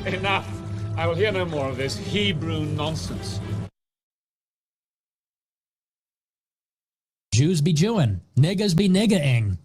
Enough. I will hear no more of this Hebrew nonsense. Jews be Jewing. Niggas be nigga-ing.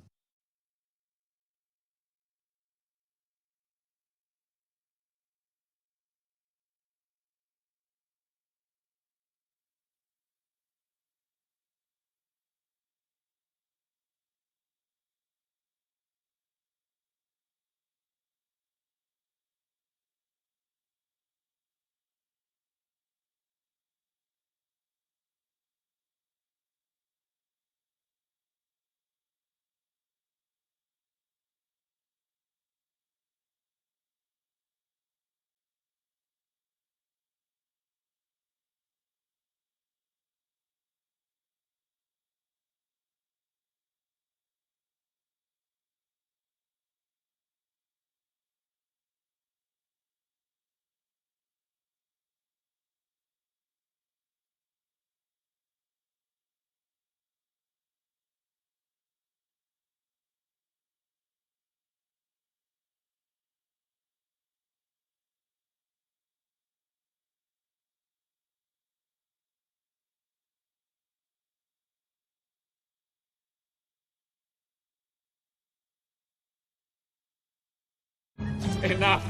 Enough.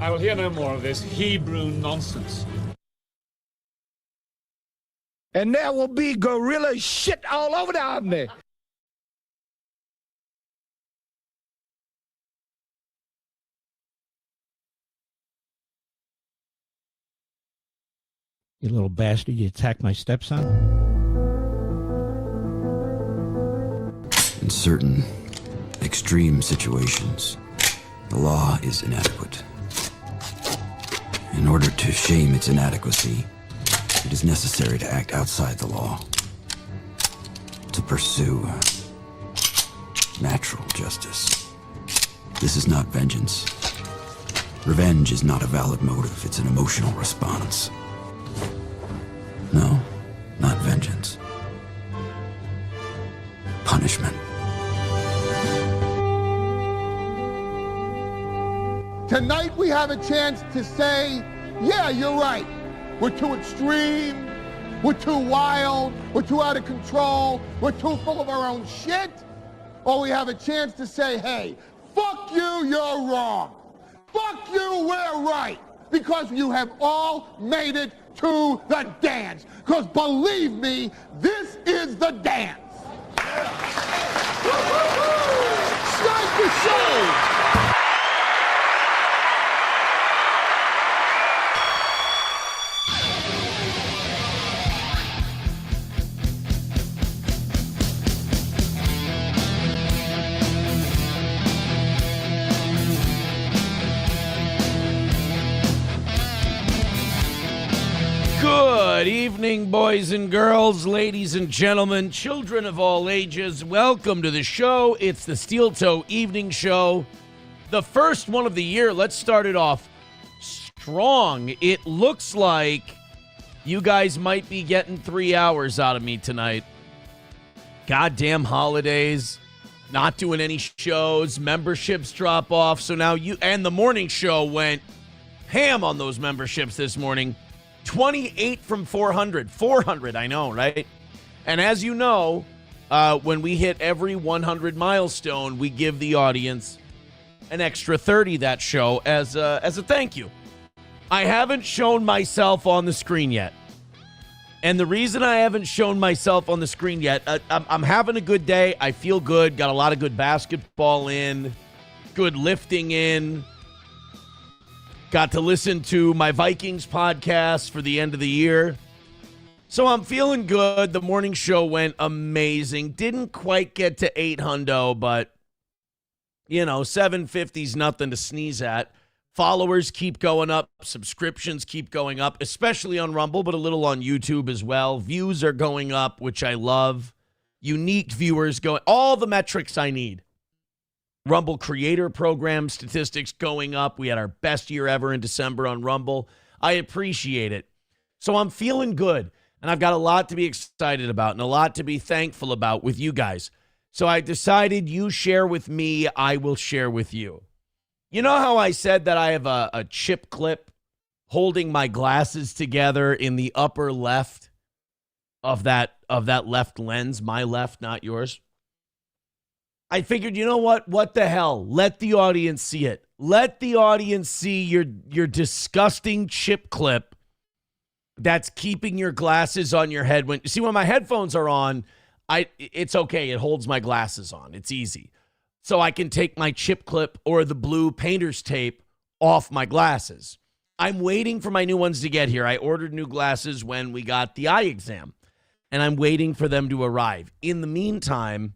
I will hear no more of this Hebrew nonsense. And there will be gorilla shit all over the army. You little bastard, you attacked my stepson? In certain extreme situations, the law is inadequate. In order to shame its inadequacy, it is necessary to act outside the law, to pursue natural justice. This is not vengeance. Revenge is not a valid motive, it's an emotional response. No, not vengeance. Punishment. Tonight we have a chance to say, yeah, you're right. We're too extreme, we're too wild, we're too out of control, we're too full of our own shit. Or we have a chance to say, hey, fuck you, you're wrong. Fuck you, we're right. Because you have all made it to the dance. Because believe me, this is the dance. Start the show. Good evening, boys and girls, ladies and gentlemen, children of all ages. Welcome to the show. It's the Steel Toe Evening Show, the first one of the year. Let's start it off strong. It looks like you guys might be getting 3 hours out of me tonight. Goddamn holidays, not doing any shows, memberships drop off. So now you and the morning show went ham on those memberships this morning. 28 from 400. 400, I know, right? And as you know, when we hit every 100 milestone, we give the audience an extra 30 that show as a thank you. I haven't shown myself on the screen yet. And the reason I haven't shown myself on the screen yet, I'm having a good day. I feel good. Got a lot of good basketball in, good lifting in. Got to listen to my Vikings podcast for the end of the year. So I'm feeling good. The morning show went amazing. Didn't quite get to 800, but, 750's nothing to sneeze at. Followers keep going up. Subscriptions keep going up, especially on Rumble, but a little on YouTube as well. Views are going up, which I love. Unique viewers going. All the metrics I need. Rumble Creator Program statistics going up. We had our best year ever in December on Rumble. I appreciate it. So I'm feeling good, and I've got a lot to be excited about and a lot to be thankful about with you guys. So I decided you share with me, I will share with you. You know how I said that I have a chip clip holding my glasses together in the upper left of that left lens, my left, not yours? I figured, you know what? What the hell? Let the audience see it. Let the audience see your disgusting chip clip that's keeping your glasses on your head. When my headphones are on, it's okay. It holds my glasses on. It's easy. So I can take my chip clip or the blue painter's tape off my glasses. I'm waiting for my new ones to get here. I ordered new glasses when we got the eye exam, and I'm waiting for them to arrive. In the meantime,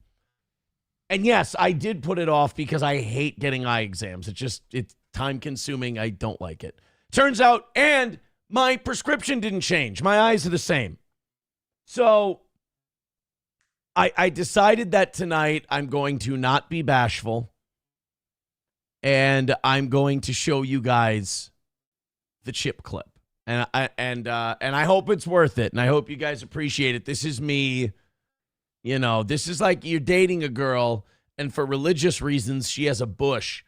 and yes, I did put it off because I hate getting eye exams. It's time consuming. I don't like it. Turns out, and my prescription didn't change. My eyes are the same. So I decided that tonight I'm going to not be bashful, and I'm going to show you guys the chip clip. And I hope it's worth it, and I hope you guys appreciate it. This is me. You know, this is like you're dating a girl, and for religious reasons, she has a bush,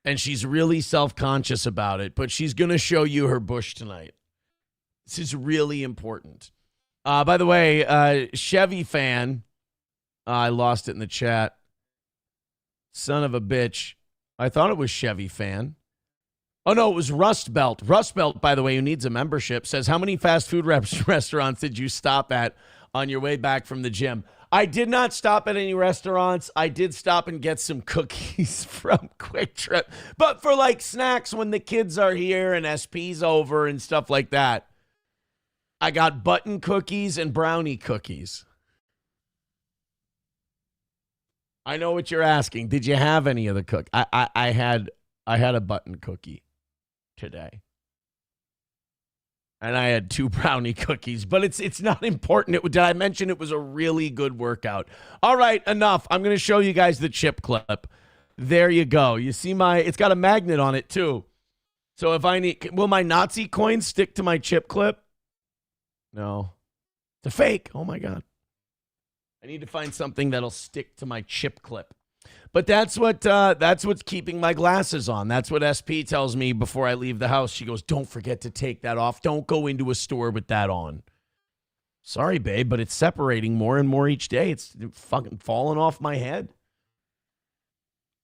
and she's really self-conscious about it, but she's going to show you her bush tonight. This is really important. By the way, Chevy fan, I lost it in the chat. Son of a bitch. I thought it was Chevy fan. Oh, no, it was Rust Belt. Rust Belt, by the way, who needs a membership, says, how many fast food restaurants did you stop at on your way back from the gym? I did not stop at any restaurants. I did stop and get some cookies from Quick Trip. But for like snacks when the kids are here and SP's over and stuff like that, I got button cookies and brownie cookies. I know what you're asking. Did you have any of the cook? I had a button cookie today. And I had 2 brownie cookies, but it's not important. Did I mention it was a really good workout? All right, enough. I'm going to show you guys the chip clip. There you go. You see it's got a magnet on it too. So if I need, will my Nazi coin stick to my chip clip? No. It's a fake. Oh my God. I need to find something that'll stick to my chip clip. But that's what's keeping my glasses on. That's what SP tells me before I leave the house. She goes, don't forget to take that off. Don't go into a store with that on. Sorry, babe, but it's separating more and more each day. It's fucking falling off my head.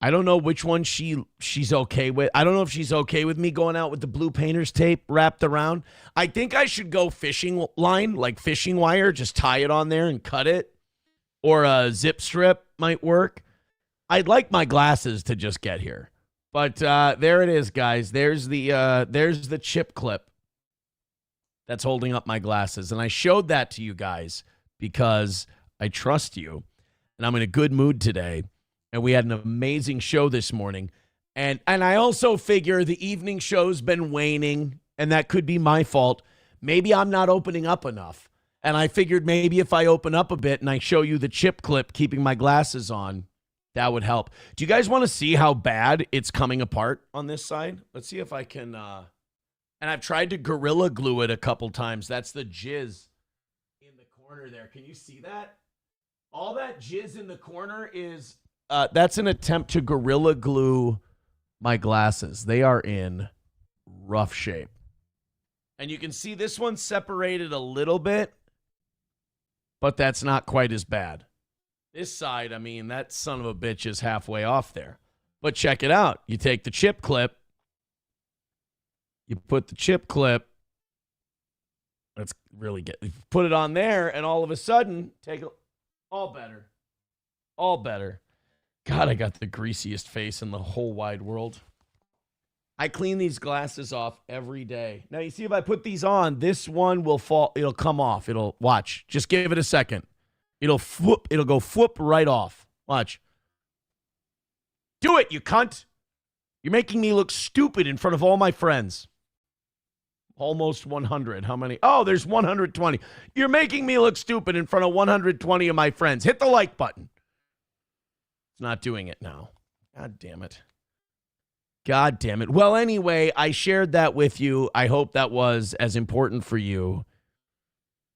I don't know which one she's okay with. I don't know if she's okay with me going out with the blue painter's tape wrapped around. I think I should go fishing line, like fishing wire, just tie it on there and cut it. Or a zip strip might work. I'd like my glasses to just get here. But there it is, guys. There's the chip clip that's holding up my glasses. And I showed that to you guys because I trust you. And I'm in a good mood today. And we had an amazing show this morning. And I also figure the evening show's been waning, and that could be my fault. Maybe I'm not opening up enough. And I figured maybe if I open up a bit and I show you the chip clip keeping my glasses on, that would help. Do you guys want to see how bad it's coming apart on this side? Let's see if I can. And I've tried to Gorilla Glue it a couple times. That's the jizz in the corner there. Can you see that? All that jizz in the corner is, that's an attempt to Gorilla Glue my glasses. They are in rough shape. And you can see this one separated a little bit, but that's not quite as bad. This side, I mean, that son of a bitch is halfway off there. But check it out. You take the chip clip. You put the chip clip. Let's really put it on there, and all of a sudden, all better. All better. God, I got the greasiest face in the whole wide world. I clean these glasses off every day. Now, you see, if I put these on, this one will fall. It'll come off. Watch. Just give it a second. It'll go whoop right off. Watch. Do it, you cunt. You're making me look stupid in front of all my friends. Almost 100. How many? Oh, there's 120. You're making me look stupid in front of 120 of my friends. Hit the like button. It's not doing it now. God damn it. God damn it. Well, anyway, I shared that with you. I hope that was as important for you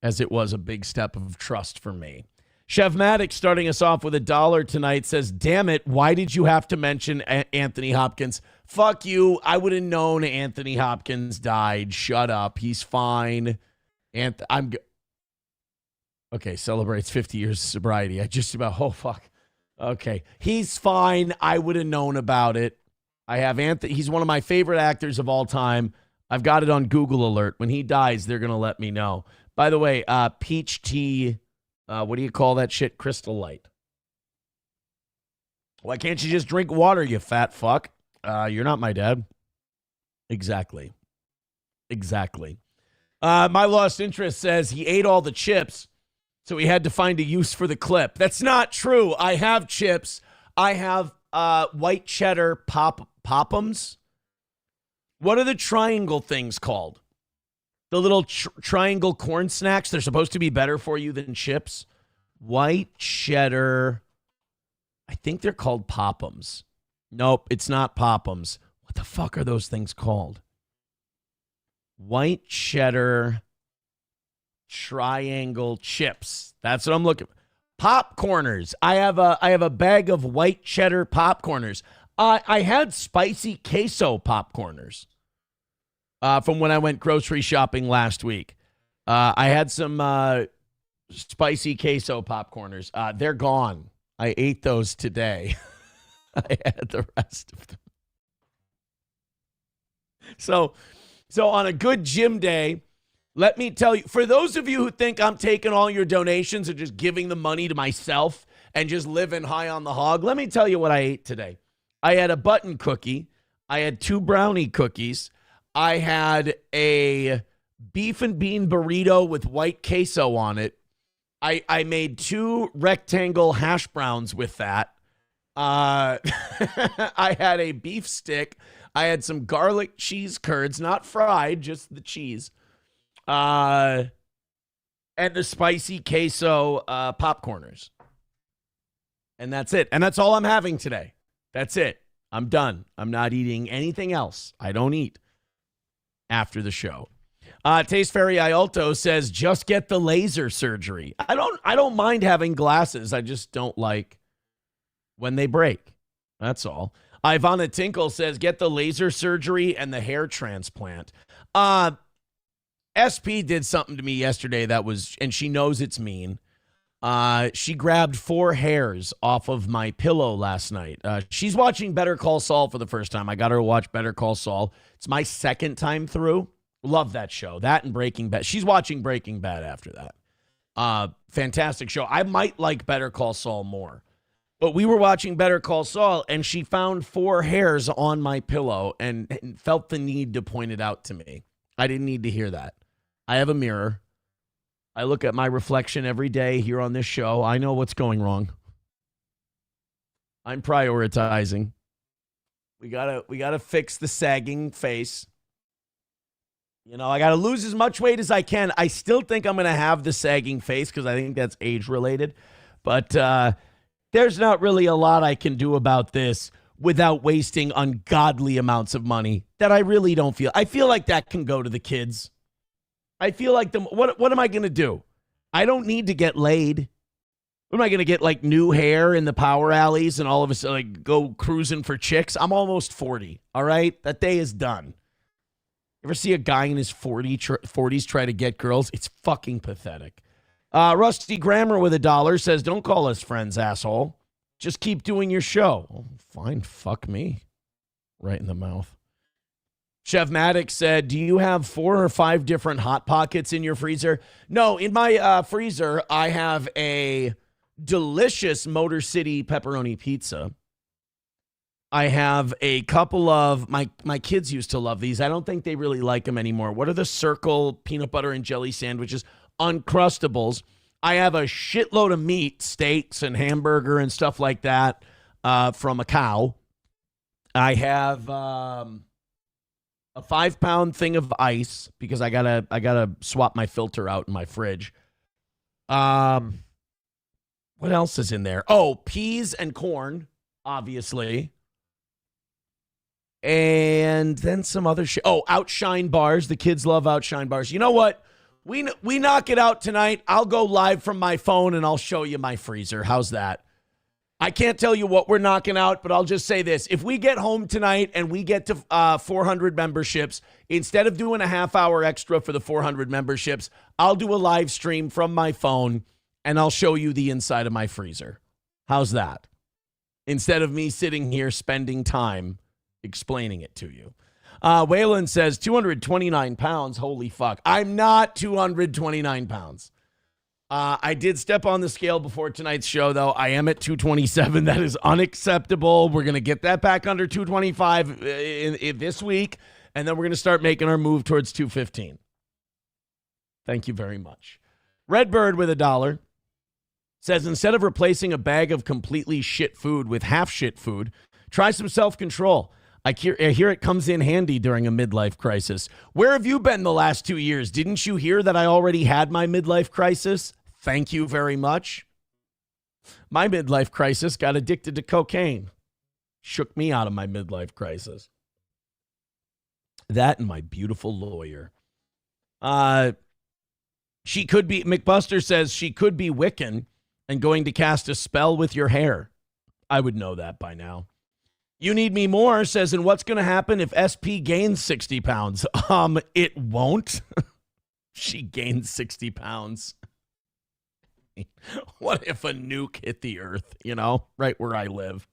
as it was a big step of trust for me. Chef Maddox starting us off with $1 tonight says, damn it, why did you have to mention Anthony Hopkins? Fuck you. I would have known Anthony Hopkins died. Shut up. He's fine. Okay, celebrates 50 years of sobriety. Oh, fuck. Okay. He's fine. I would have known about it. I have Anthony. He's one of my favorite actors of all time. I've got it on Google Alert. When he dies, they're going to let me know. By the way, peach tea, what do you call that shit? Crystal Light. Why can't you just drink water, you fat fuck? You're not my dad. Exactly. My lost interest says he ate all the chips, so he had to find a use for the clip. That's not true. I have chips. I have white cheddar Pop'ems. What are the triangle things called? The little triangle corn snacks. They're supposed to be better for you than chips. White cheddar. I think they're called Pop'ems. Nope, it's not Pop'ems. What the fuck are those things called? White cheddar triangle chips. That's what I'm looking for. Popcorners. I have a bag of white cheddar popcorners. I had spicy queso popcorners from when I went grocery shopping last week. I had some spicy queso popcorners. They're gone. I ate those today. I had the rest of them. So on a good gym day, let me tell you, for those of you who think I'm taking all your donations and just giving the money to myself and just living high on the hog, let me tell you what I ate today. I had a button cookie. I had 2 brownie cookies. I had a beef and bean burrito with white queso on it. I made 2 rectangle hash browns with that. I had a beef stick. I had some garlic cheese curds, not fried, just the cheese. And the spicy queso popcorners. And that's it. And that's all I'm having today. That's it. I'm done. I'm not eating anything else. I don't eat after the show. Taste Fairy Ialto says, just get the laser surgery. I don't mind having glasses. I just don't like when they break. That's all. Ivana Tinkle says, get the laser surgery and the hair transplant. SP did something to me yesterday and she knows it's mean. She grabbed 4 hairs off of my pillow last night. She's watching Better Call Saul for the first time. I got her to watch Better Call Saul. It's my second time through. Love that show. That and Breaking Bad. She's watching Breaking Bad after that. Fantastic show. I might like Better Call Saul more. But we were watching Better Call Saul, and she found 4 hairs on my pillow and felt the need to point it out to me. I didn't need to hear that. I have a mirror. I look at my reflection every day here on this show. I know what's going wrong. I'm prioritizing. We gotta fix the sagging face. You know, I got to lose as much weight as I can. I still think I'm going to have the sagging face because I think that's age-related. But there's not really a lot I can do about this without wasting ungodly amounts of money that I really don't feel. I feel like that can go to the kids. I feel like what am I going to do? I don't need to get laid. What am I going to get, like, new hair in the power alleys and all of a sudden like, go cruising for chicks? I'm almost 40, all right? That day is done. Ever see a guy in his 40s try to get girls? It's fucking pathetic. Rusty Grammar with $1 says, don't call us friends, asshole. Just keep doing your show. Oh, fine, fuck me. Right in the mouth. Chef Maddox said, do you have 4 or 5 different Hot Pockets in your freezer? No, in my freezer, I have a delicious Motor City pepperoni pizza. I have a couple of, my kids used to love these. I don't think they really like them anymore. What are the Circle peanut butter and jelly sandwiches? Uncrustables. I have a shitload of meat, steaks and hamburger and stuff like that from a cow. I have a 5-pound thing of ice because I gotta swap my filter out in my fridge. What else is in there? Oh, peas and corn, obviously. And then some other shit. Oh, Outshine bars. The kids love Outshine bars. You know what? We knock it out tonight. I'll go live from my phone and I'll show you my freezer. How's that? I can't tell you what we're knocking out, but I'll just say this. If we get home tonight and we get to 400 memberships, instead of doing a half hour extra for the 400 memberships, I'll do a live stream from my phone and I'll show you the inside of my freezer. How's that? Instead of me sitting here spending time explaining it to you. Waylon says 229 pounds. Holy fuck. I'm not 229 pounds. I did step on the scale before tonight's show, though. I am at 227. That is unacceptable. We're going to get that back under 225 in this week, and then we're going to start making our move towards 215. Thank you very much. Redbird with $1 says, instead of replacing a bag of completely shit food with half shit food, try some self-control. I hear it comes in handy during a midlife crisis. Where have you been the last 2 years? Didn't you hear that I already had my midlife crisis? Thank you very much. My midlife crisis got addicted to cocaine. Shook me out of my midlife crisis. That and my beautiful lawyer. She could be, McBuster says she could be Wiccan and going to cast a spell with your hair. I would know that by now. You Need Me More says, and what's going to happen if SP gains 60 pounds? It won't. She gains 60 pounds. What if a nuke hit the earth, right where I live?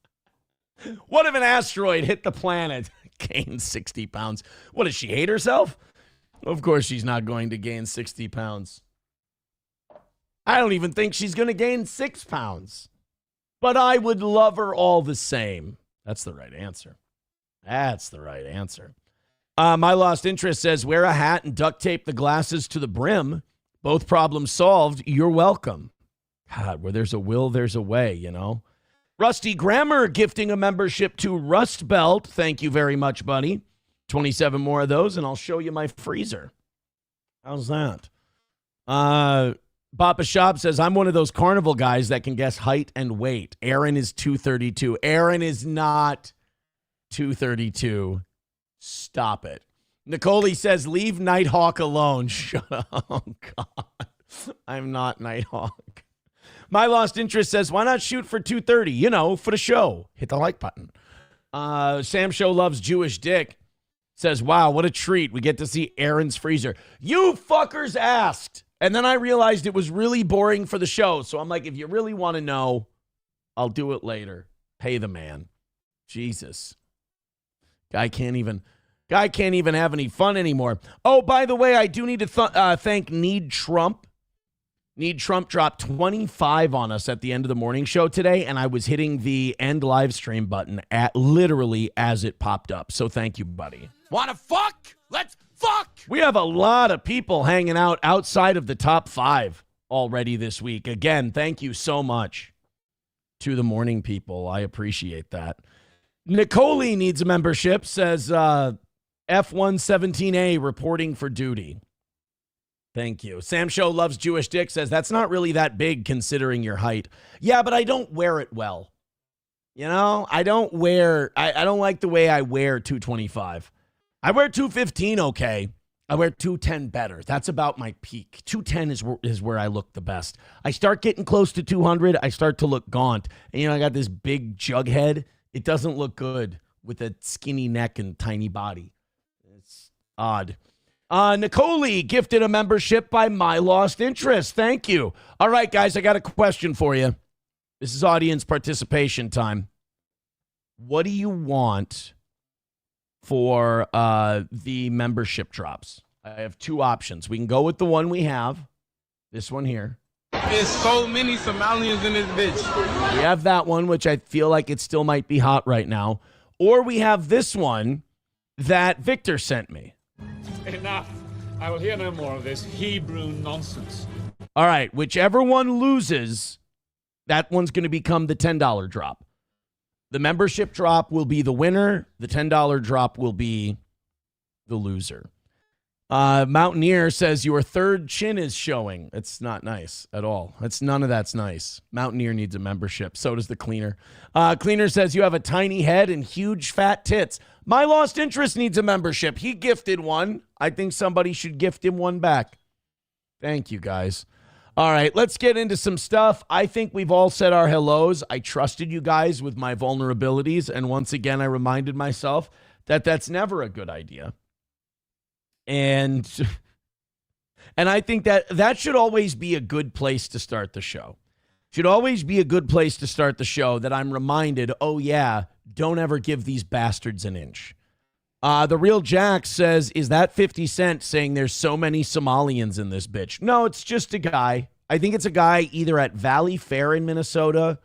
What if an asteroid hit the planet, gains 60 pounds? What, does she hate herself? Of course she's not going to gain 60 pounds. I don't even think she's going to gain 6 pounds. But I would love her all the same. That's the right answer. That's the right answer. My Lost Interest says, wear a hat and duct tape the glasses to the brim. Both problems solved. You're welcome. God, where there's a will, there's a way, Rusty Grammar gifting a membership to Rust Belt. Thank you very much, buddy. 27 more of those, and I'll show you my freezer. How's that? Papa Shop says, I'm one of those carnival guys that can guess height and weight. Aaron is 232. Aaron is not 232. Stop it. Nicole says, leave Nighthawk alone. Shut up. Oh, God. I'm not Nighthawk. My Lost Interest says, why not shoot for 230? For the show. Hit the like button. Sam Show Loves Jewish Dick says, wow, what a treat. We get to see Aaron's freezer. You fuckers asked. And then I realized it was really boring for the show. So I'm like, if you really want to know, I'll do it later. Pay the man. Jesus. Guy can't even have any fun anymore. Oh, by the way, I do need to thank Need Trump. Need Trump dropped 25 on us at the end of the morning show today, and I was hitting the end live stream button at literally as it popped up. So thank you, buddy. Wanna fuck? Let's fuck! We have a lot of people hanging out outside of the top 5 already this week. Again, thank you so much to the morning people. I appreciate that. Nicole needs a membership, says F117A reporting for duty. Thank you. Sam Show Loves Jewish Dick says, that's not really that big considering your height. Yeah, but I don't wear it well. I don't like the way I wear 225. I wear 215 okay. I wear 210 better. That's about my peak. 210 is where I look the best. I start getting close to 200, I start to look gaunt. And, I got this big jug head. It doesn't look good with a skinny neck and tiny body. It's odd. Nicole gifted a membership by My Lost Interest. Thank you. All right, guys, I got a question for you. This is audience participation time. What do you want for the membership drops? I have 2 options. We can go with the one we have. This one here. There's so many Somalians in this bitch. We have that one, which I feel like it still might be hot right now. Or we have this one that Victor sent me. Enough. I will hear no more of this Hebrew nonsense. All right, whichever one loses, that one's going to become the $10 drop. The membership drop will be the winner. The $10 drop will be the loser. Mountaineer says your third chin is showing. It's not nice at all. None of that's nice. Mountaineer needs a membership. So does the Cleaner. Cleaner says you have a tiny head and huge fat tits. My Lost Interest needs a membership. He gifted one. I think somebody should gift him one back. Thank you, guys. All right, let's get into some stuff. I think we've all said our hellos. I trusted you guys with my vulnerabilities, and once again, I reminded myself that that's never a good idea. And I think that should always be a good place to start the show. Should always be a good place to start the show that I'm reminded, oh yeah, don't ever give these bastards an inch. The Real Jack says, is that 50 Cent saying there's so many Somalians in this bitch? No, it's just a guy. I think it's a guy either at Valley Fair in Minnesota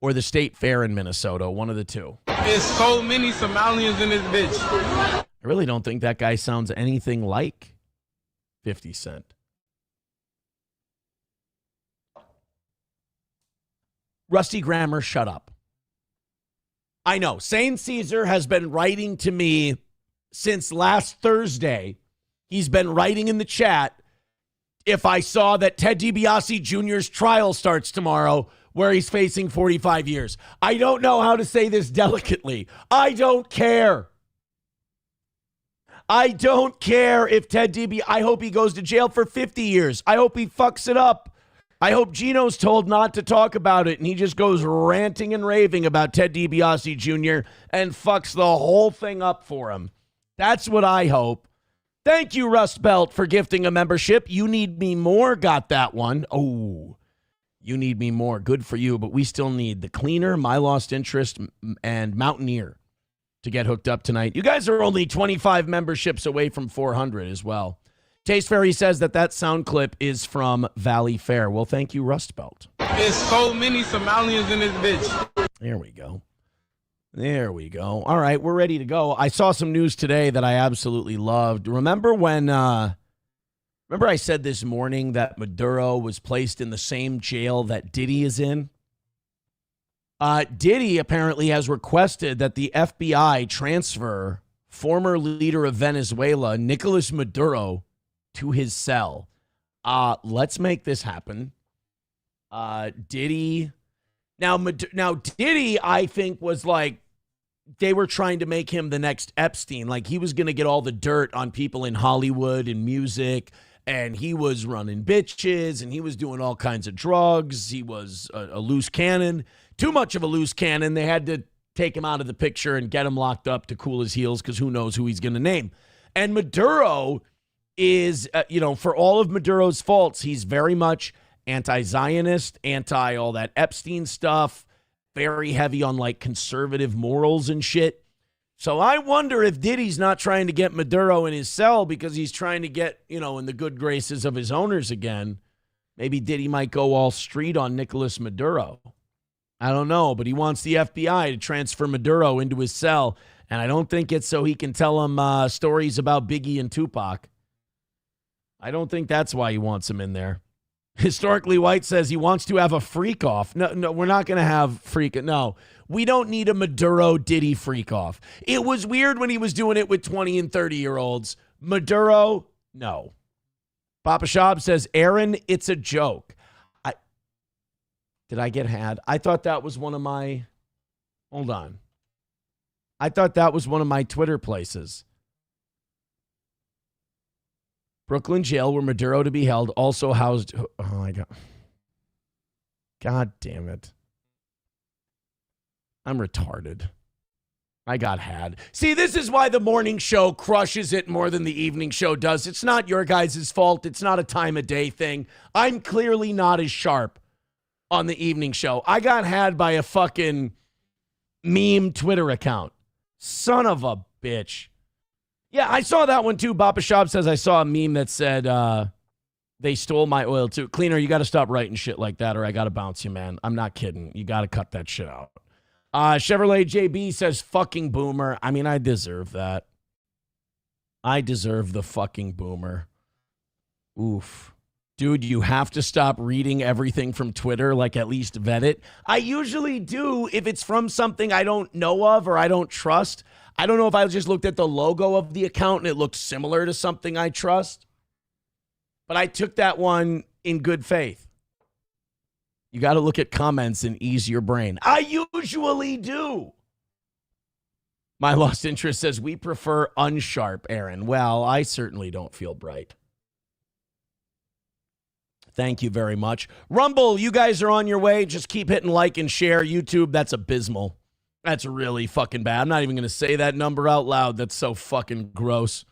or the State Fair in Minnesota, one of the two. There's so many Somalians in this bitch. I really don't think that guy sounds anything like 50 Cent. Rusty Grammer, shut up. I know. Sane Caesar has been writing to me since last Thursday. He's been writing in the chat if I saw that Ted DiBiase Jr.'s trial starts tomorrow where he's facing 45 years. I don't know how to say this delicately. I don't care. I don't care if Ted DiBiase, I hope he goes to jail for 50 years. I hope he fucks it up. I hope Gino's told not to talk about it and he just goes ranting and raving about Ted DiBiase Jr. and fucks the whole thing up for him. That's what I hope. Thank you, Rust Belt, for gifting a membership. You Need Me More got that one. Oh, You Need Me More. Good for you, but we still need The Cleaner, My Lost Interest, and Mountaineer to get hooked up tonight. You guys are only 25 memberships away from 400 as well. Taste Fairy says that sound clip is from Valley Fair. Well, thank you, Rust Belt. There's so many Somalians in this bitch. There we go. There we go. All right, we're ready to go. I saw some news today that I absolutely loved. Remember when, remember I said this morning that Maduro was placed in the same jail that Diddy is in? Diddy apparently has requested that the FBI transfer former leader of Venezuela, Nicolas Maduro, to his cell. Let's make this happen. Diddy. Now, Diddy, I think, was like, they were trying to make him the next Epstein. Like, he was going to get all the dirt on people in Hollywood and music, and he was running bitches, and he was doing all kinds of drugs. He was a loose cannon. Too much of a loose cannon. They had to take him out of the picture and get him locked up to cool his heels because who knows who he's going to name. And Maduro is, for all of Maduro's faults, he's very much anti-Zionist, anti all that Epstein stuff, very heavy on like conservative morals and shit. So I wonder if Diddy's not trying to get Maduro in his cell because he's trying to get, in the good graces of his owners again. Maybe Diddy might go all street on Nicolas Maduro. I don't know, but he wants the FBI to transfer Maduro into his cell, and I don't think it's so he can tell him stories about Biggie and Tupac. I don't think that's why he wants him in there. Historically White says he wants to have a freak off. No, we're not going to have freak. No, we don't need a Maduro Diddy freak off. It was weird when he was doing it with 20 and 30-year-olds. Maduro, no. Papa Shab says, Aaron, it's a joke. Did I get had? I thought that was one of my, hold on. I thought that was one of my Twitter places. Brooklyn jail where Maduro to be held also housed, oh my God. God damn it. I'm retarded. I got had. See, this is why the morning show crushes it more than the evening show does. It's not your guys' fault. It's not a time of day thing. I'm clearly not as sharp on the evening show. I got had by a fucking meme Twitter account. Son of a bitch. Yeah, I saw that one too. Papa Shop says I saw a meme that said they stole my oil too. Cleaner, you got to stop writing shit like that or I got to bounce you, man. I'm not kidding. You got to cut that shit out. Chevrolet JB says fucking boomer. I mean, I deserve that. I deserve the fucking boomer. Oof. Dude, you have to stop reading everything from Twitter, like at least vet it. I usually do if it's from something I don't know of or I don't trust. I don't know if I just looked at the logo of the account and it looked similar to something I trust. But I took that one in good faith. You got to look at comments and ease your brain. I usually do. My lost interest says we prefer unsharp, Aaron. Well, I certainly don't feel bright. Thank you very much. Rumble, you guys are on your way. Just keep hitting like and share. YouTube, that's abysmal. That's really fucking bad. I'm not even going to say that number out loud. That's so fucking gross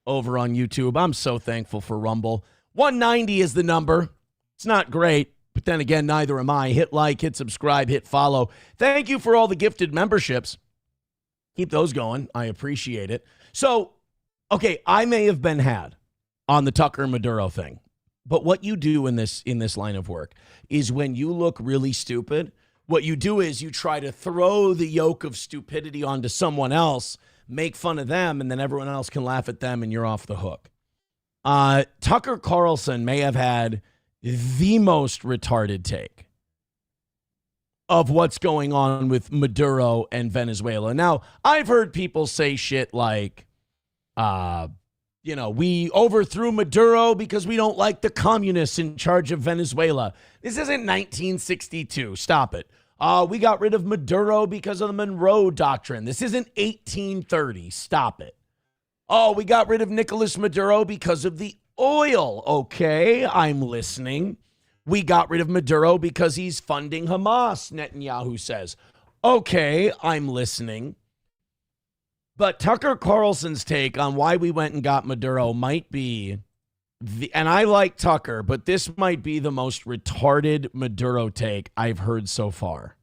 over on YouTube. I'm so thankful for Rumble. 190 is the number. It's not great, but then again, neither am I. Hit like, hit subscribe, hit follow. Thank you for all the gifted memberships. Keep those going. I appreciate it. So, okay, I may have been had on the Tucker Maduro thing, but what you do in this line of work is when you look really stupid, what you do is you try to throw the yoke of stupidity onto someone else, make fun of them, and then everyone else can laugh at them and you're off the hook. Tucker Carlson may have had the most retarded take of what's going on with Maduro and Venezuela. Now, I've heard people say shit like, we overthrew Maduro because we don't like the communists in charge of Venezuela. This isn't 1962. Stop it. We got rid of Maduro because of the Monroe Doctrine. This isn't 1830. Stop it. Oh, we got rid of Nicolas Maduro because of the oil. Okay, I'm listening. We got rid of Maduro because he's funding Hamas, Netanyahu says. Okay, I'm listening. But Tucker Carlson's take on why we went and got Maduro might be, and I like Tucker, but this might be the most retarded Maduro take I've heard so far.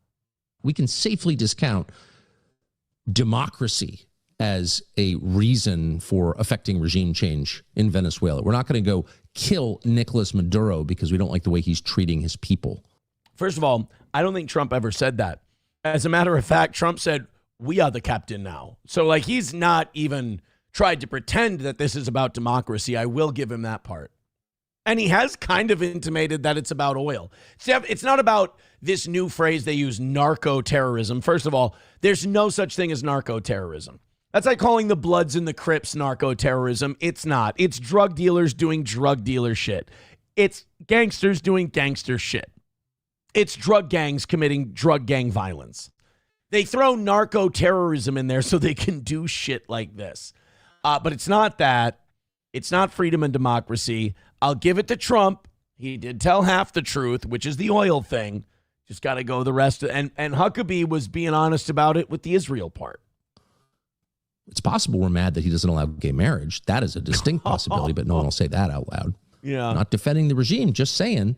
We can safely discount democracy as a reason for affecting regime change in Venezuela. We're not going to go kill Nicolas Maduro because we don't like the way he's treating his people. First of all, I don't think Trump ever said that. As a matter of fact, Trump said, we are the captain now. So he's not even tried to pretend that this is about democracy. I will give him that part. And he has kind of intimated that it's about oil. It's not about this new phrase they use, narco-terrorism. First of all, there's no such thing as narco-terrorism. That's like calling the Bloods and the Crips narco-terrorism. It's not. It's drug dealers doing drug dealer shit. It's gangsters doing gangster shit. It's drug gangs committing drug gang violence. They throw narco-terrorism in there so they can do shit like this. But it's not that. It's not freedom and democracy. I'll give it to Trump. He did tell half the truth, which is the oil thing. Just got to go the rest. And Huckabee was being honest about it with the Israel part. It's possible we're mad that he doesn't allow gay marriage. That is a distinct possibility, but no one will say that out loud. Yeah. Not defending the regime, just saying.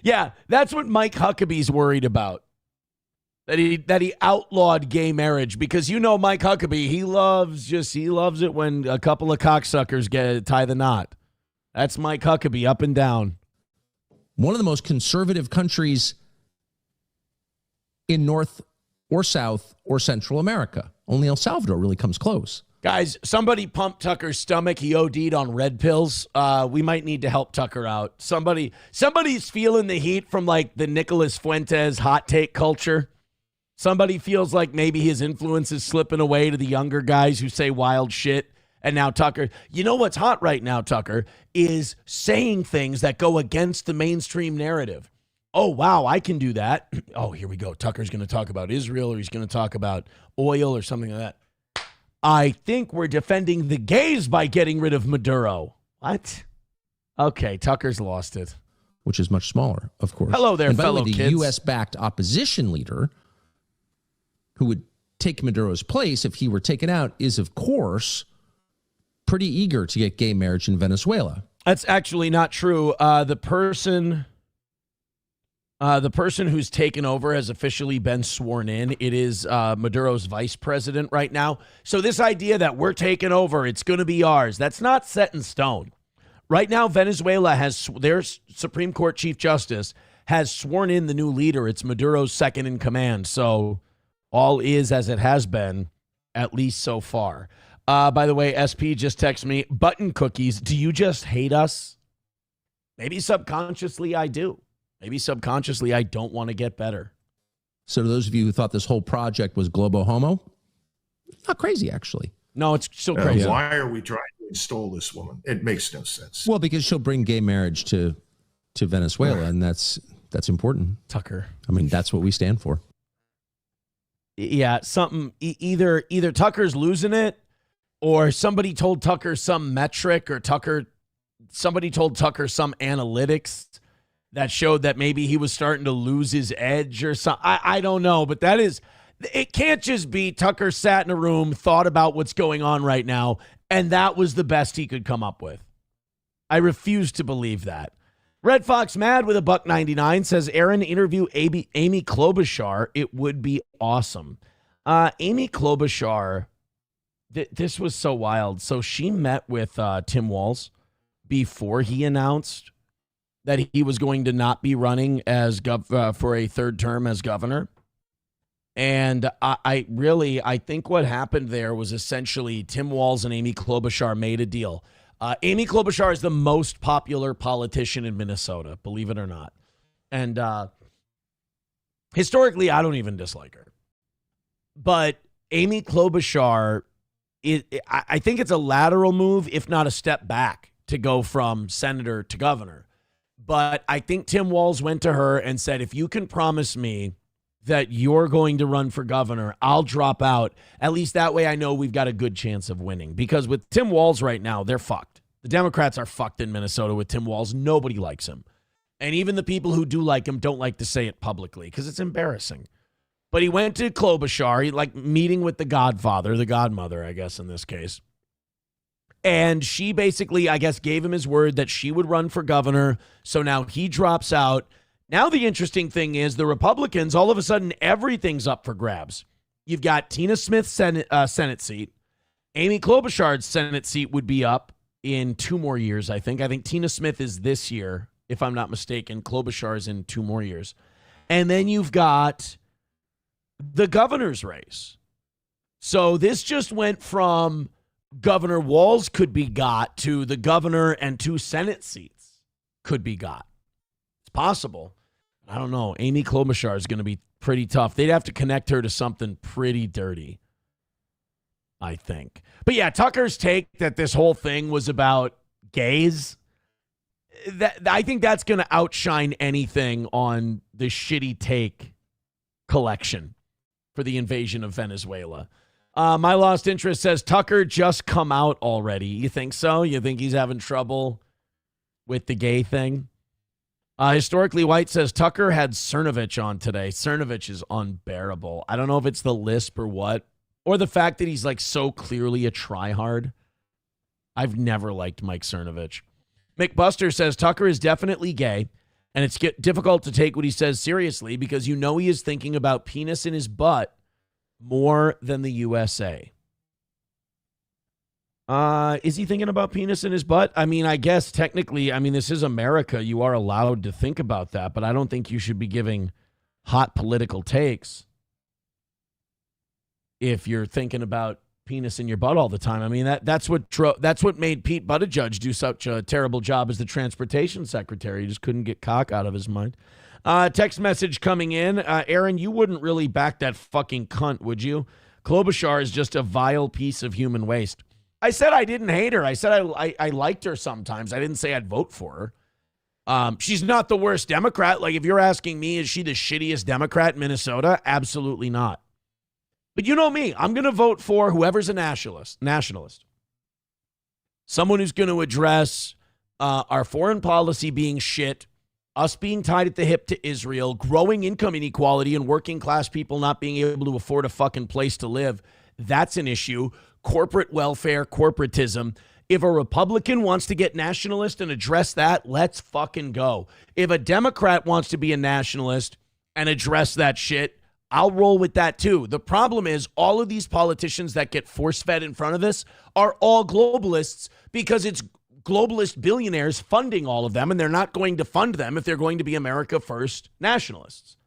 Yeah, that's what Mike Huckabee's worried about. That he outlawed gay marriage because Mike Huckabee, he loves it when a couple of cocksuckers tie the knot. That's Mike Huckabee up and down. One of the most conservative countries in North or South or Central America. Only El Salvador really comes close. Guys, somebody pumped Tucker's stomach. He OD'd on red pills. We might need to help Tucker out. Somebody's feeling the heat from the Nicolas Fuentes hot take culture. Somebody feels like maybe his influence is slipping away to the younger guys who say wild shit. And now Tucker, what's hot right now, Tucker, is saying things that go against the mainstream narrative. Oh, wow, I can do that. Oh, here we go. Tucker's going to talk about Israel, or he's going to talk about oil or something like that. I think we're defending the gays by getting rid of Maduro. What? Okay, Tucker's lost it. Which is much smaller, of course. Hello there, and by fellow the way, kids. The U.S.-backed opposition leader who would take Maduro's place if he were taken out is, of course, pretty eager to get gay marriage in Venezuela. That's actually not true. The person who's taken over has officially been sworn in. It is Maduro's vice president right now. So this idea that we're taking over, it's going to be ours, that's not set in stone. Right now, Venezuela has their Supreme Court Chief Justice has sworn in the new leader. It's Maduro's second in command. So all is as it has been, at least so far. By the way, SP just texted me, button cookies, do you just hate us? Maybe subconsciously I do. Maybe subconsciously I don't want to get better. So to those of you who thought this whole project was globo homo, not crazy, actually. No, it's still crazy. Why are we trying to install this woman? It makes no sense. Well, because she'll bring gay marriage to Venezuela, and that's important. Tucker. I mean, that's what we stand for. Yeah, something, either Tucker's losing it, or somebody told Tucker some metric, or somebody told Tucker some analytics that showed that maybe he was starting to lose his edge or something. I don't know, but it can't just be Tucker sat in a room, thought about what's going on right now, and that was the best he could come up with. I refuse to believe that. Red Fox Mad with a $1.99 says, Aaron, interview Amy Klobuchar. It would be awesome. Amy Klobuchar, this was so wild. So she met with Tim Walz before he announced that he was going to not be running as for a third term as governor. And I think what happened there was essentially Tim Walz and Amy Klobuchar made a deal. Amy Klobuchar is the most popular politician in Minnesota, believe it or not. And historically, I don't even dislike her. But Amy Klobuchar, I think it's a lateral move, if not a step back, to go from senator to governor. But I think Tim Walz went to her and said, if you can promise me that you're going to run for governor, I'll drop out. At least that way I know we've got a good chance of winning. Because with Tim Walz right now, they're fucked. The Democrats are fucked in Minnesota with Tim Walz. Nobody likes him. And even the people who do like him don't like to say it publicly because it's embarrassing. But he went to Klobuchar, meeting with the godfather, the godmother, I guess, in this case. And she basically, I guess, gave him his word that she would run for governor. So now he drops out. Now the interesting thing is the Republicans, all of a sudden, everything's up for grabs. You've got Tina Smith's Senate seat. Amy Klobuchar's Senate seat would be up in 2 more years, I think. I think Tina Smith is this year, if I'm not mistaken. Klobuchar is in 2 more years. And then you've got the governor's race. So this just went from Governor Walz could be got to the governor and 2 Senate seats could be got. It's possible. I don't know. Amy Klobuchar is going to be pretty tough. They'd have to connect her to something pretty dirty, I think. But yeah, Tucker's take that this whole thing was about gays, I think that's going to outshine anything on the shitty take collection for the invasion of Venezuela. My Lost Interest says, Tucker just come out already. You think so? You think he's having trouble with the gay thing? Historically White says, Tucker had Cernovich on today. Cernovich is unbearable. I don't know if it's the lisp or what, or the fact that he's so clearly a tryhard. I've never liked Mike Cernovich. McBuster says, Tucker is definitely gay, and it's difficult to take what he says seriously because he is thinking about penis in his butt more than the USA. Is he thinking about penis in his butt? I mean, I guess technically, this is America. You are allowed to think about that, but I don't think you should be giving hot political takes if you're thinking about penis in your butt all the time. That's what made Pete Buttigieg do such a terrible job as the transportation secretary. He just couldn't get cock out of his mind. Text message coming in. Aaron, you wouldn't really back that fucking cunt, would you? Klobuchar is just a vile piece of human waste. I said I didn't hate her. I said I liked her sometimes. I didn't say I'd vote for her. She's not the worst Democrat. If you're asking me, is she the shittiest Democrat in Minnesota? Absolutely not. But you know me. I'm going to vote for whoever's a nationalist. Someone who's going to address our foreign policy being shit, us being tied at the hip to Israel, growing income inequality, and working class people not being able to afford a fucking place to live. That's an issue. Corporate welfare, corporatism. If a Republican wants to get nationalist and address that, let's fucking go. If a Democrat wants to be a nationalist and address that shit, I'll roll with that too. The problem is all of these politicians that get force-fed in front of this are all globalists because it's globalist billionaires funding all of them, and they're not going to fund them if they're going to be America First nationalists.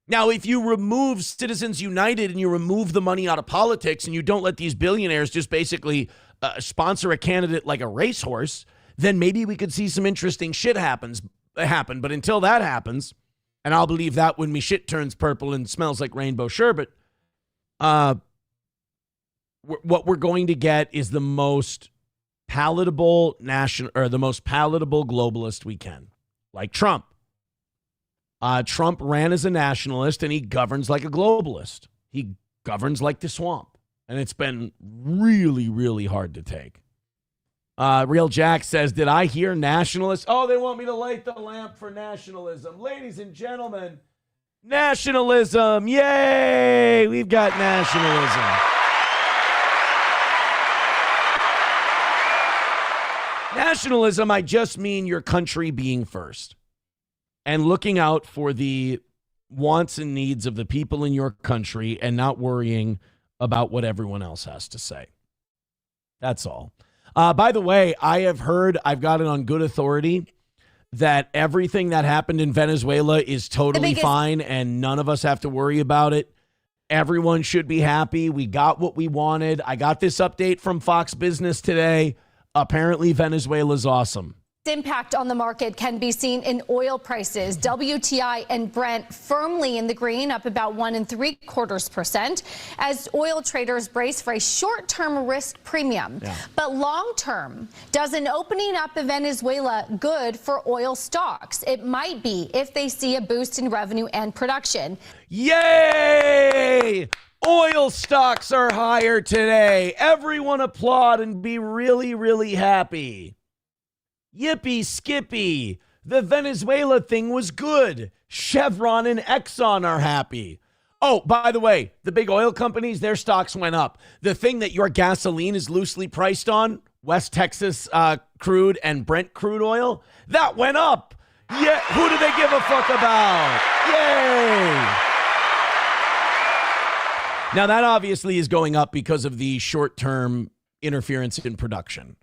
Now, if you remove Citizens United and you remove the money out of politics and you don't let these billionaires just basically sponsor a candidate like a racehorse, then maybe we could see some interesting shit happen. But until that happens, and I'll believe that when me shit turns purple and smells like rainbow sherbet, what we're going to get is the most palatable the most palatable globalist we can, like Trump. Trump ran as a nationalist, and he governs like a globalist. He governs like the swamp, and it's been really, really hard to take. Real Jack says, did I hear nationalists? Oh, they want me to light the lamp for nationalism. Ladies and gentlemen, nationalism. Yay! We've got nationalism. Nationalism, I just mean your country being first and looking out for the wants and needs of the people in your country and not worrying about what everyone else has to say. That's all. By the way, I've got it on good authority that everything that happened in Venezuela is totally fine and none of us have to worry about it. Everyone should be happy. We got what we wanted. I got this update from Fox Business today. Apparently, Venezuela's awesome. Impact on the market can be seen in oil prices. WTI and Brent firmly in the green, up about 1 3/4%, as oil traders brace for a short-term risk premium. Yeah. But long-term, does an opening up of Venezuela good for oil stocks? It might be if they see a boost in revenue and production. Yay! Oil stocks are higher today. Everyone applaud and be really, really happy. Yippee skippy. The Venezuela thing was good. Chevron and Exxon are happy. Oh, by the way, the big oil companies, their stocks went up. The thing that your gasoline is loosely priced on, West Texas crude and Brent crude oil, that went up. Yeah, who do they give a fuck about? Yay! Now, that obviously is going up because of the short-term interference in production.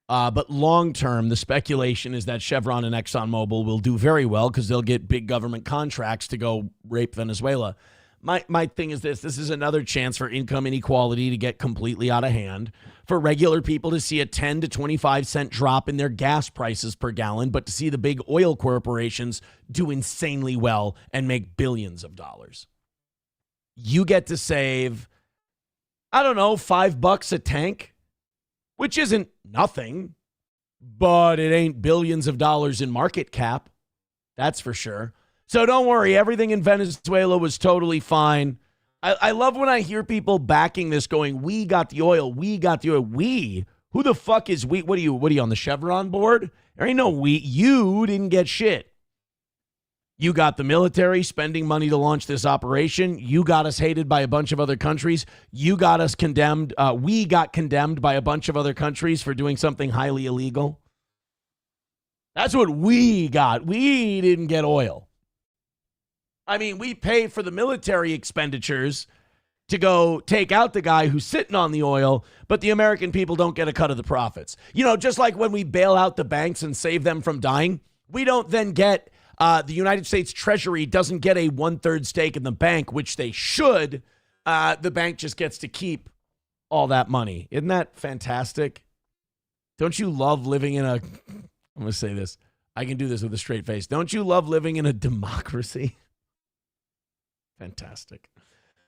But long-term, the speculation is that Chevron and ExxonMobil will do very well because they'll get big government contracts to go rape Venezuela. My thing is this is another chance for income inequality to get completely out of hand, for regular people to see a 10 to 25 cent drop in their gas prices per gallon, but to see the big oil corporations do insanely well and make billions of dollars. You get to save, I don't know, $5 a tank, which isn't nothing, but it ain't billions of dollars in market cap. That's for sure. So don't worry. Everything in Venezuela was totally fine. I love when I hear people backing this going, we got the oil. We got the oil. We? Who the fuck is we? What are you on the Chevron board? There ain't no we. You didn't get shit. You got the military spending money to launch this operation. You got us hated by a bunch of other countries. You got us condemned. We got condemned by a bunch of other countries for doing something highly illegal. That's what we got. We didn't get oil. I mean, we pay for the military expenditures to go take out the guy who's sitting on the oil, but the American people don't get a cut of the profits. You know, just like when we bail out the banks and save them from dying, we don't then get... the United States Treasury doesn't get a 1/3 stake in the bank, which they should. The bank just gets to keep all that money. Isn't that fantastic? Don't you love living in a... I'm going to say this. I can do this with a straight face. Don't you love living in a democracy? Fantastic.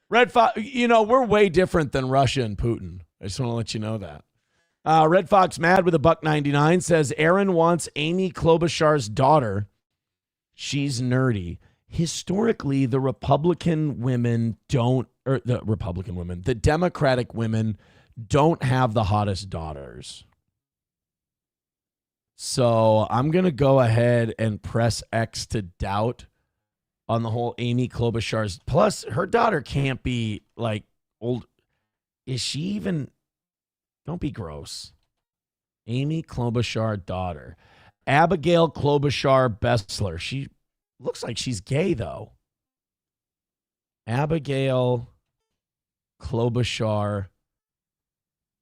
Red Fox, you know, we're way different than Russia and Putin. I just want to let you know that. Red Fox Mad with a $1.99 says Aaron wants Amy Klobuchar's daughter. She's nerdy. Historically, the Democratic women don't have the hottest daughters. So I'm going to go ahead and press X to doubt on the whole Amy Klobuchar's. Plus, her daughter can't be like old. Is she even? Don't be gross. Amy Klobuchar daughter. Abigail Klobuchar Bessler. She looks like she's gay, though. Abigail Klobuchar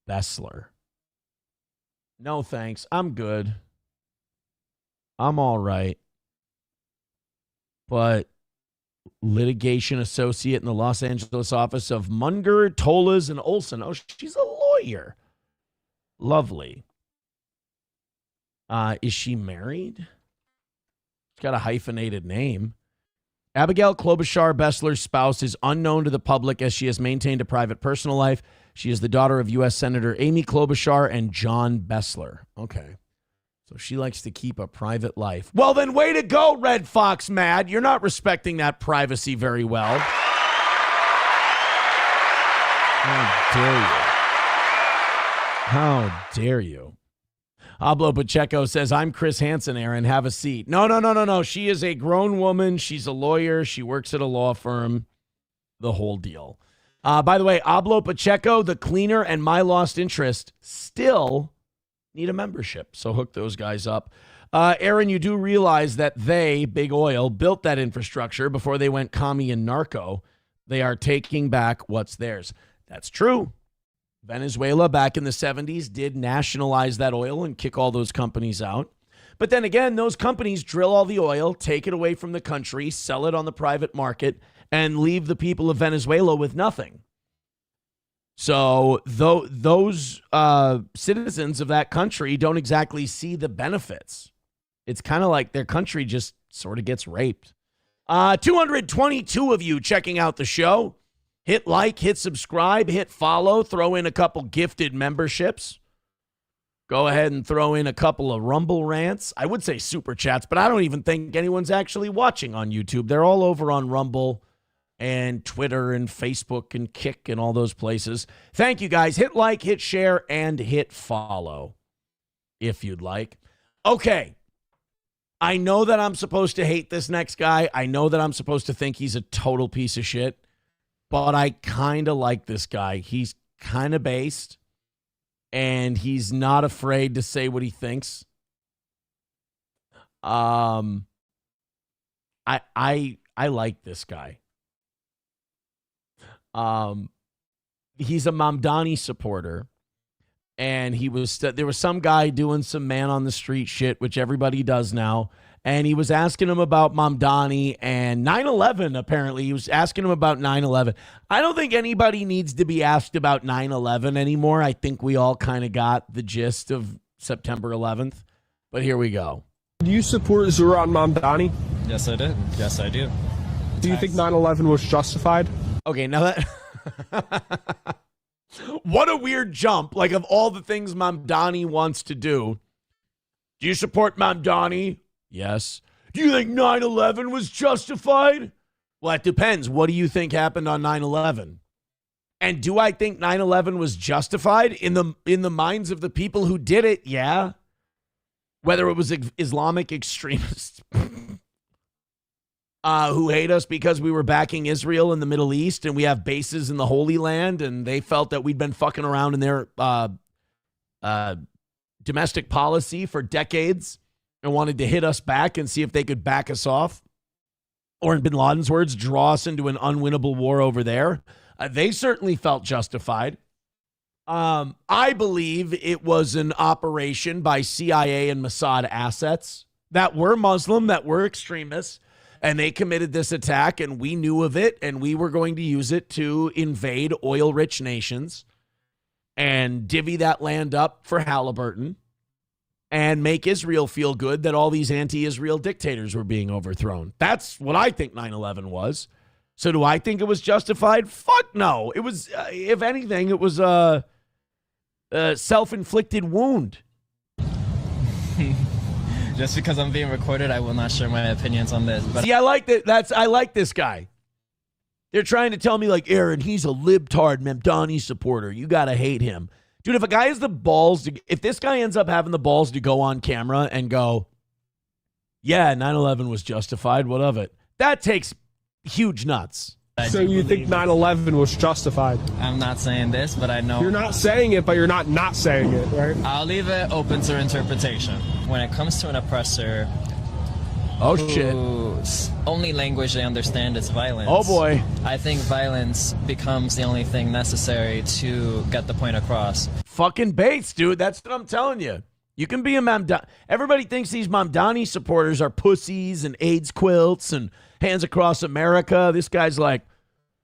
Bessler. No, thanks. I'm good. I'm all right. But litigation associate in the Los Angeles office of Munger, Tolas, and Olson. Oh, she's a lawyer. Lovely. Is she married? She's got a hyphenated name. Abigail Klobuchar Bessler's spouse is unknown to the public as she has maintained a private personal life. She is the daughter of U.S. Senator Amy Klobuchar and John Bessler. Okay. So she likes to keep a private life. Well, then way to go, Red Fox Mad. You're not respecting that privacy very well. How dare you? How dare you? Pablo Pacheco says, I'm Chris Hansen, Aaron. Have a seat. No. She is a grown woman. She's a lawyer. She works at a law firm. The whole deal. By the way, Pablo Pacheco, the cleaner, and My Lost Interest still need a membership. So hook those guys up. Aaron, you do realize that they, Big Oil, built that infrastructure before they went commie and narco. They are taking back what's theirs. That's true. Venezuela back in the 70s did nationalize that oil and kick all those companies out. But then again, those companies drill all the oil, take it away from the country, sell it on the private market, and leave the people of Venezuela with nothing. So those citizens of that country don't exactly see the benefits. It's kind of like their country just sort of gets raped. 222 of you checking out the show. Hit like, hit subscribe, hit follow, throw in a couple gifted memberships. Go ahead and throw in a couple of Rumble rants. I would say super chats, but I don't even think anyone's actually watching on YouTube. They're all over on Rumble and Twitter and Facebook and Kick and all those places. Thank you, guys. Hit like, hit share, and hit follow if you'd like. Okay. I know that I'm supposed to hate this next guy. I know that I'm supposed to think he's a total piece of shit. But I kind of like this guy. He's kind of based, and he's not afraid to say what he thinks. I like this guy. He's a Mamdani supporter, and there was some guy doing some man on the street shit, which everybody does now. And he was asking him about Mamdani and 9/11, apparently. He was asking him about 9/11. I don't think anybody needs to be asked about 9/11 anymore. I think we all kind of got the gist of September 11th. But here we go. Do you support Zoran Mamdani? Yes, I did. Yes, I do. Do you think 9/11 was justified? Okay, now that... What a weird jump. Like, of all the things Mamdani wants to do you support Mamdani? Yes. Do you think 9/11 was justified? Well, it depends. What do you think happened on 9/11? And do I think 9/11 was justified in the minds of the people who did it? Yeah. Whether it was Islamic extremists who hate us because we were backing Israel in the Middle East and we have bases in the Holy Land and they felt that we'd been fucking around in their domestic policy for decades and wanted to hit us back and see if they could back us off. Or in bin Laden's words, draw us into an unwinnable war over there. They certainly felt justified. I believe it was an operation by CIA and Mossad assets that were Muslim, that were extremists, and they committed this attack, and we knew of it, and we were going to use it to invade oil-rich nations and divvy that land up for Halliburton and make Israel feel good that all these anti-Israel dictators were being overthrown. That's what I think 9/11 was. So do I think it was justified? Fuck no. It was, if anything, it was a self-inflicted wound. Just because I'm being recorded, I will not share my opinions on this. But see, I like that. I like this guy. They're trying to tell me, like, Aaron, he's a libtard Mamdani supporter. You got to hate him. Dude, if a guy has the balls, if this guy ends up having the balls to go on camera and go, yeah, 9/11 was justified, what of it? That takes huge nuts. So you think 9/11 was justified? I'm not saying this, but I know. You're not saying it, but you're not saying it, right? I'll leave it open to interpretation. When it comes to an oppressor, whose only language they understand is violence. Oh, boy. I think violence becomes the only thing necessary to get the point across. Fucking Bates, dude. That's what I'm telling you. You can be a Mamdani. Everybody thinks these Mamdani supporters are pussies and AIDS quilts and Hands Across America. This guy's like,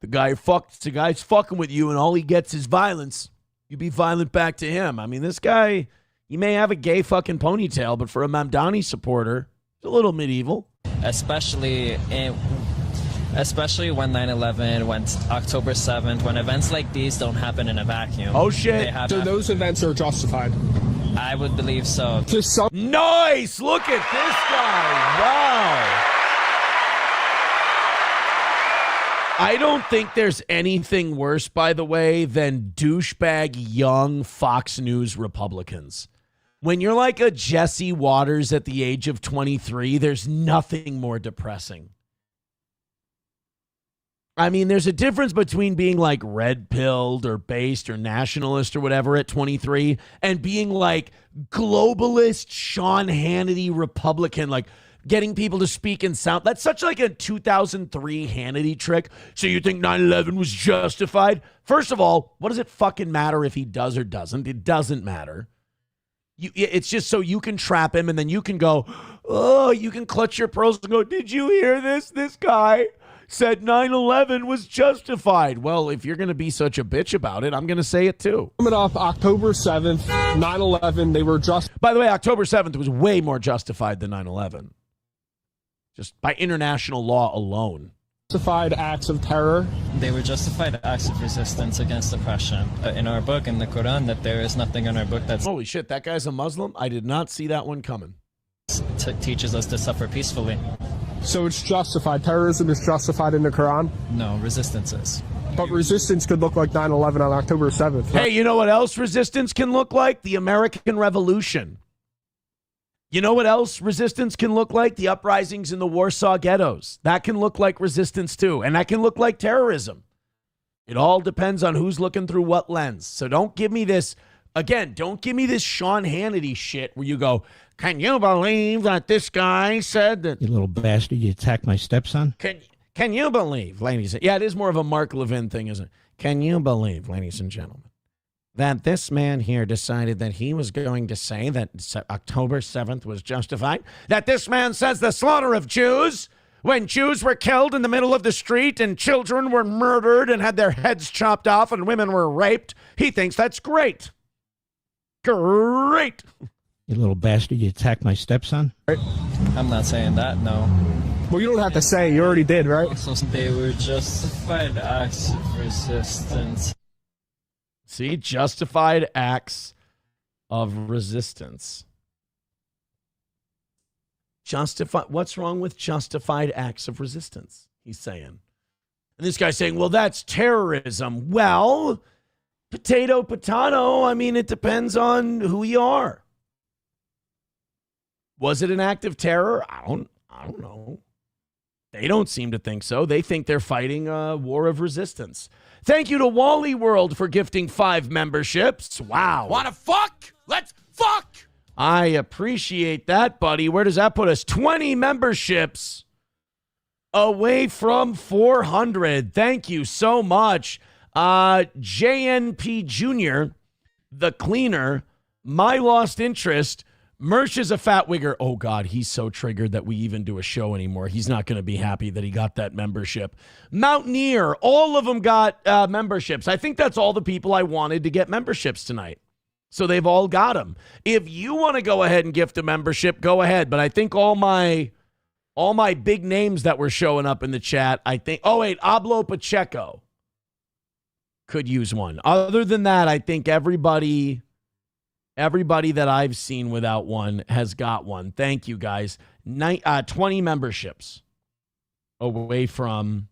the guy's fucking with you and all he gets is violence. You be violent back to him. I mean, this guy, he may have a gay fucking ponytail, but for a Mamdani supporter, it's a little medieval. Especially when 9/11, when October 7th, when events like these don't happen in a vacuum. Oh, shit. So those events are justified? I would believe so. Nice! Look at this guy. Wow. I don't think there's anything worse, by the way, than douchebag young Fox News Republicans. When you're like a Jesse Waters at the age of 23, there's nothing more depressing. I mean, there's a difference between being like red-pilled or based or nationalist or whatever at 23 and being like globalist Sean Hannity Republican, like getting people to speak in sound. That's such like a 2003 Hannity trick. So you think 9/11 was justified? First of all, what does it fucking matter if he does or doesn't? It doesn't matter. It's just so you can trap him and then you can go, oh, you can clutch your pearls and go, did you hear this? This guy said 9/11 was justified. Well, if you're going to be such a bitch about it, I'm going to say it too. Coming up October 7th, 9/11, they were just... By the way, October 7th was way more justified than 9/11. Just by international law alone. Justified acts of terror. They were justified acts of resistance against oppression. In our book, in the Quran, that there is nothing in our book that's... Holy shit, that guy's a Muslim? I did not see that one coming. Teaches us to suffer peacefully. So it's justified. Terrorism is justified in the Quran? No, resistance is. But resistance could look like 9/11 on October 7th. Hey, you know what else resistance can look like? The American Revolution. You know what else resistance can look like? The uprisings in the Warsaw ghettos. That can look like resistance too. And that can look like terrorism. It all depends on who's looking through what lens. So don't give me this, again, don't give me this Sean Hannity shit where you go, can you believe that this guy said that? You little bastard, you attacked my stepson? Can you believe, ladies? Yeah, it is more of a Mark Levin thing, isn't it? Can you believe, ladies and gentlemen, that this man here decided that he was going to say that October 7th was justified? That this man says the slaughter of Jews, when Jews were killed in the middle of the street and children were murdered and had their heads chopped off and women were raped, he thinks that's great. Great. You little bastard, you attacked my stepson? I'm not saying that, no. Well, you don't have to say. You already did, right? They were justified acts of resistance. See, justified acts of resistance. What's wrong with justified acts of resistance? He's saying. And this guy's saying, well, that's terrorism. Well, potato, potato. I mean, it depends on who you are. Was it an act of terror? I don't know. They don't seem to think so. They think they're fighting a war of resistance. Thank you to Wally World for gifting 5 memberships. Wow. Wanna fuck? Let's fuck! I appreciate that, buddy. Where does that put us? 20 memberships away from 400. Thank you so much. JNP Jr., The Cleaner, My Lost Interest, Mersh is a fat wigger. Oh, God, he's so triggered that we even do a show anymore. He's not going to be happy that he got that membership. Mountaineer, all of them got memberships. I think that's all the people I wanted to get memberships tonight. So they've all got them. If you want to go ahead and gift a membership, go ahead. But I think all my big names that were showing up in the chat, I think, oh, wait, Ablo Pacheco could use one. Other than that, I think everybody that I've seen without one has got one. Thank you, guys. 20 memberships away from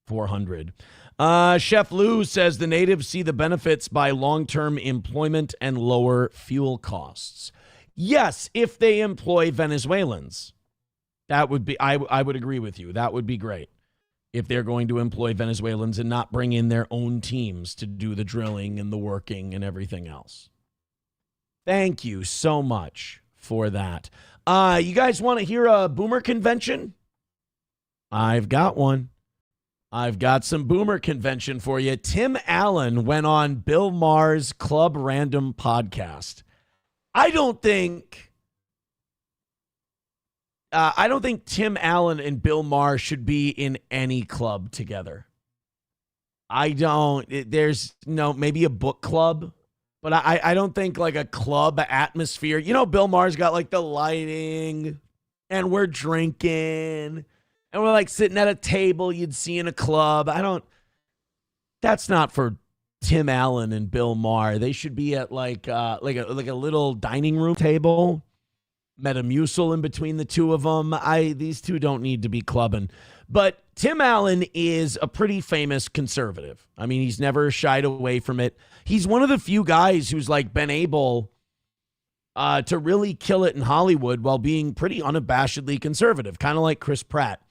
400. Chef Lou says the natives see the benefits by long-term employment and lower fuel costs. Yes, if they employ Venezuelans. That would be, I would agree with you. That would be great. If they're going to employ Venezuelans and not bring in their own teams to do the drilling and the working and everything else. Thank you so much for that. You guys want to hear a boomer convention? I've got one. I've got some boomer convention for you. Tim Allen went on Bill Maher's Club Random podcast. I don't think Tim Allen and Bill Maher should be in any club together. There's maybe a book club. But I don't think like a club atmosphere. You know, Bill Maher's got like the lighting and we're drinking and we're like sitting at a table you'd see in a club. That's not for Tim Allen and Bill Maher. They should be at like a little dining room table, Metamucil in between the two of them. These two don't need to be clubbing. But Tim Allen is a pretty famous conservative. I mean, he's never shied away from it. He's one of the few guys who's like been able to really kill it in Hollywood while being pretty unabashedly conservative, kind of like Chris Pratt.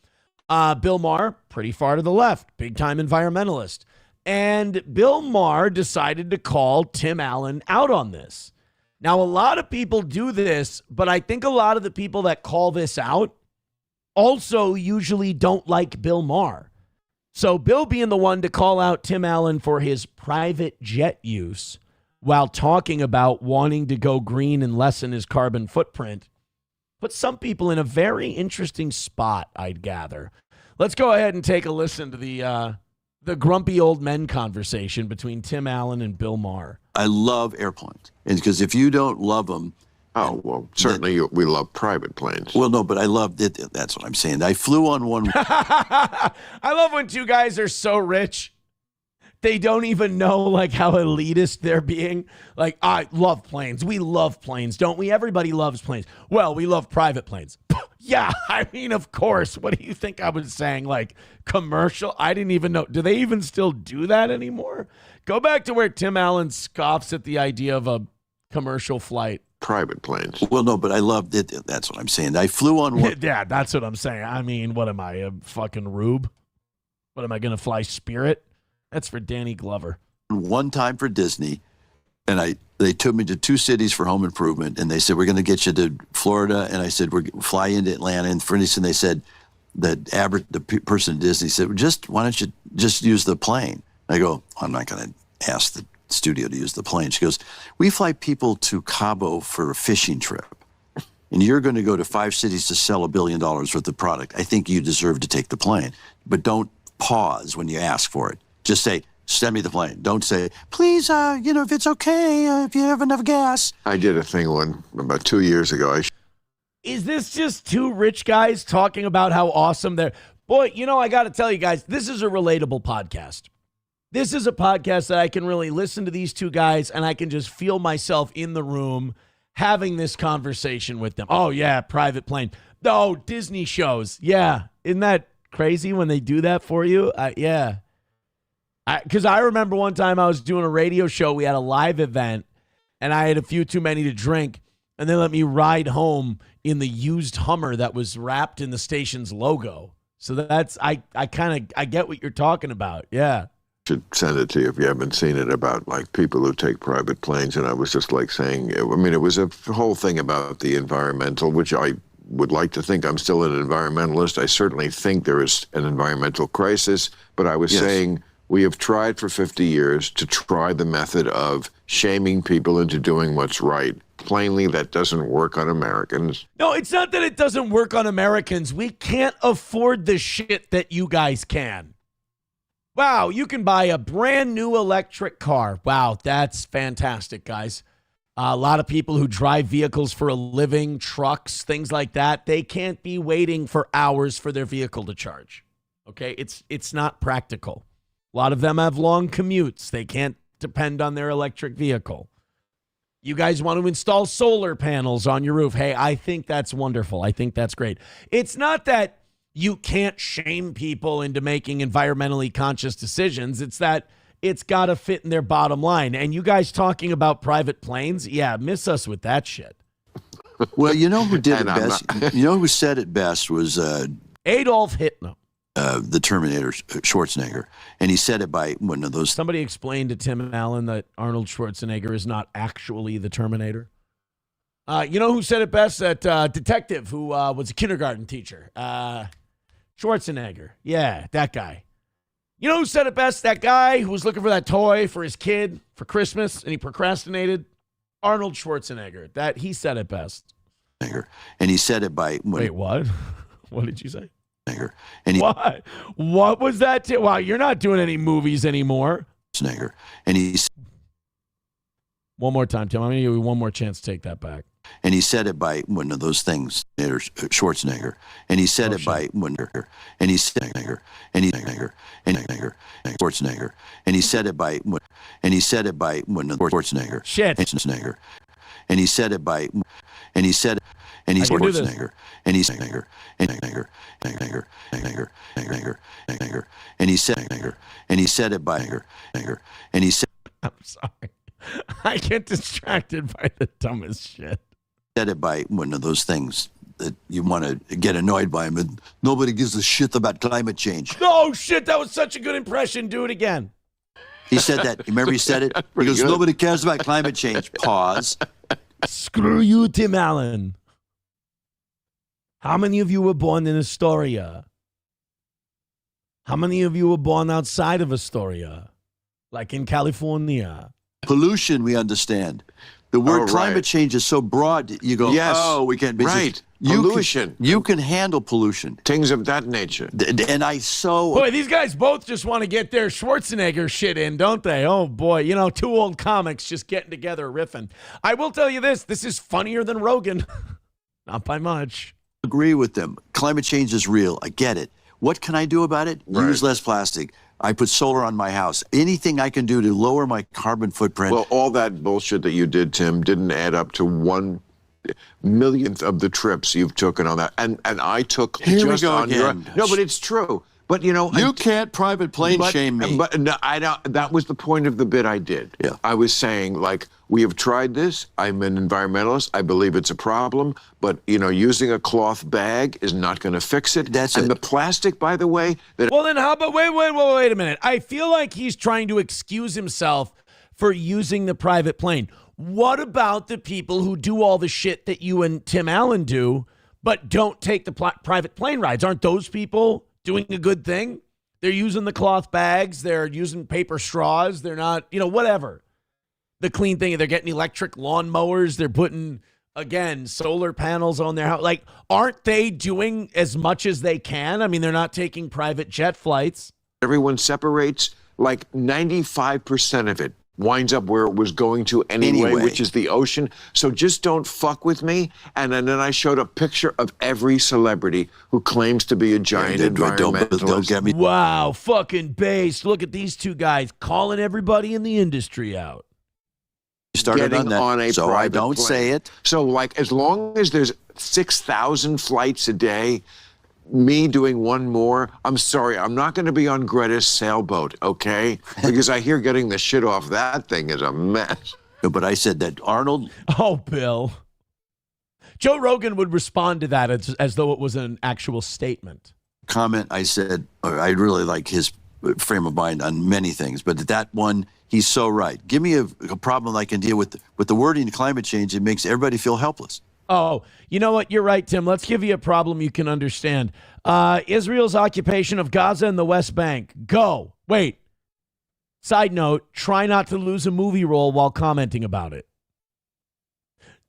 Bill Maher, pretty far to the left, big-time environmentalist. And Bill Maher decided to call Tim Allen out on this. Now, a lot of people do this, but I think a lot of the people that call this out also usually don't like Bill Maher. So Bill being the one to call out Tim Allen for his private jet use while talking about wanting to go green and lessen his carbon footprint puts some people in a very interesting spot, I'd gather. Let's go ahead and take a listen to the grumpy old men conversation between Tim Allen and Bill Maher. I love airplanes, and because if you don't love them, certainly we love private planes. Well, no, but I love it. That's what I'm saying. I flew on one. I love when two guys are so rich, they don't even know like how elitist they're being. Like, I love planes. We love planes, don't we? Everybody loves planes. Well, we love private planes. Yeah, I mean, of course. What do you think I was saying? Like commercial? I didn't even know. Do they even still do that anymore? Go back to where Tim Allen scoffs at the idea of a commercial flight. Private planes. Well, no, but I loved it. That's what I'm saying. I flew on one. Yeah, that's what I'm saying. I mean, what am I, a fucking rube? What am I going to fly Spirit? That's for Danny Glover. One time for Disney, and they took me to 2 cities for home improvement, and they said, we're going to get you to Florida. And I said, we're fly into Atlanta. And for instance, they said, the person at Disney said, why don't you just use the plane? I go, I'm not going to ask the studio to use the plane. She goes, we fly people to Cabo for a fishing trip, and you're going to go to 5 cities to sell $1 billion worth of product. I think you deserve to take the plane, but don't pause when you ask for it. Just say, send me the plane. Don't say, please, if it's okay, if you have enough gas. I did a thing about 2 years ago. Is this just two rich guys talking about how awesome they're? Boy, I got to tell you guys, this is a relatable podcast. This is a podcast that I can really listen to these two guys and I can just feel myself in the room having this conversation with them. Oh, yeah, private plane. Oh, Disney shows. Yeah. Isn't that crazy when they do that for you? Yeah. Because I remember one time I was doing a radio show. We had a live event and I had a few too many to drink. And they let me ride home in the used Hummer that was wrapped in the station's logo. So that's, I get what you're talking about. Yeah. Should send it to you if you haven't seen it, about like people who take private planes. And I was just like saying, it was a whole thing about the environmental, which I would like to think I'm still an environmentalist. I certainly think there is an environmental crisis, but I was saying we have tried for 50 years to try the method of shaming people into doing what's right. Plainly, that doesn't work on Americans. No, it's not that it doesn't work on Americans. We can't afford the shit that you guys can. Wow, you can buy a brand new electric car. Wow, that's fantastic, guys. A lot of people who drive vehicles for a living, trucks, things like that, they can't be waiting for hours for their vehicle to charge. Okay, it's not practical. A lot of them have long commutes. They can't depend on their electric vehicle. You guys want to install solar panels on your roof. Hey, I think that's wonderful. I think that's great. It's not that you can't shame people into making environmentally conscious decisions. It's that it's got to fit in their bottom line. And you guys talking about private planes, yeah, miss us with that shit. Well, you know who did it best? You know who said it best was Adolf Hitler. The Terminator, Schwarzenegger. And he said it by one of those. Somebody explained to Tim Allen that Arnold Schwarzenegger is not actually the Terminator. You know who said it best? That detective who was a kindergarten teacher. Schwarzenegger. Yeah, that guy. You know who said it best? That guy who was looking for that toy for his kid for Christmas and he procrastinated? Arnold Schwarzenegger. That he said it best. And he said it by. Wait, what? What did you say? And what? What was that? Wow, you're not doing any movies anymore. And he's. One more time, Tim. I'm going to give you one more chance to take that back. And he said it by one of those things, Schwarzenegger. And he said it by one. And he said and Schwarzenegger. And he said it by one. And he said it by one of Schwarzenegger. Shit. And he said it by. And he said. And he's Schwarzenegger. And he's and he said and he said it by and he said. I'm sorry. I get distracted by the dumbest shit. said it by one of those things that you want to get annoyed by him. And nobody gives a shit about climate change. Oh, shit, that was such a good impression. Do it again. He said that. Remember he said it? He goes, nobody cares about climate change. Pause. Screw you, Tim Allen. How many of you were born in Astoria? How many of you were born outside of Astoria? Like in California? Pollution, we understand. The word climate change is so broad, you go, oh, we can't be right. Pollution. You can handle pollution. Things of that nature. And I so... Boy, these guys both just want to get their Schwarzenegger shit in, don't they? Oh, boy. You know, two old comics just getting together riffing. I will tell you this is funnier than Rogan. Not by much. Agree with them. Climate change is real. I get it. What can I do about it? Right. Use less plastic. I put solar on my house. Anything I can do to lower my carbon footprint. Well, all that bullshit that you did, Tim, didn't add up to 1/millionth of the trips you've taken on that. And I took Here just we go on again. No, but it's true. But, you know... You can't private plane shame me. But no, I don't, that was the point of the bit I did. Yeah. I was saying, like, we have tried this. I'm an environmentalist. I believe it's a problem. But, you know, using a cloth bag is not going to fix it. And the plastic, by the way... Well, then how about... Wait a minute. I feel like he's trying to excuse himself for using the private plane. What about the people who do all the shit that you and Tim Allen do, but don't take the private plane rides? Aren't those people doing a good thing? They're using the cloth bags. They're using paper straws. They're not, you know, whatever. The clean thing. They're getting electric lawnmowers. They're putting, again, solar panels on their house. Like, aren't they doing as much as they can? I mean, they're not taking private jet flights. Everyone separates, like 95% of it winds up where it was going to anyway, which is the ocean. So just don't fuck with me. And then I showed a picture of every celebrity who claims to be a giant environmentalist. Don't get me. Wow, fucking based. Look at these two guys calling everybody in the industry out. You started Getting on that, so I private don't plane. say it. So, like, as long as there's 6,000 flights a day, me doing one more, I'm sorry, I'm not going to be on Greta's sailboat, okay? Because I hear getting the shit off that thing is a mess. No, but I said that Arnold... Oh, Bill. Joe Rogan would respond to that as though it was an actual statement. Comment, I said, I really like his frame of mind on many things, but that one, he's so right. Give me a problem I can deal with the wording of climate change. It makes everybody feel helpless. Oh, you know what? You're right, Tim. Let's give you a problem you can understand. Israel's occupation of Gaza and the West Bank. Go. Wait. Side note, try not to lose a movie role while commenting about it.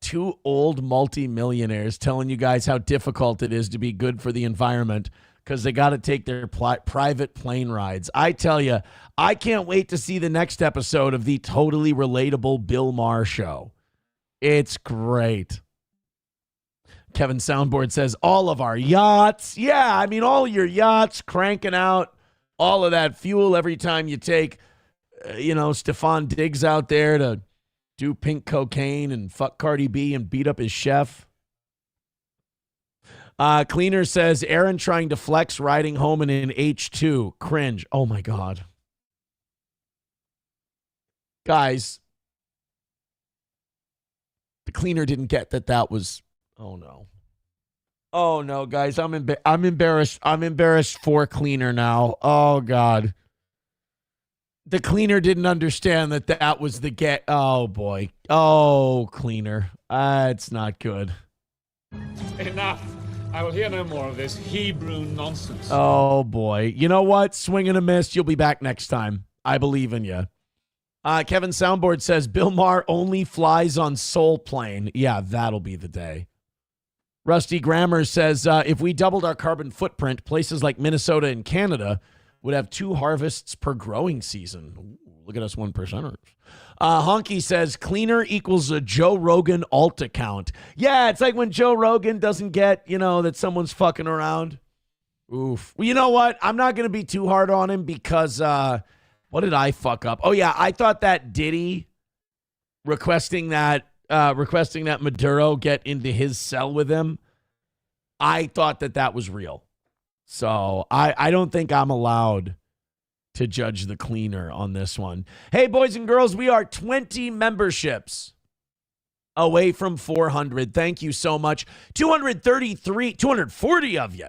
Two old multimillionaires telling you guys how difficult it is to be good for the environment because they got to take their private plane rides. I tell you, I can't wait to see the next episode of the totally relatable Bill Maher show. It's great. Kevin Soundboard says, all of our yachts. Yeah, I mean, all your yachts cranking out all of that fuel every time you take, Stefan Diggs out there to do pink cocaine and fuck Cardi B and beat up his chef. Cleaner says, Aaron trying to flex riding home in an H2. Cringe. Oh, my God. Guys, the cleaner didn't get that was... Oh, no. Oh, no, guys. I'm embarrassed. I'm embarrassed for Cleaner now. Oh, God. The cleaner didn't understand that was the get. Oh, boy. Oh, Cleaner. It's not good. Enough. I will hear no more of this Hebrew nonsense. Oh, boy. You know what? Swing and a miss. You'll be back next time. I believe in you. Kevin Soundboard says, Bill Maher only flies on Soul Plane. Yeah, that'll be the day. Rusty Grammar says, if we doubled our carbon footprint, places like Minnesota and Canada would have 2 harvests per growing season. Ooh, look at us 1%ers. Honky says, cleaner equals a Joe Rogan alt account. Yeah, it's like when Joe Rogan doesn't get, that someone's fucking around. Oof. Well, you know what? I'm not going to be too hard on him because, what did I fuck up? Oh, yeah, I thought that Diddy requesting that Maduro get into his cell with him, I thought that was real. So I don't think I'm allowed to judge the cleaner on this one. Hey, boys and girls, we are 20 memberships away from 400. Thank you so much. 240 of you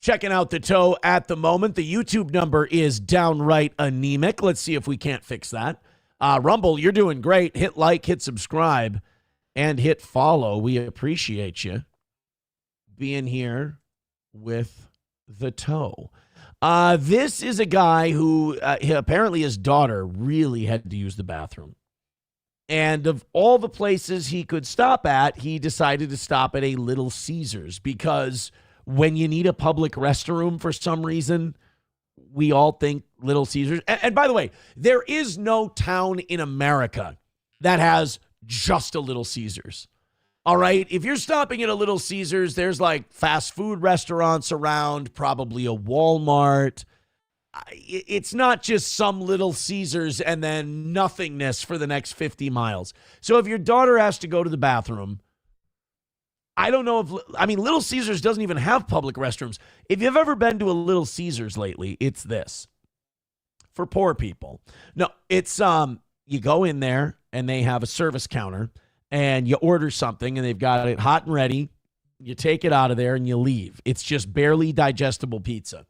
checking out the toe at the moment. The YouTube number is downright anemic. Let's see if we can't fix that. Rumble, you're doing great. Hit like, hit subscribe, and hit follow. We appreciate you being here with the toe. This is a guy who apparently his daughter really had to use the bathroom. And of all the places he could stop at, he decided to stop at a Little Caesars because when you need a public restroom for some reason, we all think Little Caesars. And by the way, there is no town in America that has just a Little Caesars. All right. If you're stopping at a Little Caesars, there's like fast food restaurants around, probably a Walmart. It's not just some Little Caesars and then nothingness for the next 50 miles. So if your daughter has to go to the bathroom, I don't know Little Caesars doesn't even have public restrooms. If you've ever been to a Little Caesars lately, it's this. For poor people. No, it's you go in there and they have a service counter and you order something and they've got it hot and ready. You take it out of there and you leave. It's just barely digestible pizza.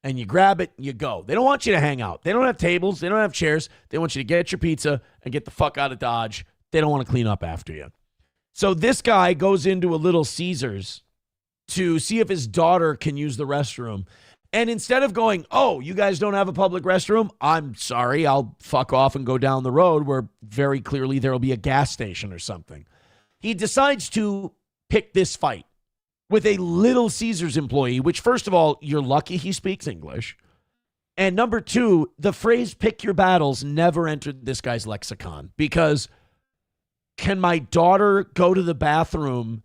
And you grab it and you go. They don't want you to hang out. They don't have tables. They don't have chairs. They want you to get your pizza and get the fuck out of Dodge. They don't want to clean up after you. So this guy goes into a Little Caesars to see if his daughter can use the restroom. And instead of going, oh, you guys don't have a public restroom? I'm sorry. I'll fuck off and go down the road where very clearly there will be a gas station or something. He decides to pick this fight with a Little Caesars employee, which, first of all, you're lucky he speaks English. And number two, the phrase pick your battles never entered this guy's lexicon because can my daughter go to the bathroom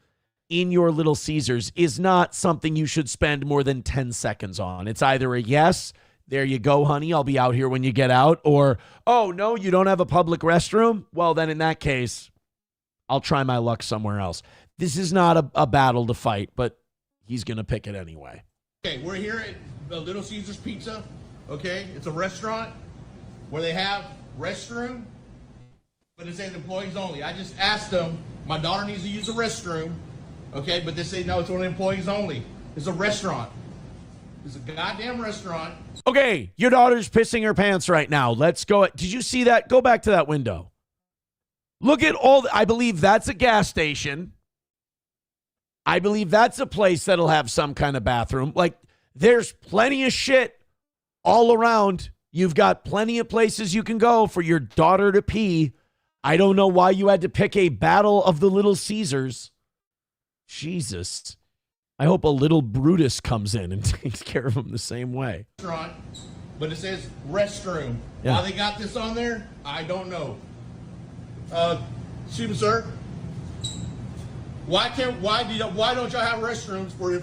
in your Little Caesars is not something you should spend more than 10 seconds on. It's either a yes, there you go, honey, I'll be out here when you get out, or, oh, no, you don't have a public restroom? Well, then in that case, I'll try my luck somewhere else. This is not a battle to fight, but he's going to pick it anyway. Okay, we're here at the Little Caesars Pizza, okay? It's a restaurant where they have restroom, but it says employees only. I just asked them, my daughter needs to use the restroom, okay? But they say, no, it's only employees only. It's a restaurant. It's a goddamn restaurant. Okay, your daughter's pissing her pants right now. Let's go. Did you see that? Go back to that window. Look at I believe that's a gas station. I believe that's a place that'll have some kind of bathroom. Like, there's plenty of shit all around. You've got plenty of places you can go for your daughter to pee. I don't know why you had to pick a battle of the Little Caesars. Jesus. I hope a little Brutus comes in and takes care of him the same way. Restaurant, but it says restroom. Yeah. Why they got this on there, I don't know. Excuse me, sir. Why don't y'all have restrooms for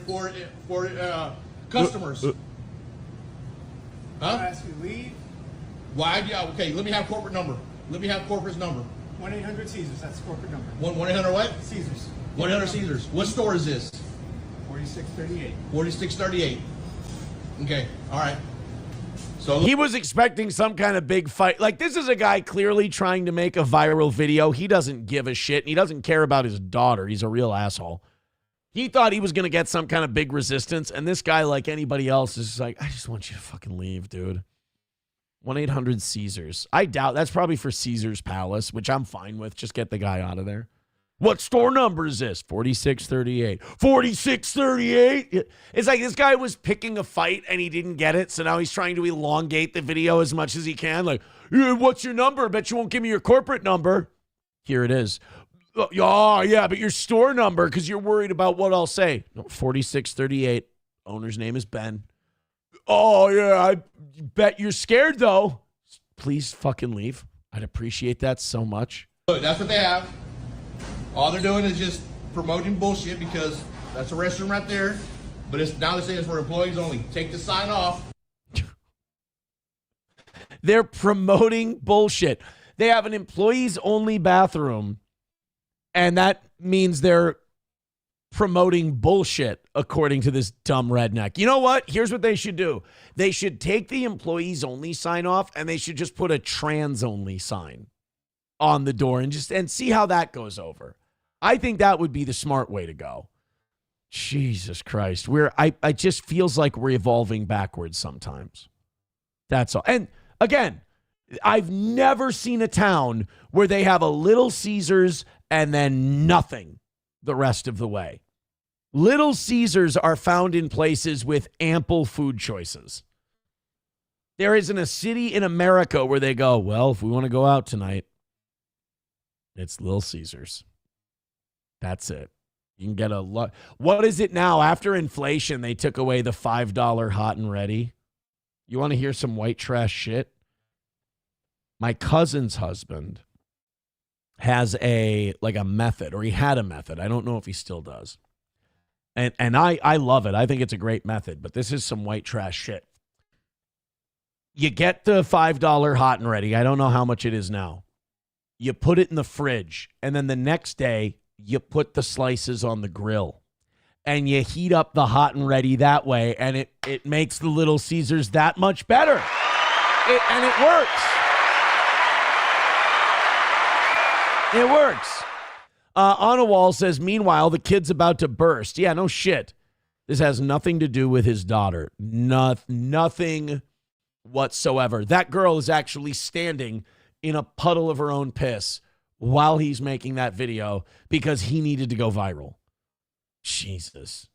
customers? Huh? I ask you to leave. Why? Okay, let me have corporate number. Let me have corporate's number. 1-800 Caesars. That's the corporate number. 1-800 what? Caesars. 1-800 Caesars. What store is this? 4638. 4638. Okay. All right. So he was expecting some kind of big fight. Like, this is a guy clearly trying to make a viral video. He doesn't give a shit. And he doesn't care about his daughter. He's a real asshole. He thought he was going to get some kind of big resistance. And this guy, like anybody else, is just like, I just want you to fucking leave, dude. 1-800 Caesars. I doubt that's probably for Caesar's Palace, which I'm fine with. Just get the guy out of there. What store number is this? 4638. 4638? It's like this guy was picking a fight and he didn't get it, so now he's trying to elongate the video as much as he can. Like, what's your number? Bet you won't give me your corporate number. Here it is. Oh, yeah, but your store number, because you're worried about what I'll say. No, 4638. Owner's name is Ben. Oh, yeah, I bet you're scared, though. Please fucking leave. I'd appreciate that so much. That's what they have. All they're doing is just promoting bullshit because that's a restroom right there. But now they're saying it's for employees only. Take the sign off. They're promoting bullshit. They have an employees only bathroom, and that means they're promoting bullshit, according to this dumb redneck. You know what? Here's what they should do. They should take the employees only sign off, and they should just put a trans only sign on the door and see how that goes over. I think that would be the smart way to go. Jesus Christ. I just feels like we're evolving backwards sometimes. That's all. And again, I've never seen a town where they have a Little Caesars and then nothing the rest of the way. Little Caesars are found in places with ample food choices. There isn't a city in America where they go, well, if we want to go out tonight, it's Little Caesars. That's it. You can get a lot. What is it now? After inflation, they took away the $5 hot and ready. You want to hear some white trash shit? My cousin's husband has a method, or he had a method. I don't know if he still does. And I love it. I think it's a great method, but this is some white trash shit. You get the $5 hot and ready. I don't know how much it is now. You put it in the fridge, and then the next day, you put the slices on the grill. And you heat up the hot and ready that way, and it makes the Little Caesars that much better. And it works. It works. Anna Walz says, meanwhile, the kid's about to burst. Yeah, no shit. This has nothing to do with his daughter. Nothing whatsoever. That girl is actually standing in a puddle of her own piss while he's making that video because he needed to go viral. Jesus.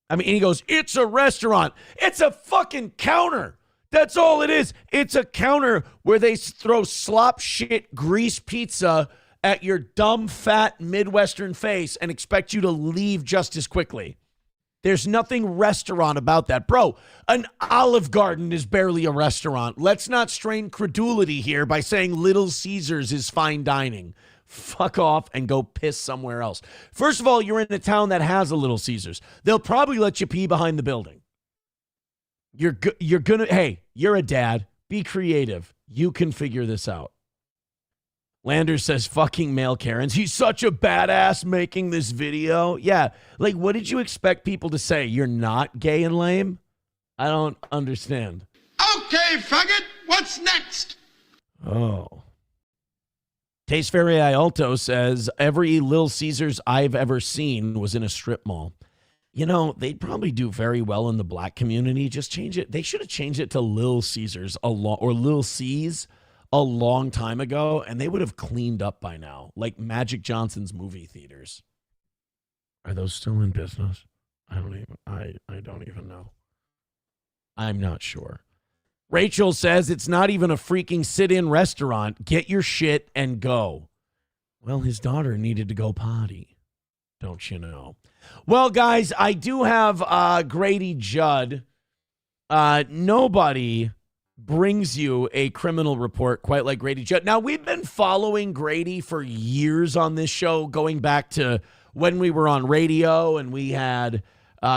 I mean, and he goes, it's a restaurant. It's a fucking counter. That's all it is. It's a counter where they throw slop shit grease pizza at your dumb, fat Midwestern face and expect you to leave just as quickly. There's nothing restaurant about that. Bro, an Olive Garden is barely a restaurant. Let's not strain credulity here by saying Little Caesars is fine dining. Fuck off and go piss somewhere else. First of all, you're in a town that has a Little Caesars. They'll probably let you pee behind the building. You're gonna, hey, you're a dad. Be creative. You can figure this out. Landers says, fucking male Karens. He's such a badass making this video. Yeah, like, what did you expect people to say? You're not gay and lame? I don't understand. Okay, faggot, what's next? Oh. Taste Fairy Ialto says, every Little Caesars I've ever seen was in a strip mall. You know, they'd probably do very well in the black community. Just change it. They should have changed it to Little Caesars or Little C's a long time ago, and they would have cleaned up by now, like Magic Johnson's movie theaters. Are those still in business? I don't even know. I'm not sure. Rachel says it's not even a freaking sit-in restaurant. Get your shit and go. Well, his daughter needed to go potty. Don't you know? Well, guys, I do have Grady Judd. Nobody brings you a criminal report quite like Grady Judd. Now, we've been following Grady for years on this show, going back to when we were on radio, and we had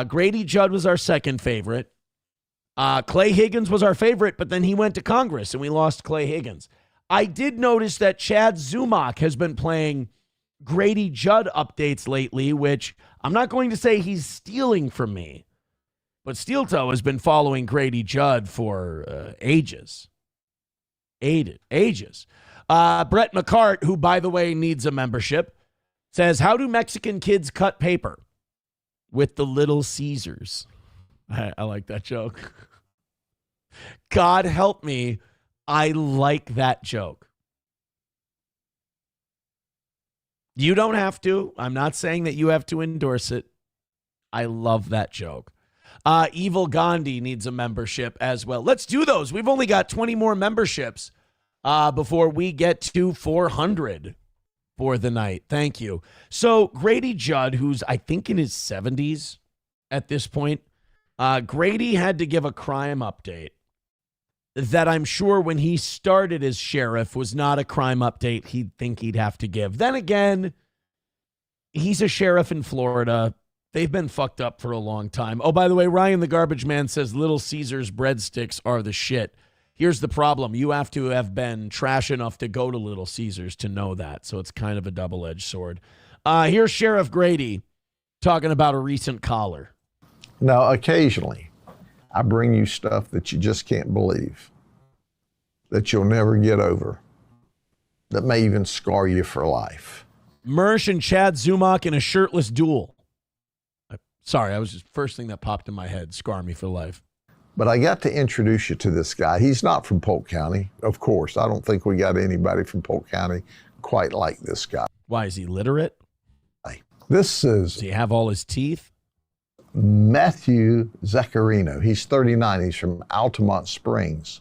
Grady Judd was our second favorite. Clay Higgins was our favorite, but then he went to Congress, and we lost Clay Higgins. I did notice that Chad Zumach has been playing Grady Judd updates lately, which I'm not going to say he's stealing from me. But Steel Toe has been following Grady Judd for ages. Ages. Brett McCart, who, by the way, needs a membership, says, how do Mexican kids cut paper? With the Little Caesars. I like that joke. God help me. I like that joke. You don't have to. I'm not saying that you have to endorse it. I love that joke. Evil Gandhi needs a membership as well. Let's do those. We've only got 20 more memberships before we get to 400 for the night. Thank you. So Grady Judd, who's I think in his 70s at this point, Grady had to give a crime update that I'm sure when he started as sheriff was not a crime update he'd think he'd have to give. Then again, he's a sheriff in Florida. They've been fucked up for a long time. Oh, by the way, Ryan the Garbage Man says Little Caesars breadsticks are the shit. Here's the problem. You have to have been trash enough to go to Little Caesars to know that. So it's kind of a double-edged sword. Here's Sheriff Grady talking about a recent collar. Now, occasionally, I bring you stuff that you just can't believe, that you'll never get over. that may even scar you for life. Mersh and Chad Zumach in a shirtless duel. Sorry, I was just first thing that popped in my head. Scar me for life. But I got to introduce you to this guy. He's not from Polk County, of course. I don't think we got anybody from Polk County quite like this guy. Why, is he literate? This is... Does he have all his teeth? Matthew Zaccarino. He's 39. He's from Altamont Springs.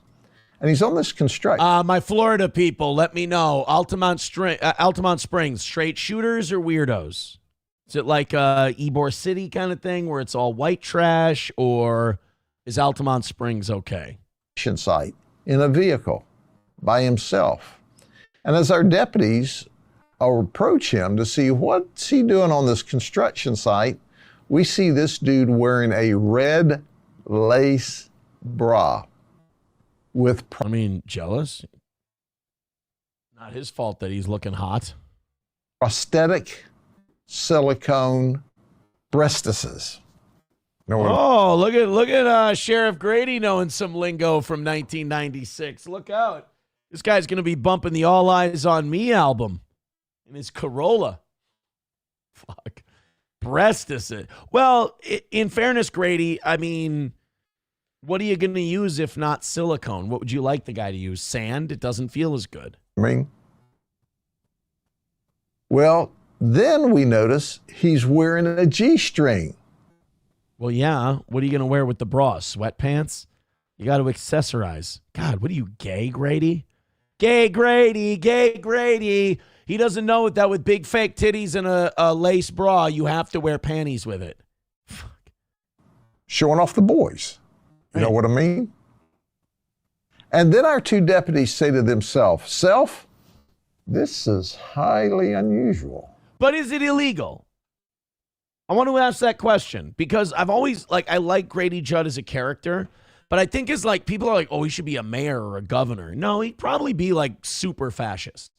And he's on this construction. My Florida people, let me know. Altamont Springs, straight shooters or weirdos? Is it like Ybor City kind of thing where it's all white trash, or is Altamont Springs okay? Site in a vehicle by himself. And as our deputies approach him to see what's he doing on this construction site, we see this dude wearing a red lace bra with... jealous? Not his fault that he's looking hot. Prosthetic silicone breastises. Oh, look at Sheriff Grady knowing some lingo from 1996. Look out. This guy's going to be bumping the All Eyes on Me album in his Corolla. Fuck. Breastises. Well, in fairness, Grady, I mean, what are you going to use if not silicone? What would you like the guy to use? Sand? It doesn't feel as good. Well, then we notice he's wearing a G-string. Well, yeah. What are you going to wear with the bra? Sweatpants? You got to accessorize. God, what are you, gay, Grady? Gay Grady, gay Grady. He doesn't know that with big fake titties and a lace bra, you have to wear panties with it. Fuck. Showing off the boys. You know what I mean? And then our two deputies say to themselves, Self, this is highly unusual. But is it illegal? I want to ask that question because I've always, I like Grady Judd as a character, but I think it's like people are like, oh, he should be a mayor or a governor. No, he'd probably be super fascist.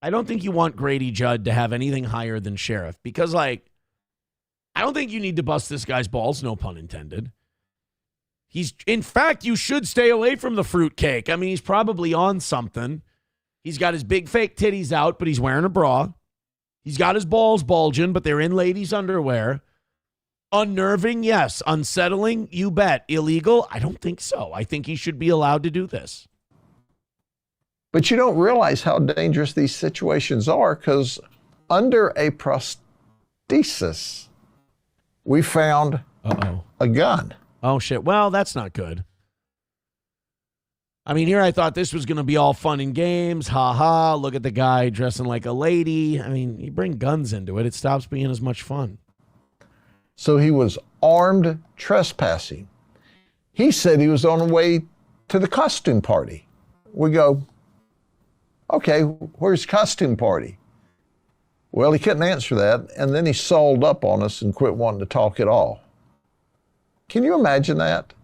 I don't think you want Grady Judd to have anything higher than sheriff because, I don't think you need to bust this guy's balls, no pun intended. In fact, you should stay away from the fruitcake. I mean, he's probably on something. He's got his big fake titties out, but he's wearing a bra. He's got his balls bulging, but they're in ladies' underwear. Unnerving, yes. Unsettling, you bet. Illegal? I don't think so. I think he should be allowed to do this. But you don't realize how dangerous these situations are because under a prosthesis, we found a gun. Oh, shit. Well, that's not good. I mean, here I thought this was going to be all fun and games. Ha ha. Look at the guy dressing like a lady. I mean, you bring guns into it, it stops being as much fun. So he was armed trespassing. He said he was on the way to the costume party. We go, okay, where's the costume party? Well, he couldn't answer that, and then he sold up on us and quit wanting to talk at all. Can you imagine that?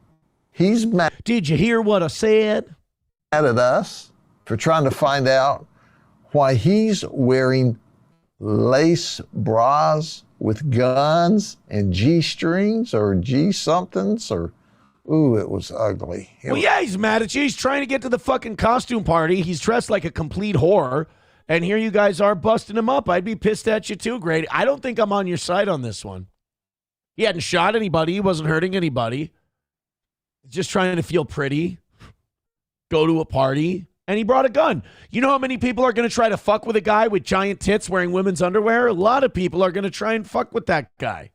He's mad. Did you hear what I said? Mad at us for trying to find out why he's wearing lace bras with guns and G-strings or G-somethings or, ooh, it was ugly. Yeah, he's mad at you. He's trying to get to the fucking costume party. He's dressed like a complete whore. And here you guys are busting him up. I'd be pissed at you too, Grady. I don't think I'm on your side on this one. He hadn't shot anybody. He wasn't hurting anybody. Just trying to feel pretty, go to a party, and he brought a gun. You know how many people are going to try to fuck with a guy with giant tits wearing women's underwear? A lot of people are going to try and fuck with that guy.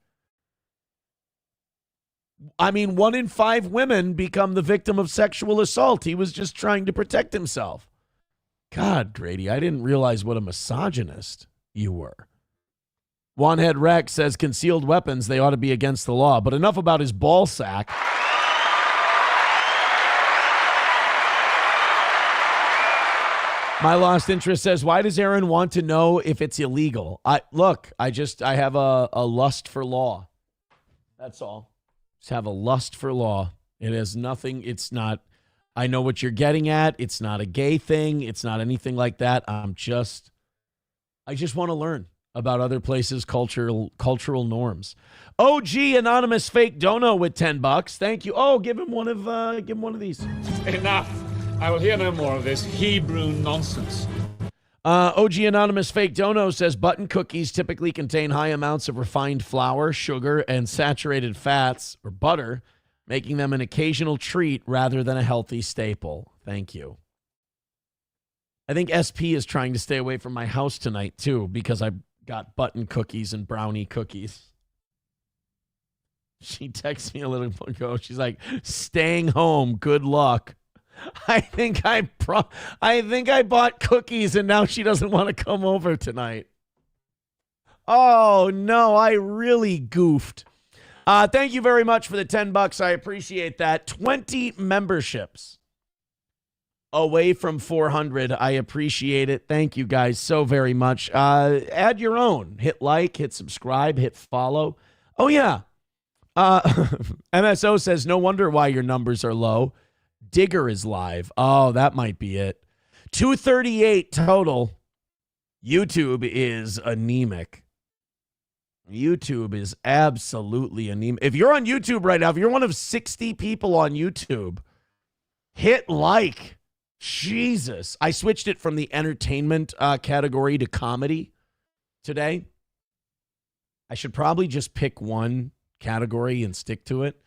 I mean, 1 in 5 women become the victim of sexual assault. He was just trying to protect himself. God, Grady, I didn't realize what a misogynist you were. Wanhead Rex says concealed weapons, they ought to be against the law. But enough about his ball sack. My Lost Interest says, why does Aaron want to know if it's illegal? I have a lust for law. That's all. Just have a lust for law. It has nothing. It's not, I know what you're getting at. It's not a gay thing. It's not anything like that. I just want to learn about other places' cultural norms. OG Anonymous Fake Dono with $10. Thank you. Oh, give him one of these. Enough. I will hear no more of this Hebrew nonsense. OG Anonymous Fake Dono says button cookies typically contain high amounts of refined flour, sugar, and saturated fats or butter, making them an occasional treat rather than a healthy staple. Thank you. I think SP is trying to stay away from my house tonight, too, because I got button cookies and brownie cookies. She texted me a little ago. She's like, staying home. Good luck. I think I bought cookies and now she doesn't want to come over tonight. Oh, no, I really goofed. Thank you very much for the $10. I appreciate that. 20 memberships away from 400. I appreciate it. Thank you guys so very much. Add your own. Hit like, hit subscribe, hit follow. Oh, yeah. MSO says, no wonder why your numbers are low. Digger is live. Oh, that might be it. 238 total. YouTube is anemic. YouTube is absolutely anemic. If you're on YouTube right now, if you're one of 60 people on YouTube, hit like. Jesus. I switched it from the entertainment category to comedy today. I should probably just pick one category and stick to it.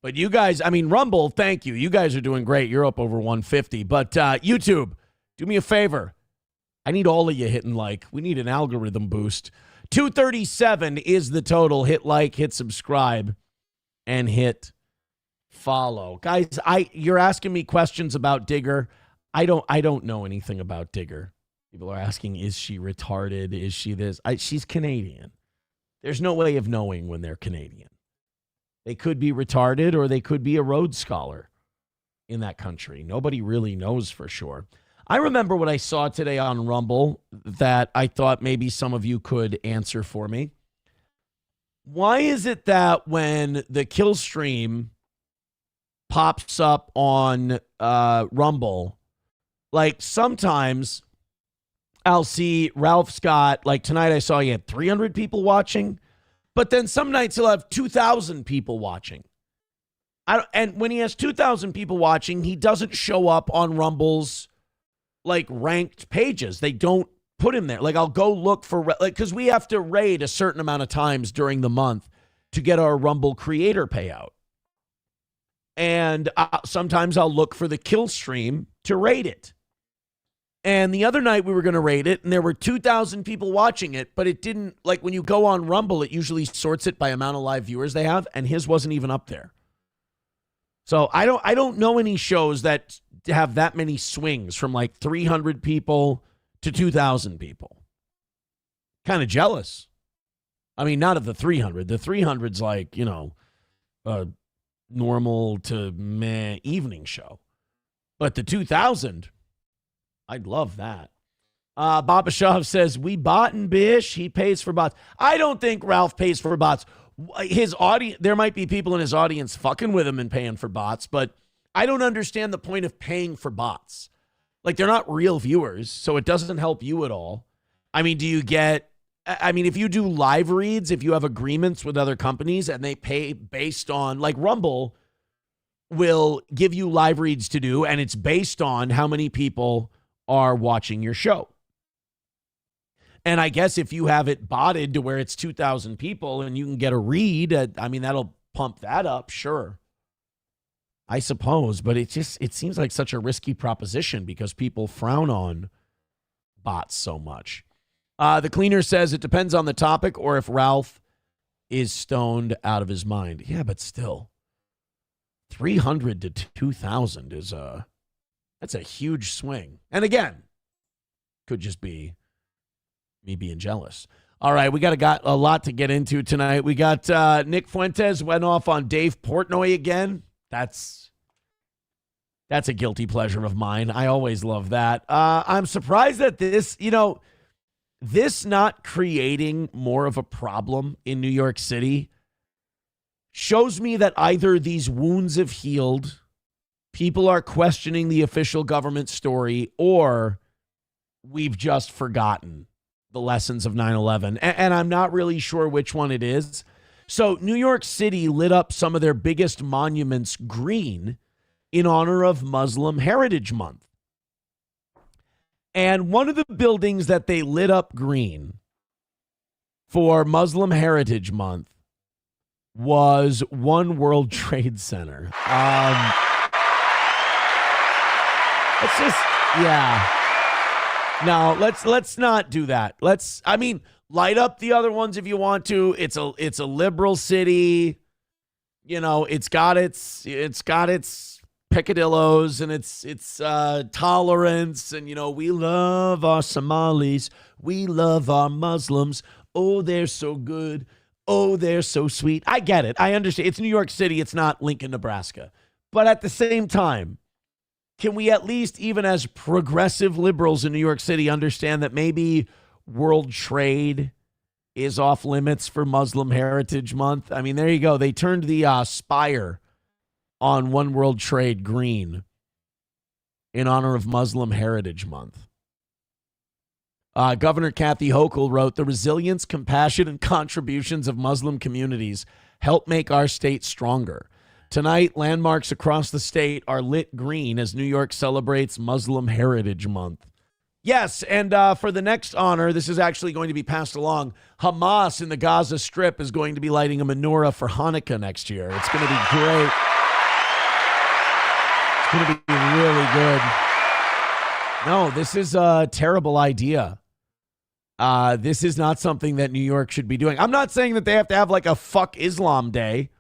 But you guys, I mean, Rumble, thank you. You guys are doing great. You're up over 150. But YouTube, do me a favor. I need all of you hitting like. We need an algorithm boost. 237 is the total. Hit like, hit subscribe, and hit follow. Guys, you're asking me questions about Digger. I don't know anything about Digger. People are asking, is she retarded? Is she this? She's Canadian. There's no way of knowing when they're Canadian. They could be retarded or they could be a Rhodes Scholar in that country. Nobody really knows for sure. I remember what I saw today on Rumble that I thought maybe some of you could answer for me. Why is it that when the kill stream pops up on Rumble, like sometimes I'll see Ralph Scott, like tonight I saw he had 300 people watching, but then some nights he'll have 2,000 people watching. And when he has 2,000 people watching, he doesn't show up on Rumble's like ranked pages. They don't put him there. Like I'll go look for, like, because we have to raid a certain amount of times during the month to get our Rumble creator payout. And sometimes I'll look for the kill stream to raid it. And the other night we were going to raid it, and there were 2,000 people watching it, but it didn't, like when you go on Rumble, it usually sorts it by amount of live viewers they have, and his wasn't even up there. So I don't know any shows that have that many swings from like 300 people to 2,000 people. Kind of jealous. I mean, not of the 300. The 300's like, you know, a normal to meh evening show. But the 2,000... I'd love that. Baba Shah says, we bot and bish. He pays for bots. I don't think Ralph pays for bots. His audience, there might be people in his audience fucking with him and paying for bots, but I don't understand the point of paying for bots. Like, they're not real viewers, so it doesn't help you at all. I mean, if you do live reads, if you have agreements with other companies and they pay based on, like Rumble will give you live reads to do, and it's based on how many people are watching your show. And I guess if you have it botted to where it's 2,000 people and you can get a read, that'll pump that up, sure. I suppose, but it seems like such a risky proposition because people frown on bots so much. The cleaner says it depends on the topic or if Ralph is stoned out of his mind. Yeah, but still, 300 to 2,000 is that's a huge swing. And again, could just be me being jealous. All right, we got a lot to get into tonight. We got Nick Fuentes went off on Dave Portnoy again. That's a guilty pleasure of mine. I always love that. I'm surprised that this not creating more of a problem in New York City shows me that either these wounds have healed, people are questioning the official government story, or we've just forgotten the lessons of 9/11. And I'm not really sure which one it is. So New York City lit up some of their biggest monuments green in honor of Muslim Heritage Month. And one of the buildings that they lit up green for Muslim Heritage Month was One World Trade Center. It's just, yeah. No, let's not do that. Light up the other ones if you want to. It's a liberal city. You know, it's got its peccadillos and its tolerance, and we love our Somalis. We love our Muslims. Oh, they're so good. Oh, they're so sweet. I get it. I understand. It's New York City. It's not Lincoln, Nebraska. But at the same time, can we at least, even as progressive liberals in New York City, understand that maybe world trade is off limits for Muslim Heritage Month? I mean, there you go. They turned the spire on One World Trade green in honor of Muslim Heritage Month. Governor Kathy Hochul wrote, "The resilience, compassion, and contributions of Muslim communities help make our state stronger. Tonight, landmarks across the state are lit green as New York celebrates Muslim Heritage Month." Yes, and for the next honor, this is actually going to be passed along. Hamas in the Gaza Strip is going to be lighting a menorah for Hanukkah next year. It's going to be great. It's going to be really good. No, this is a terrible idea. This is not something that New York should be doing. I'm not saying that they have to have like a fuck Islam day,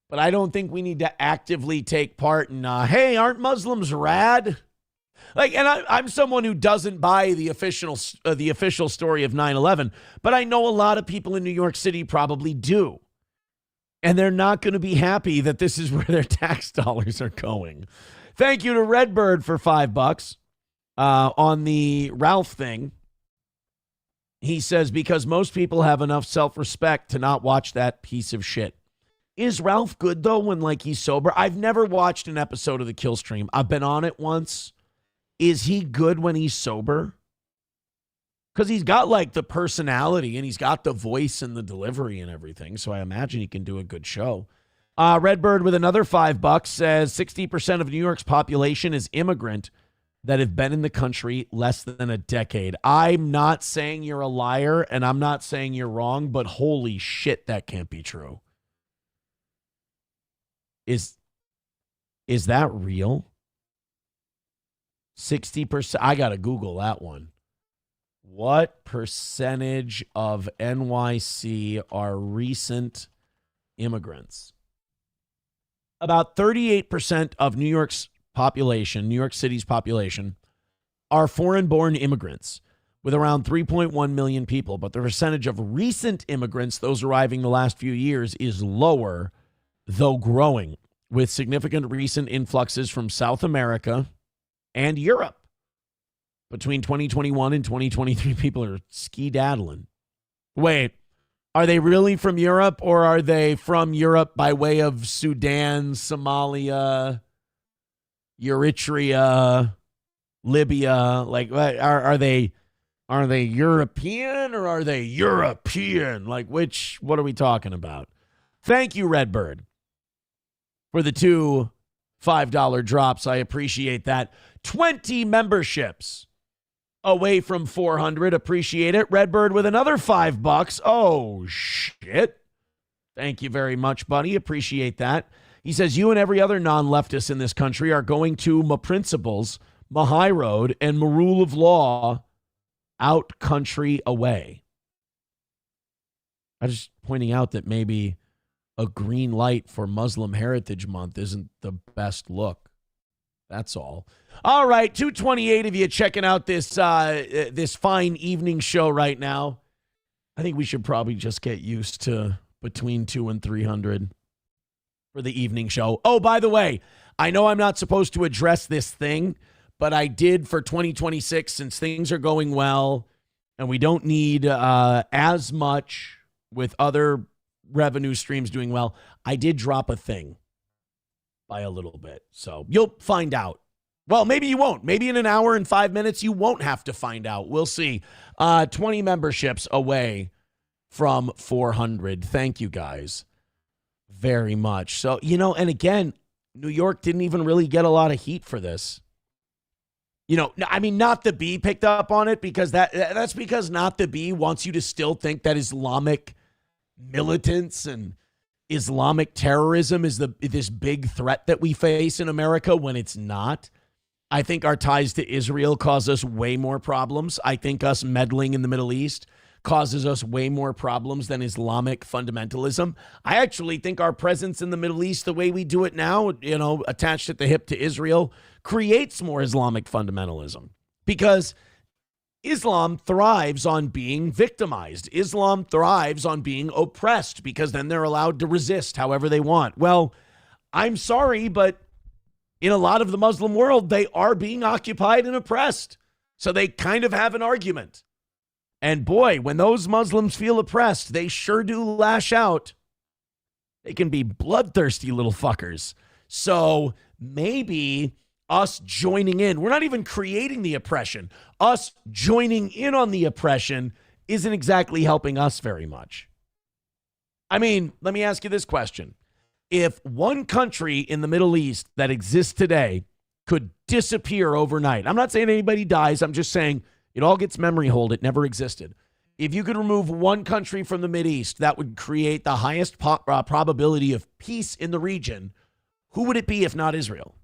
but I don't think we need to actively take part in, hey, aren't Muslims rad? Like, and I'm someone who doesn't buy the official story of 9/11, but I know a lot of people in New York City probably do. And they're not going to be happy that this is where their tax dollars are going. Thank you to Redbird for $5 on the Ralph thing. He says, because most people have enough self-respect to not watch that piece of shit. Is Ralph good, though, when, like, he's sober? I've never watched an episode of The Kill Stream. I've been on it once. Is he good when he's sober? Because he's got, like, the personality, and he's got the voice and the delivery and everything, so I imagine he can do a good show. Redbird with another $5 says 60% of New York's population is immigrant that have been in the country less than a decade. I'm not saying you're a liar, and I'm not saying you're wrong, but holy shit, that can't be true. Is that real? 60%? I got to Google that one. What percentage of NYC are recent immigrants? About 38% of New York's population, New York City's population, are foreign-born immigrants, with around 3.1 million people. But the percentage of recent immigrants, those arriving the last few years, is lower, though growing, with significant recent influxes from South America and Europe. Between 2021 and 2023, people are ski-daddling. Wait, are they really from Europe, or are they from Europe by way of Sudan, Somalia, Eritrea, Libya? Like, are they European or are they European? Like, what are we talking about? Thank you, Redbird, for the 2 $5 drops. I appreciate that. 20 memberships away from 400. Appreciate it. Redbird with another $5. Oh, shit. Thank you very much, buddy. Appreciate that. He says, you and every other non-leftist in this country are going to my principles, my high road, and my rule of law out country away. I'm just pointing out that maybe a green light for Muslim Heritage Month isn't the best look. That's all. All right, 228 of you checking out this this fine evening show right now. I think we should probably just get used to between 200 and 300 for the evening show. Oh, by the way, I know I'm not supposed to address this thing, but I did for 2026 since things are going well and we don't need as much with other revenue streams doing well. I did drop a thing by a little bit. So you'll find out. Well, maybe you won't. Maybe in an hour and 5 minutes, you won't have to find out. We'll see. 20 memberships away from 400. Thank you guys very much. So, and again, New York didn't even really get a lot of heat for this. I mean, Not the Bee picked up on it because that's because Not the Bee wants you to still think that Islamic militants and Islamic terrorism is this big threat that we face in America when it's not. I think our ties to Israel cause us way more problems. I think us meddling in the Middle East causes us way more problems than Islamic fundamentalism. I actually think our presence in the Middle East, the way we do it now, attached at the hip to Israel, creates more Islamic fundamentalism because Islam thrives on being victimized. Islam thrives on being oppressed because then they're allowed to resist however they want. Well, I'm sorry, but in a lot of the Muslim world, they are being occupied and oppressed. So they kind of have an argument. And boy, when those Muslims feel oppressed, they sure do lash out. They can be bloodthirsty little fuckers. So maybe us joining in, we're not even creating the oppression. Us joining in on the oppression isn't exactly helping us very much. I mean, let me ask you this question. If one country in the Middle East that exists today could disappear overnight, I'm not saying anybody dies, I'm just saying it all gets memory hold. It never existed. If you could remove one country from the Mideast that would create the highest probability of peace in the region, who would it be if not Israel?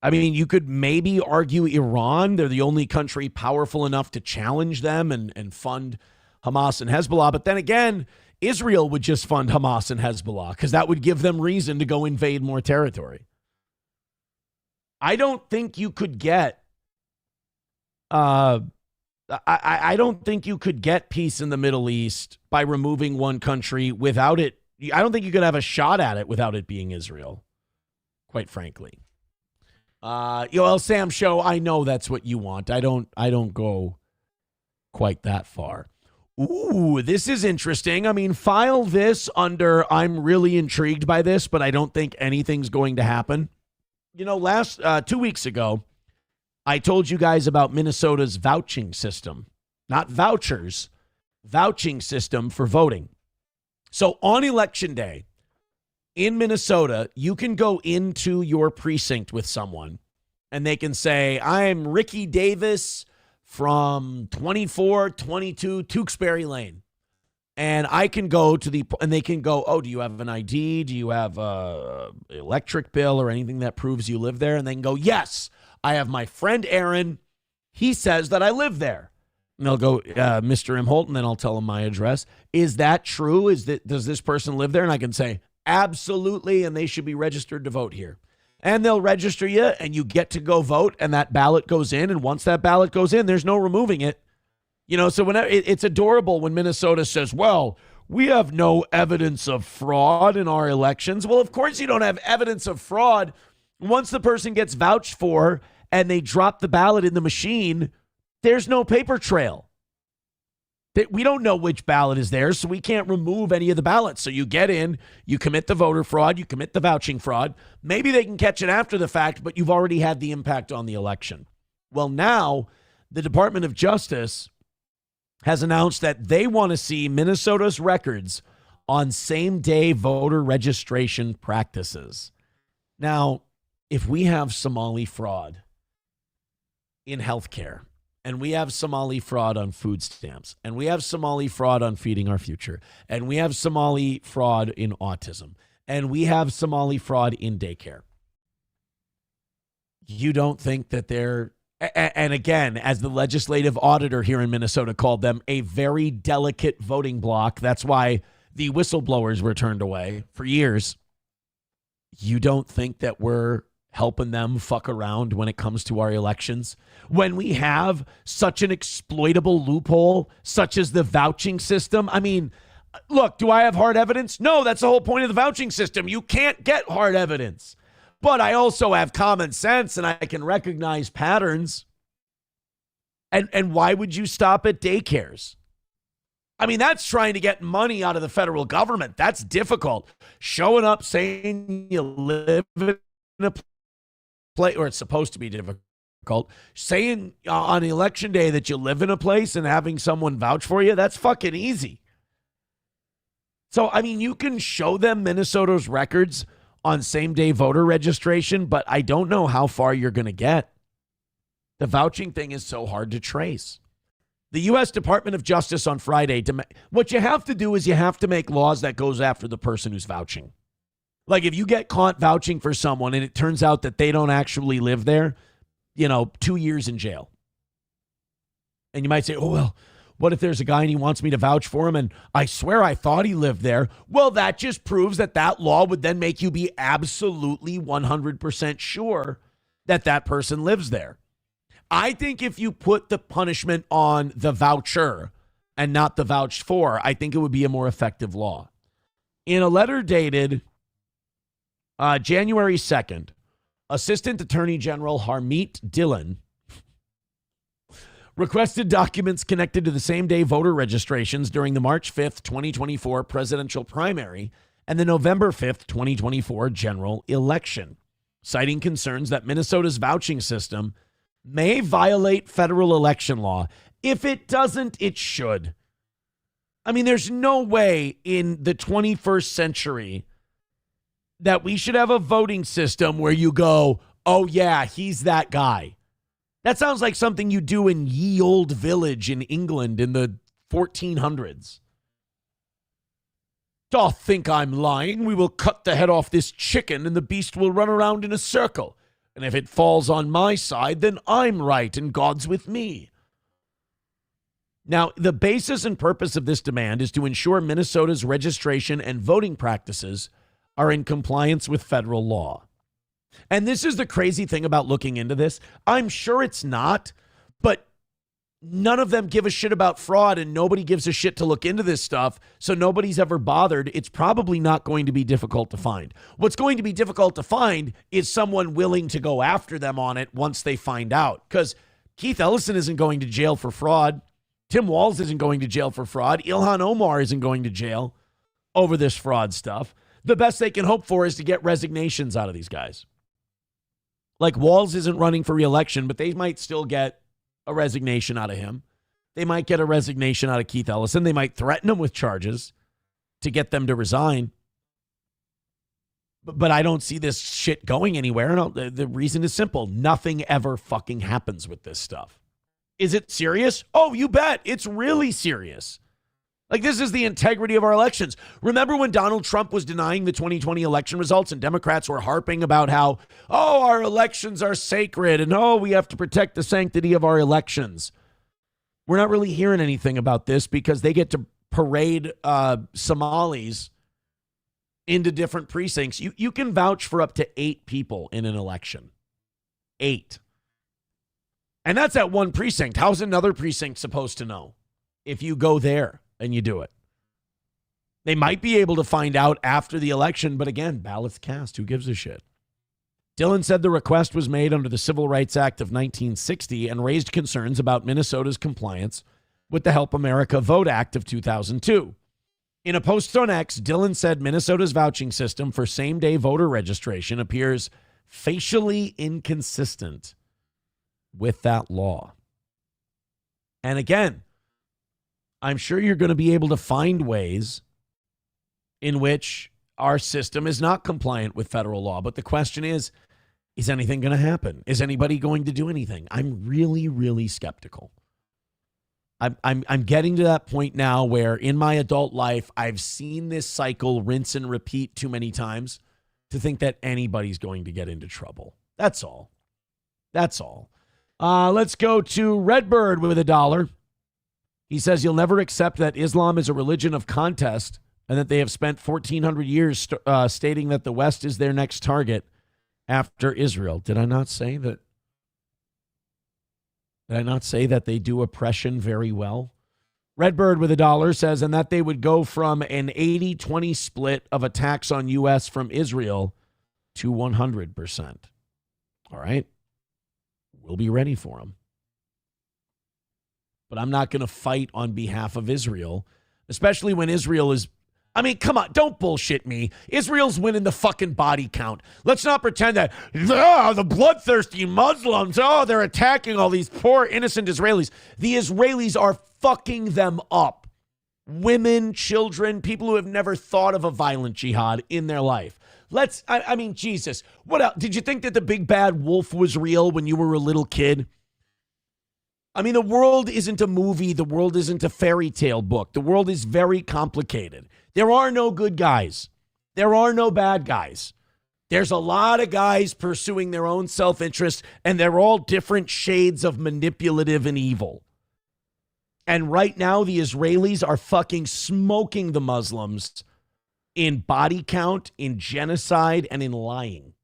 I mean, you could maybe argue Iran. They're the only country powerful enough to challenge them and fund Hamas and Hezbollah. But then again, Israel would just fund Hamas and Hezbollah because that would give them reason to go invade more territory. I don't think you could get I don't think you could get peace in the Middle East by removing one country without it. I don't think you could have a shot at it without it being Israel, quite frankly. Sam Show, I know that's what you want. I don't go quite that far. Ooh, this is interesting. I mean, file this under I'm really intrigued by this, but I don't think anything's going to happen. 2 weeks ago, I told you guys about Minnesota's vouching system, not vouchers, vouching system for voting. So on election day in Minnesota, you can go into your precinct with someone and they can say, I'm Ricky Davis from 2422 Tewksbury Lane. And I can go to and they can go, oh, do you have an ID? Do you have a electric bill or anything that proves you live there? And they can go, yes, I have my friend Aaron. He says that I live there. And they'll go, Mr. Imholt, and then I'll tell them my address. Is that true? Does this person live there? And I can say, absolutely, and they should be registered to vote here. And they'll register you, and you get to go vote, and that ballot goes in. And once that ballot goes in, there's no removing it. So whenever it's adorable when Minnesota says, well, we have no evidence of fraud in our elections. Well, of course you don't have evidence of fraud. Once the person gets vouched for and they drop the ballot in the machine, there's no paper trail. We don't know which ballot is there, so we can't remove any of the ballots. So you get in, you commit the voter fraud, you commit the vouching fraud. Maybe they can catch it after the fact, but you've already had the impact on the election. Well, now the Department of Justice has announced that they want to see Minnesota's records on same-day voter registration practices. Now, if we have Somali fraud in healthcare, and we have Somali fraud on food stamps, and we have Somali fraud on feeding our future, and we have Somali fraud in autism, and we have Somali fraud in daycare, you don't think that they're, and again, as the legislative auditor here in Minnesota called them, a very delicate voting bloc. That's why the whistleblowers were turned away for years. You don't think that we're helping them fuck around when it comes to our elections? When we have such an exploitable loophole, such as the vouching system? I mean, look, do I have hard evidence? No, that's the whole point of the vouching system. You can't get hard evidence. But I also have common sense and I can recognize patterns. And why would you stop at daycares? I mean, that's trying to get money out of the federal government. That's difficult. Showing up saying you live in a place, or it's supposed to be difficult. Saying on election day that you live in a place and having someone vouch for you, that's fucking easy. So, I mean, you can show them Minnesota's records on same-day voter registration, but I don't know how far you're going to get. The vouching thing is so hard to trace. The U.S. Department of Justice on Friday, what you have to do is you have to make laws that goes after the person who's vouching. Like if you get caught vouching for someone and it turns out that they don't actually live there, 2 years in jail. And you might say, oh, well, what if there's a guy and he wants me to vouch for him and I swear I thought he lived there? Well, that just proves that law would then make you be absolutely 100% sure that that person lives there. I think if you put the punishment on the voucher and not the vouched for, I think it would be a more effective law. In a letter dated January 2nd, Assistant Attorney General Harmeet Dillon requested documents connected to the same-day voter registrations during the March 5th, 2024 presidential primary and the November 5th, 2024 general election, citing concerns that Minnesota's vouching system may violate federal election law. If it doesn't, it should. I mean, there's no way in the 21st century that we should have a voting system where you go, oh, yeah, he's that guy. That sounds like something you do in ye old village in England in the 1400s. Doth think I'm lying? We will cut the head off this chicken and the beast will run around in a circle. And if it falls on my side, then I'm right and God's with me. Now, the basis and purpose of this demand is to ensure Minnesota's registration and voting practices are in compliance with federal law. And this is the crazy thing about looking into this. I'm sure it's not, but none of them give a shit about fraud and nobody gives a shit to look into this stuff, so nobody's ever bothered. It's probably not going to be difficult to find. What's going to be difficult to find is someone willing to go after them on it once they find out. Because Keith Ellison isn't going to jail for fraud. Tim Walz isn't going to jail for fraud. Ilhan Omar isn't going to jail over this fraud stuff. The best they can hope for is to get resignations out of these guys. Like Walz isn't running for re-election, but they might still get a resignation out of him. They might get a resignation out of Keith Ellison. They might threaten him with charges to get them to resign. But I don't see this shit going anywhere. No, the reason is simple. Nothing ever fucking happens with this stuff. Is it serious? Oh, you bet. It's really serious. Like, this is the integrity of our elections. Remember when Donald Trump was denying the 2020 election results and Democrats were harping about how, oh, our elections are sacred and, oh, we have to protect the sanctity of our elections. We're not really hearing anything about this because they get to parade Somalis into different precincts. You can vouch for up to 8 people in an election. 8. And that's at one precinct. How's another precinct supposed to know if you go there and you do it? They might be able to find out after the election, but again, ballots cast. Who gives a shit? Dillon said the request was made under the Civil Rights Act of 1960 and raised concerns about Minnesota's compliance with the Help America Vote Act of 2002. In a post on X, Dillon said Minnesota's vouching system for same-day voter registration appears facially inconsistent with that law. And again, I'm sure you're going to be able to find ways in which our system is not compliant with federal law. But the question is anything going to happen? Is anybody going to do anything? I'm really, really skeptical. I'm getting to that point now where in my adult life, I've seen this cycle rinse and repeat too many times to think that anybody's going to get into trouble. That's all. That's all. Let's go to Redbird with $1. He says you'll never accept that Islam is a religion of contest and that they have spent 1,400 years stating that the West is their next target after Israel. Did I not say that? Did I not say that they do oppression very well? Redbird with $1 says, and that they would go from an 80-20 split of attacks on U.S. from Israel to 100%. All right. We'll be ready for them. But I'm not going to fight on behalf of Israel, especially when Israel is, I mean, come on, don't bullshit me. Israel's winning the fucking body count. Let's not pretend that, the bloodthirsty Muslims, they're attacking all these poor innocent Israelis. The Israelis are fucking them up women, children, people who have never thought of a violent jihad in their life. I mean, Jesus, what else? Did you think that the big bad wolf was real when you were a little kid? I mean, the world isn't a movie. The world isn't a fairy tale book. The world is very complicated. There are no good guys. There are no bad guys. There's a lot of guys pursuing their own self-interest, and they're all different shades of manipulative and evil. And right now, the Israelis are fucking smoking the Muslims in body count, in genocide, and in lying.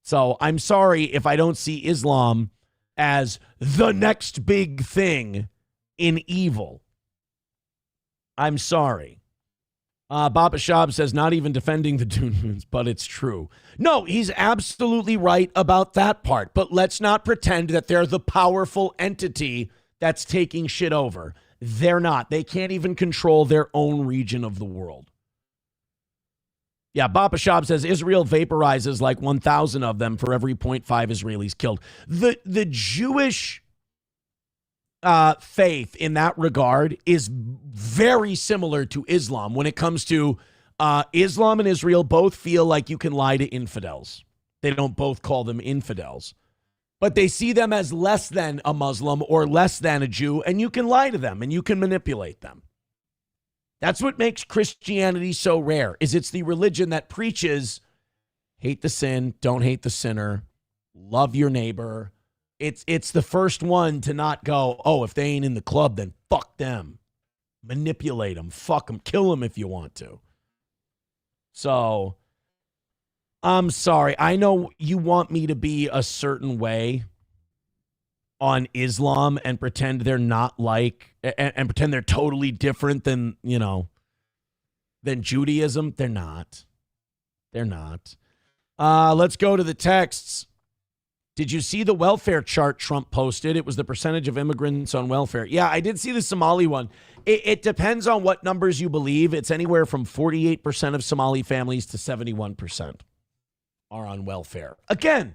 So I'm sorry if I don't see Islam as the next big thing in evil. I'm sorry. Baba Shab says, not even defending the Dunes, but it's true. No, he's absolutely right about that part. But let's not pretend that they're the powerful entity that's taking shit over. They're not. They can't even control their own region of the world. Yeah, Baba Shab says Israel vaporizes like 1,000 of them for every 0.5 Israelis killed. The Jewish faith in that regard is very similar to Islam when it comes to Islam and Israel both feel like you can lie to infidels. They don't both call them infidels, but they see them as less than a Muslim or less than a Jew, and you can lie to them and you can manipulate them. That's what makes Christianity so rare, is it's the religion that preaches hate the sin, don't hate the sinner, love your neighbor. It's the first one to not go, oh, if they ain't in the club, then fuck them. Manipulate them, fuck them, kill them if you want to. So, I'm sorry. I know you want me to be a certain way on Islam and pretend they're not like, and pretend they're totally different than, than Judaism. They're not. They're not. Let's go to the texts. Did you see the welfare chart Trump posted? It was the percentage of immigrants on welfare. Yeah, I did see the Somali one. It depends on what numbers you believe. It's anywhere from 48% of Somali families to 71% are on welfare. Again,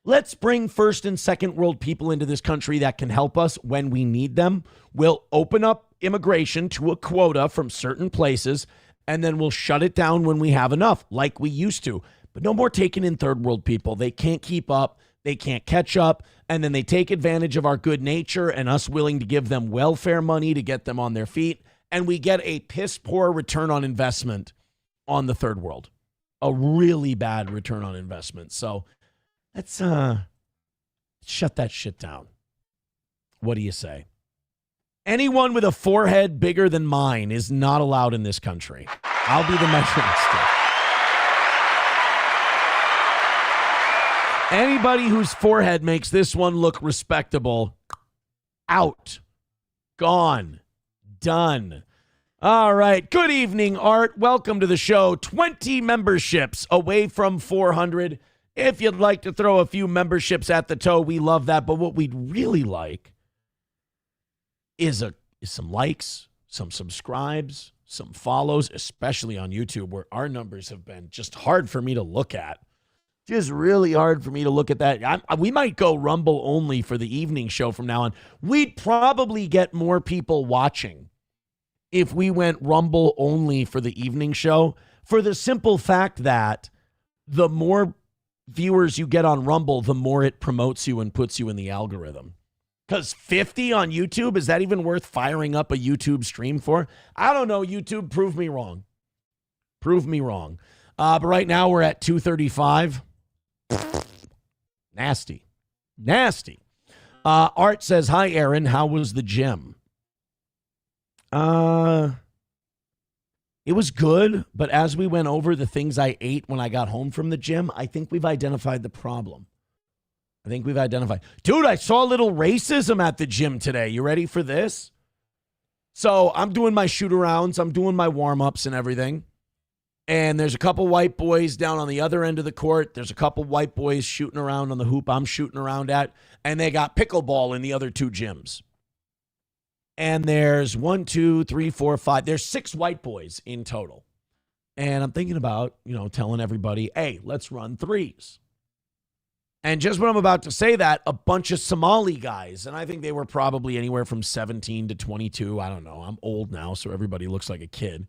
let's bring first and second world people into this country that can help us when we need them. We'll open up immigration to a quota from certain places, and then we'll shut it down when we have enough, like we used to. But no more taking in third world people. They can't keep up. They can't catch up, and then they take advantage of our good nature and us willing to give them welfare money to get them on their feet, and we get a piss-poor return on investment on the third world. A really bad return on investment. So let's shut that shit down. What do you say? Anyone with a forehead bigger than mine is not allowed in this country. I'll be the measuring stick. Anybody whose forehead makes this one look respectable, out, gone, done. All right. Good evening, Art. Welcome to the show. 20 memberships away from 400. If you'd like to throw a few memberships at the toe, we love that. But what we'd really like is some likes, some subscribes, some follows, especially on YouTube, where our numbers have been just hard for me to look at. Just really hard for me to look at that. We might go Rumble only for the evening show from now on. We'd probably get more people watching if we went Rumble only for the evening show, for the simple fact that the more viewers you get on Rumble, the more it promotes you and puts you in the algorithm. Because 50 on YouTube, is that even worth firing up a YouTube stream for? I don't know, YouTube. Prove me wrong. Prove me wrong. But right now we're at 235. Nasty. Nasty. Art says, hi, Aaron. How was the gym? It was good, but as we went over the things I ate when I got home from the gym, I think we've identified the problem. Dude, I saw a little racism at the gym today. You ready for this? So I'm doing my shoot-arounds. I'm doing my warm-ups and everything. And there's a couple white boys down on the other end of the court. There's a couple white boys shooting around on the hoop I'm shooting around at. And they got pickleball in the other two gyms. And there's 1, 2, 3, 4, 5. There's 6 white boys in total. And I'm thinking about, telling everybody, hey, let's run threes. And just when I'm about to say that, a bunch of Somali guys, and I think they were probably anywhere from 17 to 22. I don't know. I'm old now, so everybody looks like a kid.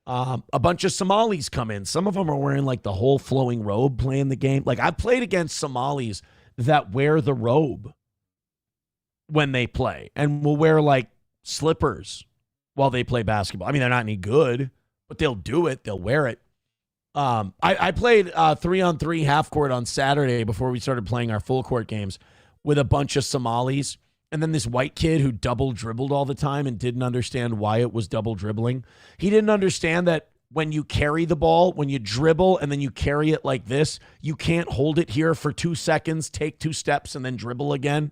A bunch of Somalis come in. Some of them are wearing like the whole flowing robe playing the game. Like I've played against Somalis that wear the robe when they play and will wear like slippers while they play basketball. I mean, they're not any good, but they'll do it. They'll wear it. I played 3-on-3 half court on Saturday before we started playing our full court games with a bunch of Somalis. And then this white kid who double dribbled all the time and didn't understand why it was double dribbling. He didn't understand that when you carry the ball, when you dribble and then you carry it like this, you can't hold it here for 2 seconds, take 2 steps, and then dribble again.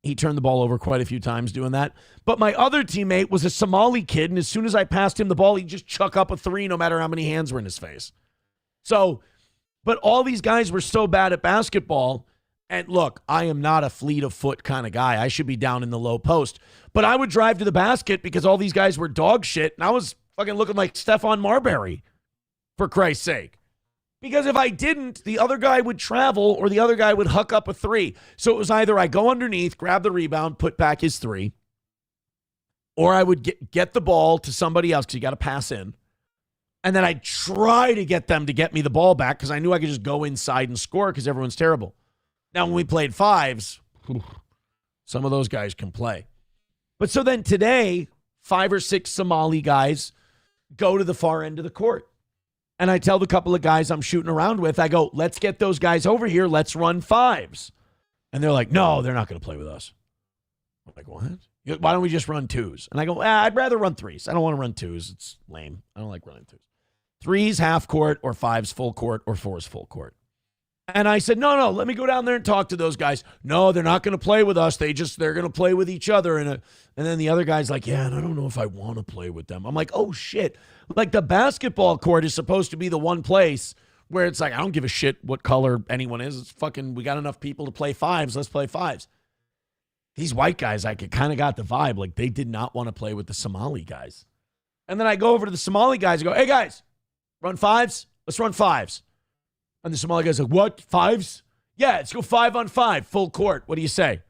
He turned the ball over quite a few times doing that. But my other teammate was a Somali kid, and as soon as I passed him the ball, he'd just chuck up a 3 no matter how many hands were in his face. So, but all these guys were so bad at basketball. And look, I am not a fleet of foot kind of guy. I should be down in the low post. But I would drive to the basket because all these guys were dog shit, and I was fucking looking like Stephon Marbury, for Christ's sake. Because if I didn't, the other guy would travel or the other guy would huck up a 3. So it was either I go underneath, grab the rebound, put back his 3, or I would get the ball to somebody else because you got to pass in. And then I'd try to get them to get me the ball back because I knew I could just go inside and score because everyone's terrible. Now, when we played 5s, some of those guys can play. But so then today, 5 or 6 Somali guys go to the far end of the court. And I tell the couple of guys I'm shooting around with, I go, let's get those guys over here. Let's run 5s. And they're like, no, they're not going to play with us. I'm like, what? Why don't we just run 2s? And I go, I'd rather run 3s. I don't want to run 2s. It's lame. I don't like running 2s. 3s half court or 5s full court or 4s full court. And I said, no, let me go down there and talk to those guys. No, they're not going to play with us. They're going to play with each other. And then the other guy's like, yeah, and I don't know if I want to play with them. I'm like, oh, shit. Like the basketball court is supposed to be the one place where it's like, I don't give a shit what color anyone is. It's fucking, we got enough people to play 5s. Let's play 5s. These white guys, I kind of got the vibe. Like they did not want to play with the Somali guys. And then I go over to the Somali guys and go, hey, guys, run 5s? Let's run 5s. And the Somali guy's like, what? 5s? Yeah, let's go 5-on-5, full court. What do you say?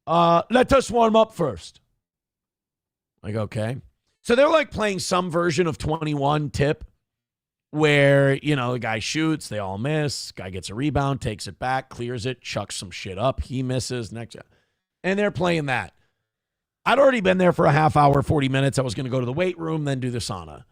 Let us warm up first. Like, okay. So they're like playing some version of 21 tip where, the guy shoots, they all miss, guy gets a rebound, takes it back, clears it, chucks some shit up, he misses, next. And they're playing that. I'd already been there for a half hour, 40 minutes. I was going to go to the weight room, then do the sauna.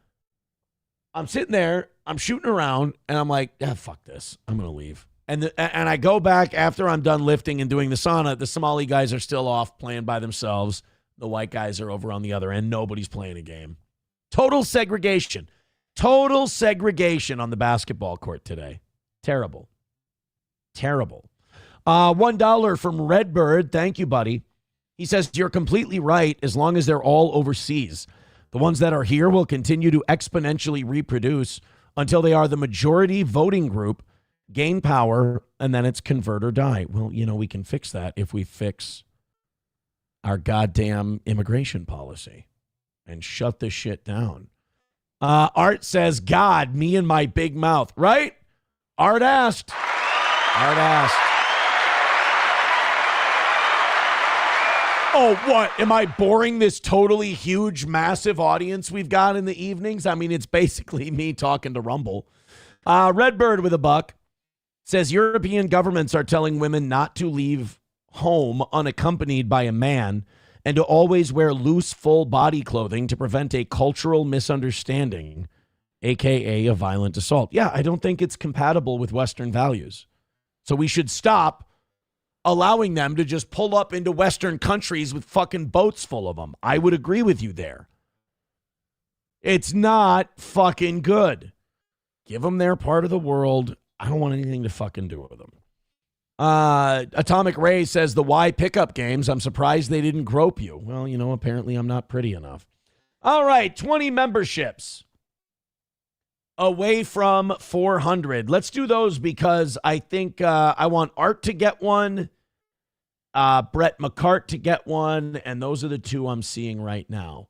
I'm sitting there, I'm shooting around, and I'm like, fuck this. I'm going to leave. And I go back after I'm done lifting and doing the sauna. The Somali guys are still off playing by themselves. The white guys are over on the other end. Nobody's playing a game. Total segregation. Total segregation on the basketball court today. Terrible. Terrible. $1 from Redbird. Thank you, buddy. He says, you're completely right as long as they're all overseas. The ones that are here will continue to exponentially reproduce until they are the majority voting group, gain power, and then it's convert or die. Well, we can fix that if we fix our goddamn immigration policy and shut this shit down. Art says, God, me and my big mouth. Right? Art asked. Oh, what? Am I boring this totally huge, massive audience we've got in the evenings? I mean, it's basically me talking to Rumble. Redbird with a buck says European governments are telling women not to leave home unaccompanied by a man and to always wear loose, full body clothing to prevent a cultural misunderstanding, a.k.a. a violent assault. Yeah, I don't think it's compatible with Western values. So we should stop allowing them to just pull up into Western countries with fucking boats full of them. I would agree with you there. It's not fucking good. Give them their part of the world. I don't want anything to fucking do with them. Atomic Ray says the Y pickup games, I'm surprised they didn't grope you. Well, apparently I'm not pretty enough. All right, 20 memberships away from 400. Let's do those because I think I want Art to get one, Brett McCart to get one, and those are the two I'm seeing right now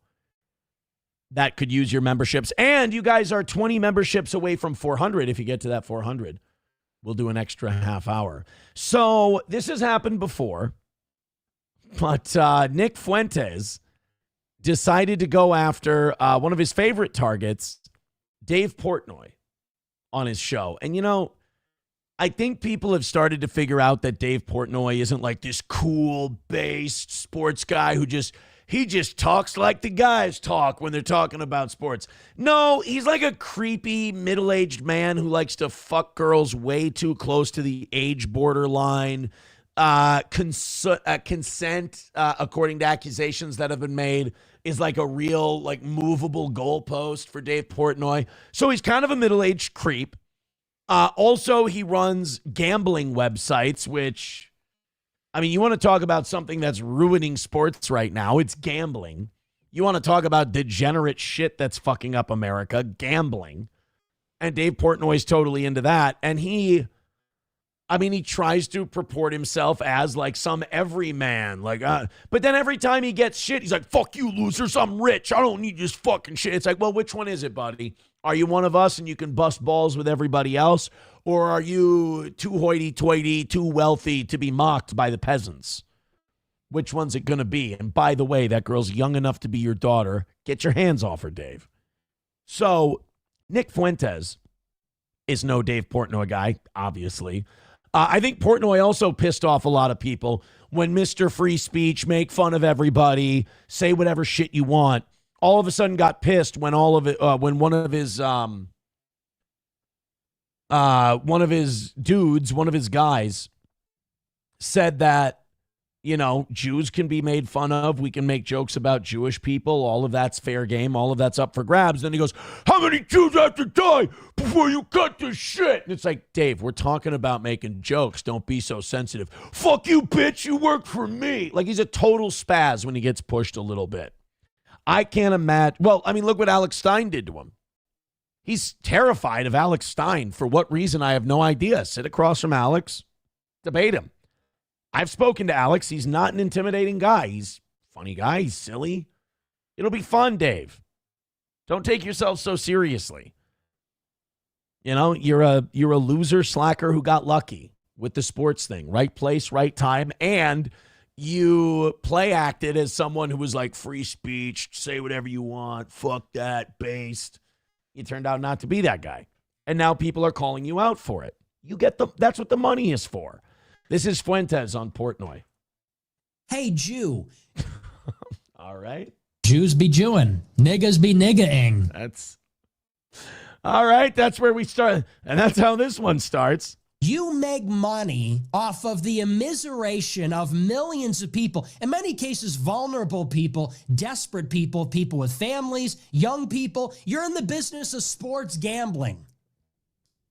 that could use your memberships. And you guys are 20 memberships away from 400 if you get to that 400. We'll do an extra half hour. So this has happened before, but Nick Fuentes decided to go after one of his favorite targets, Dave Portnoy, on his show. And, you know, I think people have started to figure out that Dave Portnoy isn't like this cool, based sports guy who just talks like the guys talk when they're talking about sports. No, he's like a creepy, middle-aged man who likes to fuck girls way too close to the age borderline. Consent, according to accusations that have been made, is like a real, like, movable goalpost for Dave Portnoy. So he's kind of a middle-aged creep. Also, he runs gambling websites, which, I mean, you want to talk about something that's ruining sports right now, it's gambling. You want to talk about degenerate shit that's fucking up America, gambling. And Dave Portnoy's totally into that. And he tries to purport himself as like some everyman. But then every time he gets shit, he's like, fuck you, losers, I'm rich. I don't need this fucking shit. It's like, well, which one is it, buddy? Are you one of us and you can bust balls with everybody else? Or are you too hoity-toity, too wealthy to be mocked by the peasants? Which one's it going to be? And by the way, that girl's young enough to be your daughter. Get your hands off her, Dave. So Nick Fuentes is no Dave Portnoy guy, obviously. I think Portnoy also pissed off a lot of people when Mr. Free Speech, make fun of everybody, say whatever shit you want, all of a sudden got pissed when when one of his guys said that, you know, Jews can be made fun of. We can make jokes about Jewish people. All of that's fair game. All of that's up for grabs. Then he goes, how many Jews have to die before you cut this shit? And it's like, Dave, we're talking about making jokes. Don't be so sensitive. Fuck you, bitch. You work for me. Like, he's a total spaz when he gets pushed a little bit. I can't imagine. Well, I mean, look what Alex Stein did to him. He's terrified of Alex Stein. For what reason, I have no idea. Sit across from Alex, debate him. I've spoken to Alex. He's not an intimidating guy. He's a funny guy. He's silly. It'll be fun, Dave. Don't take yourself so seriously. You know, you're a loser slacker who got lucky with the sports thing. Right place, right time. And you play acted as someone who was like free speech, say whatever you want, fuck that, based. You turned out not to be that guy. And now people are calling you out for it. That's what the money is for. This is Fuentes on Portnoy. Hey, Jew. All right. Jews be Jewing. Niggas be nigga-ing. That's all right. That's where we start. And that's how this one starts. You make money off of the immiseration of millions of people, in many cases, vulnerable people, desperate people, people with families, young people. You're in the business of sports gambling.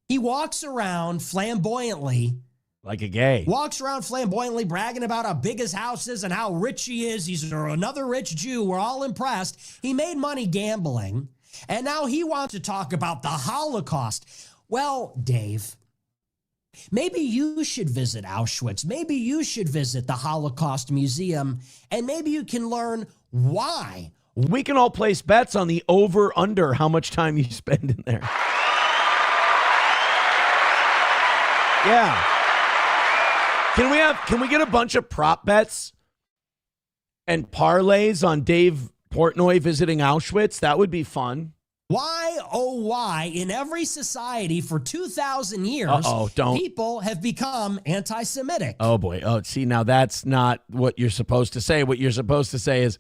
He walks around flamboyantly. Like a gay. Walks around flamboyantly bragging about how big his house is and how rich he is. He's another rich Jew. We're all impressed. He made money gambling, and now he wants to talk about the Holocaust. Well, Dave, maybe you should visit Auschwitz. Maybe you should visit the Holocaust Museum, and maybe you can learn why. We can all place bets on the over-under how much time you spend in there. Yeah. Can we get a bunch of prop bets and parlays on Dave Portnoy visiting Auschwitz? That would be fun. Why, oh why, in every society for 2,000 years, people have become anti-Semitic. Oh, boy. Oh, see, now that's not what you're supposed to say. What you're supposed to say is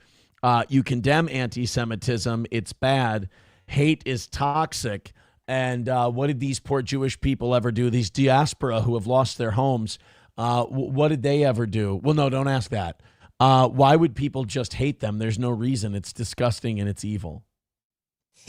you condemn anti-Semitism. It's bad. Hate is toxic. And what did these poor Jewish people ever do? These diaspora who have lost their homes, what did they ever do? Well, no, don't ask that. Why would people just hate them? There's no reason. It's disgusting and it's evil.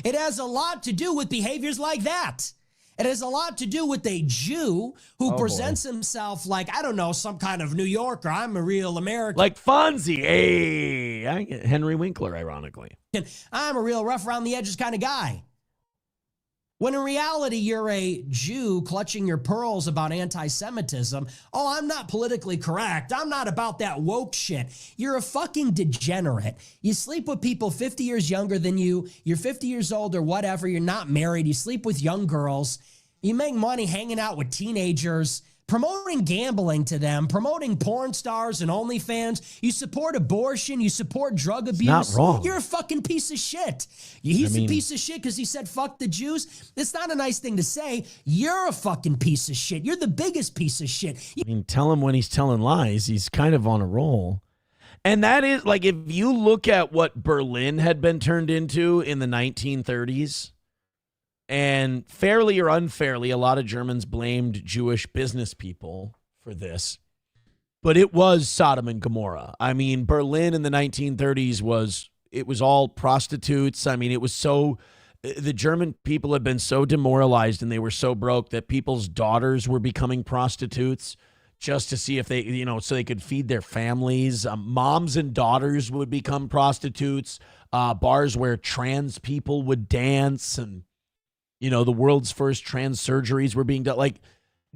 It has a lot to do with behaviors like that. It has a lot to do with a Jew who presents himself like, I don't know, some kind of New Yorker. I'm a real American. Like Fonzie. Hey, Henry Winkler, ironically. I'm a real rough around the edges kind of guy. When in reality, you're a Jew clutching your pearls about anti-Semitism. Oh, I'm not politically correct. I'm not about that woke shit. You're a fucking degenerate. You sleep with people 50 years younger than you. You're 50 years old or whatever. You're not married. You sleep with young girls. You make money hanging out with teenagers, promoting gambling to them, promoting porn stars and OnlyFans. You support abortion. You support drug abuse. Not wrong. You're a fucking piece of shit. He's a piece of shit because he said fuck the Jews. It's not a nice thing to say. You're a fucking piece of shit. You're the biggest piece of shit. I mean, tell him when he's telling lies. He's kind of on a roll. And that is, like, if you look at what Berlin had been turned into in the 1930s, and fairly or unfairly, a lot of Germans blamed Jewish business people for this. But it was Sodom and Gomorrah. I mean, Berlin in the 1930s was all prostitutes. I mean, it was so, the German people had been so demoralized and they were so broke that people's daughters were becoming prostitutes just to see if they, so they could feed their families. Moms and daughters would become prostitutes. Bars where trans people would dance, and the world's first trans surgeries were being done. Like,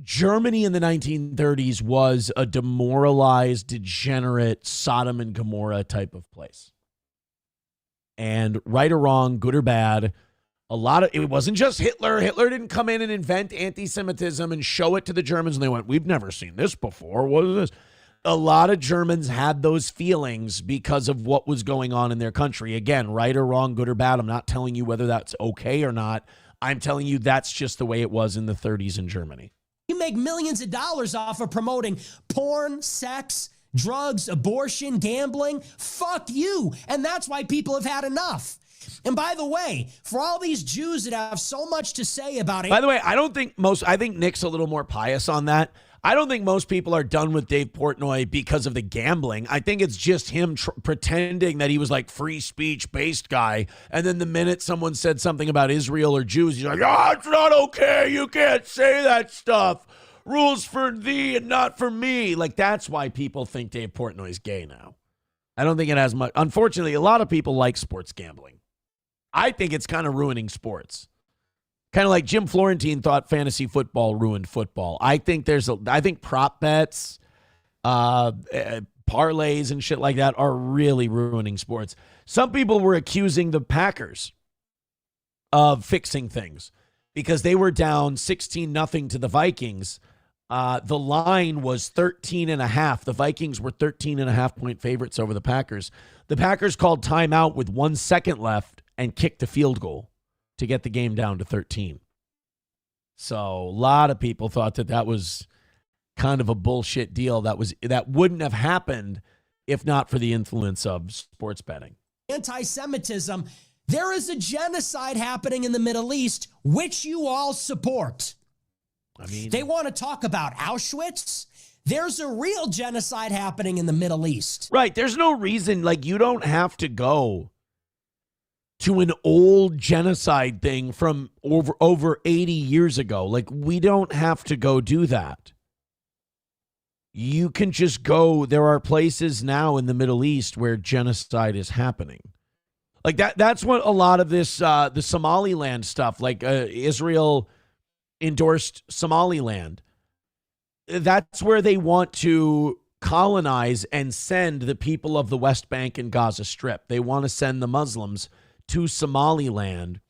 Germany in the 1930s was a demoralized, degenerate Sodom and Gomorrah type of place. And right or wrong, good or bad, it wasn't just Hitler. Hitler didn't come in and invent anti-Semitism and show it to the Germans and they went, we've never seen this before. What is this? A lot of Germans had those feelings because of what was going on in their country. Again, right or wrong, good or bad. I'm not telling you whether that's okay or not. I'm telling you that's just the way it was in the 30s in Germany. You make millions of dollars off of promoting porn, sex, drugs, abortion, gambling. Fuck you. And that's why people have had enough. And by the way, for all these Jews that have so much to say about it. By the way, I think Nick's a little more pious on that. I don't think most people are done with Dave Portnoy because of the gambling. I think it's just him pretending that he was like free speech based guy. And then the minute someone said something about Israel or Jews, he's like, it's not okay. You can't say that stuff. Rules for thee and not for me. Like, that's why people think Dave Portnoy is gay now. I don't think it has much. Unfortunately, a lot of people like sports gambling. I think it's kind of ruining sports. Kind of like Jim Florentine thought fantasy football ruined football. I think prop bets, parlays and shit like that are really ruining sports. Some people were accusing the Packers of fixing things because they were down 16-0 to the Vikings. The line was 13.5. The Vikings were 13.5-point favorites over the Packers. The Packers called timeout with 1 second left and kicked a field goal to get the game down to 13. So a lot of people thought that was kind of a bullshit deal that wouldn't have happened if not for the influence of sports betting. Anti-Semitism, there is a genocide happening in the Middle East, which you all support. I mean, they want to talk about Auschwitz. There's a real genocide happening in the Middle East. Right. There's no reason, like, you don't have to go to an old genocide thing from over 80 years ago. Like, we don't have to go do that. You can just go. There are places now in the Middle East where genocide is happening. Like that's what a lot of this, the Somaliland stuff, like Israel endorsed Somaliland. That's where they want to colonize and send the people of the West Bank and Gaza Strip. They want to send the Muslims to Somaliland,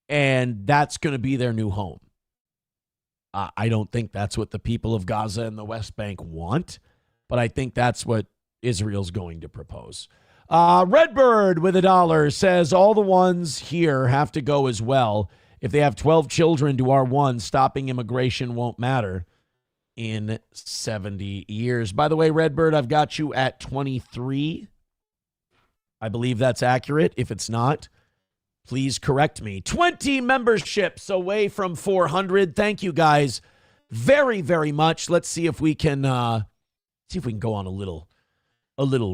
and that's going to be their new home. I don't think that's what the people of Gaza and the West Bank want, but I think that's what Israel's going to propose. Redbird with $1 says all the ones here have to go as well. If they have 12 children to R1, stopping immigration won't matter in 70 years. By the way, Redbird, I've got you at 23. I believe that's accurate. If it's not, please correct me. 20 memberships away from 400. Thank you guys very, very much. Let's see if we can go on a little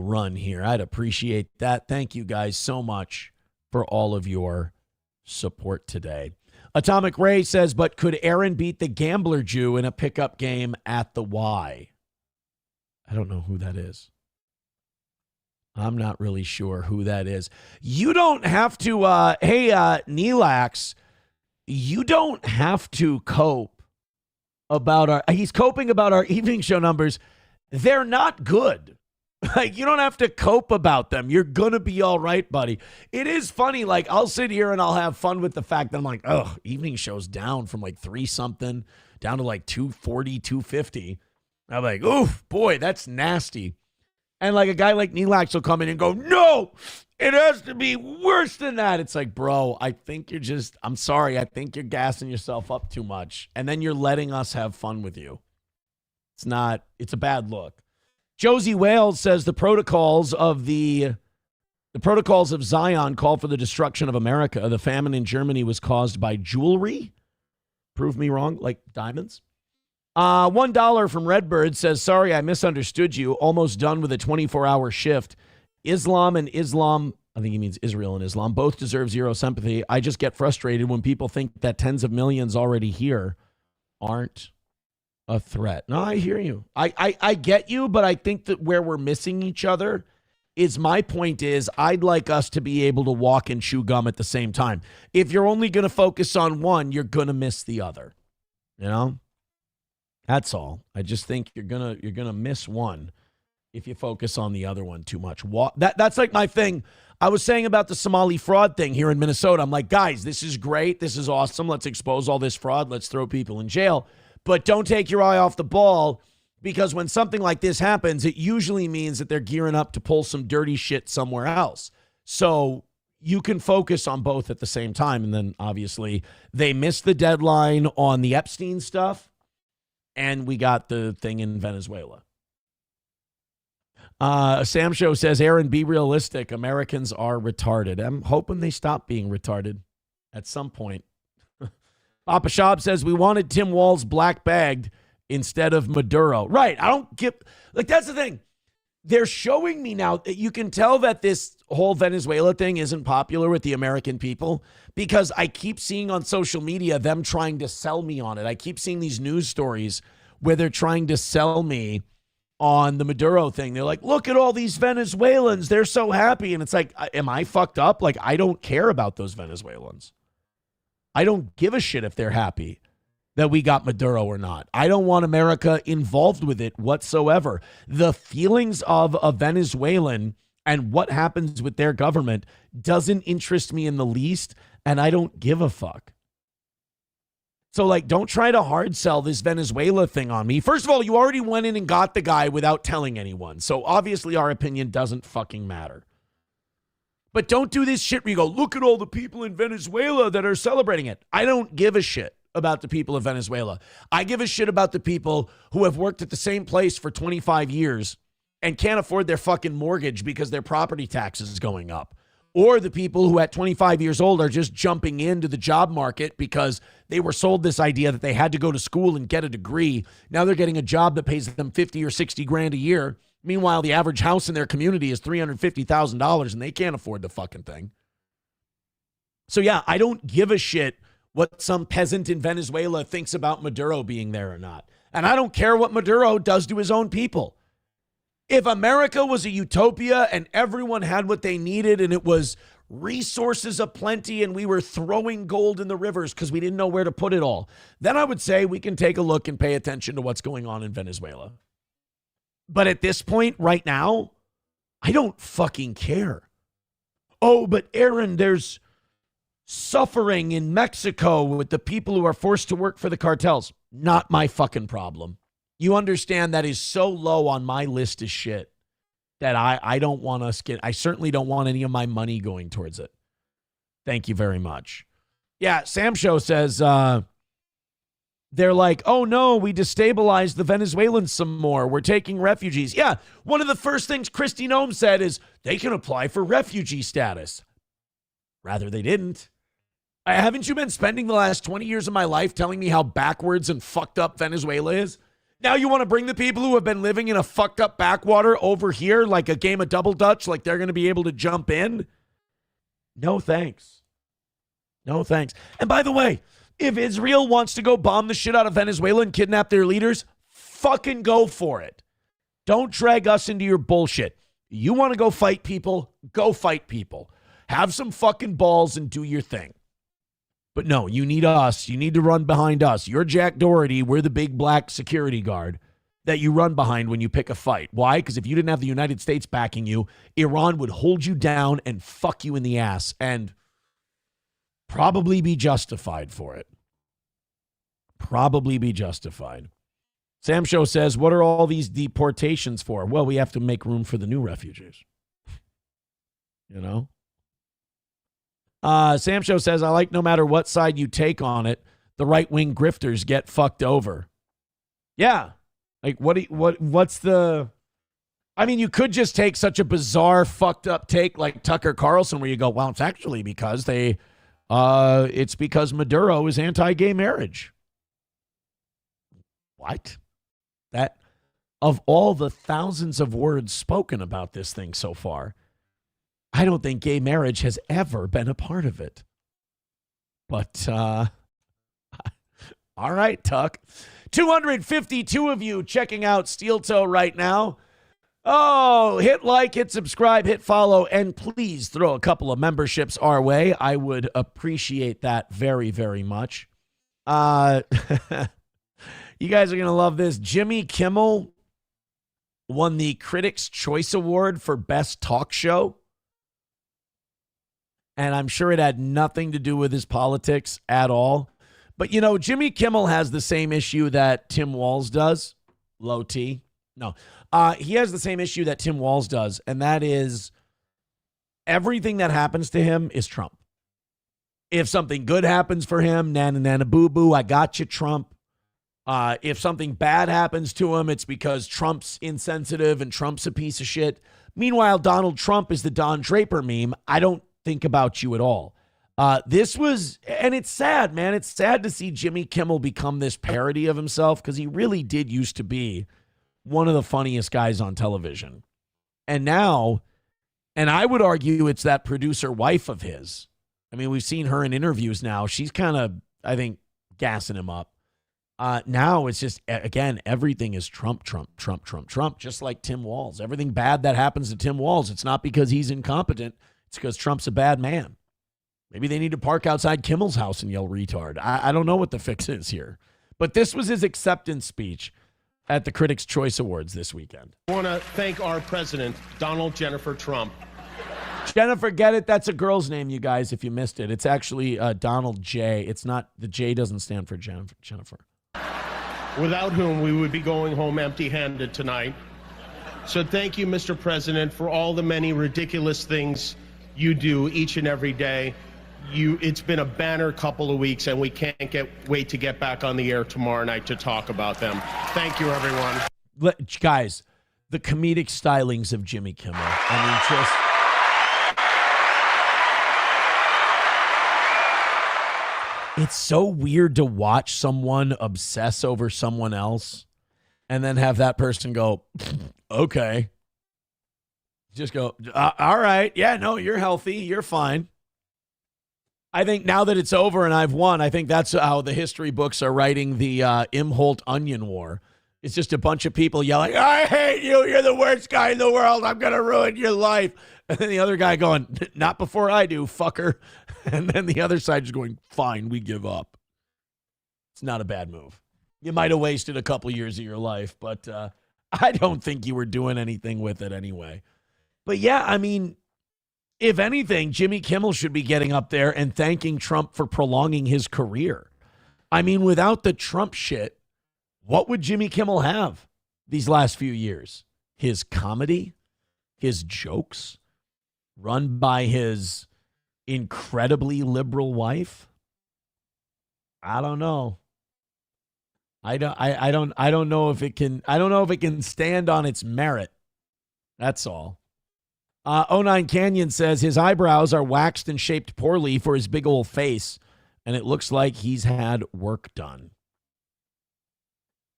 run here. I'd appreciate that. Thank you guys so much for all of your support today. Atomic Ray says, but could Aaron beat the Gambler Jew in a pickup game at the Y? I don't know who that is. I'm not really sure who that is. You don't have to, Nelax, you don't have to cope about he's coping about our evening show numbers. They're not good. Like, you don't have to cope about them. You're going to be all right, buddy. It is funny. Like, I'll sit here and I'll have fun with the fact that I'm like, oh, evening show's down from like 3-something down to like 240, 250. I'm like, oof, boy, that's nasty. And like a guy like Neelax will come in and go, no, it has to be worse than that. It's like, bro, I think I'm sorry. I think you're gassing yourself up too much. And then you're letting us have fun with you. It's a bad look. Josie Wales says the protocols of Zion call for the destruction of America. The famine in Germany was caused by jewelry. Prove me wrong, like diamonds. $1 from Redbird says, sorry, I misunderstood you. Almost done with a 24-hour shift. Islam and Islam, I think he means Israel and Islam, both deserve zero sympathy. I just get frustrated when people think that tens of millions already here aren't a threat. No, I hear you. I get you, but I think that where we're missing each other is my point is I'd like us to be able to walk and chew gum at the same time. If you're only going to focus on one, you're going to miss the other. You know? That's all. I just think you're gonna miss one if you focus on the other one too much. That's like my thing. I was saying about the Somali fraud thing here in Minnesota. I'm like, guys, this is great. This is awesome. Let's expose all this fraud. Let's throw people in jail. But don't take your eye off the ball, because when something like this happens, it usually means that they're gearing up to pull some dirty shit somewhere else. So you can focus on both at the same time. And then obviously they missed the deadline on the Epstein stuff. And we got the thing in Venezuela. Sam Show says, Aaron, be realistic. Americans are retarded. I'm hoping they stop being retarded at some point. Papa Shab says, we wanted Tim Walz black bagged instead of Maduro. Right. I don't get, like, that's the thing. They're showing me now that you can tell that this whole Venezuela thing isn't popular with the American people, because I keep seeing on social media them trying to sell me on it. I keep seeing these news stories where they're trying to sell me on the Maduro thing. They're like, look at all these Venezuelans. They're so happy. And it's like, am I fucked up? Like, I don't care about those Venezuelans. I don't give a shit if they're happy that we got Maduro or not. I don't want America involved with it whatsoever. The feelings of a Venezuelan and what happens with their government doesn't interest me in the least, and I don't give a fuck. So, like, don't try to hard sell this Venezuela thing on me. First of all, you already went in and got the guy without telling anyone. So, obviously, our opinion doesn't fucking matter. But don't do this shit where you go, look at all the people in Venezuela that are celebrating it. I don't give a shit about the people of Venezuela. I give a shit about the people who have worked at the same place for 25 years and can't afford their fucking mortgage because their property taxes is going up. Or the people who at 25 years old are just jumping into the job market because they were sold this idea that they had to go to school and get a degree. Now they're getting a job that pays them 50 or 60 grand a year. Meanwhile, the average house in their community is $350,000 and they can't afford the fucking thing. So yeah, I don't give a shit what some peasant in Venezuela thinks about Maduro being there or not. And I don't care what Maduro does to his own people. If America was a utopia and everyone had what they needed and it was resources aplenty and we were throwing gold in the rivers because we didn't know where to put it all, then I would say we can take a look and pay attention to what's going on in Venezuela. But at this point right now, I don't fucking care. Oh, but Aaron, there's suffering in Mexico with the people who are forced to work for the cartels. Not my fucking problem. You understand that is so low on my list of shit that I don't want us I certainly don't want any of my money going towards it. Thank you very much. Yeah, Sam Show says they're like, oh no, we destabilized the Venezuelans some more. We're taking refugees. Yeah, one of the first things Kristi Noem said is they can apply for refugee status. Rather, they didn't. Haven't you been spending the last 20 years of my life telling me how backwards and fucked up Venezuela is? Now you want to bring the people who have been living in a fucked up backwater over here like a game of double dutch, like they're going to be able to jump in? No thanks. No thanks. And by the way, if Israel wants to go bomb the shit out of Venezuela and kidnap their leaders, fucking go for it. Don't drag us into your bullshit. You want to go fight people? Go fight people. Have some fucking balls and do your thing. But no, you need us. You need to run behind us. You're Jack Doherty. We're the big black security guard. that you run behind when you pick a fight. Why? Because if you didn't have the United States backing you, Iran would hold you down and fuck you in the ass and probably be justified for it. Probably be justified. Sam Show says, what are all these deportations for? Well, we have to make room for the new refugees. You know? Sam Show says, I like no matter what side you take on it, the right-wing grifters get fucked over. Yeah. Like, what's the... I mean, you could just take such a bizarre, fucked up take like Tucker Carlson where you go, well, it's actually because it's because Maduro is anti-gay marriage. What? That, of all the thousands of words spoken about this thing so far, I don't think gay marriage has ever been a part of it. But, all right, Tuck. 252 of you checking out Steel Toe right now. Oh, hit like, hit subscribe, hit follow, and please throw a couple of memberships our way. I would appreciate that very, very much. You guys are going to love this. Jimmy Kimmel won the Critics' Choice Award for Best Talk Show. And I'm sure it had nothing to do with his politics at all. But, you know, Jimmy Kimmel has the same issue that Tim Walz does. Low T. No. He has the same issue that Tim Walz does, and that is everything that happens to him is Trump. If something good happens for him, nana, nana, boo-boo, I got you, Trump. If something bad happens to him, it's because Trump's insensitive and Trump's a piece of shit. Meanwhile, Donald Trump is the Don Draper meme. I don't think about you at all. This was, and it's sad, man. It's sad to see Jimmy Kimmel become this parody of himself because he really did used to be one of the funniest guys on television. And now, and I would argue it's that producer wife of his. I mean, we've seen her in interviews now. She's kind of, I think, gassing him up. Now it's just, again, everything is Trump, Trump, Trump, Trump, Trump, just like Tim Walz. Everything bad that happens to Tim Walz, it's not because he's incompetent. It's because Trump's a bad man. Maybe they need to park outside Kimmel's house and yell retard. I don't know what the fix is here. But this was his acceptance speech at the Critics' Choice Awards this weekend. I want to thank our president, Donald Jennifer Trump. Jennifer, get it? That's a girl's name, you guys, if you missed it. It's actually Donald J. It's not, the J doesn't stand for Jennifer. Without whom we would be going home empty-handed tonight. So thank you, Mr. President, for all the many ridiculous things you do each and every day. It's been a banner couple of weeks, and we can't wait to get back on the air tomorrow night to talk about them. Thank you, everyone. Guys, the comedic stylings of Jimmy Kimmel. I mean, just... It's so weird to watch someone obsess over someone else and then have that person go, okay. Just go, all right. Yeah, no, you're healthy. You're fine. I think now that it's over and I've won, I think that's how the history books are writing the Imholt Onion War. It's just a bunch of people yelling, I hate you. You're the worst guy in the world. I'm going to ruin your life. And then the other guy going, not before I do, fucker. And then the other side just going, fine, we give up. It's not a bad move. You might have wasted a couple years of your life, but I don't think you were doing anything with it anyway. But yeah, I mean, if anything, Jimmy Kimmel should be getting up there and thanking Trump for prolonging his career. I mean, without the Trump shit, what would Jimmy Kimmel have these last few years? His comedy, his jokes, run by his incredibly liberal wife? I don't know. I don't know if it can stand on its merit. That's all. 09 Canyon says his eyebrows are waxed and shaped poorly for his big old face, and it looks like he's had work done.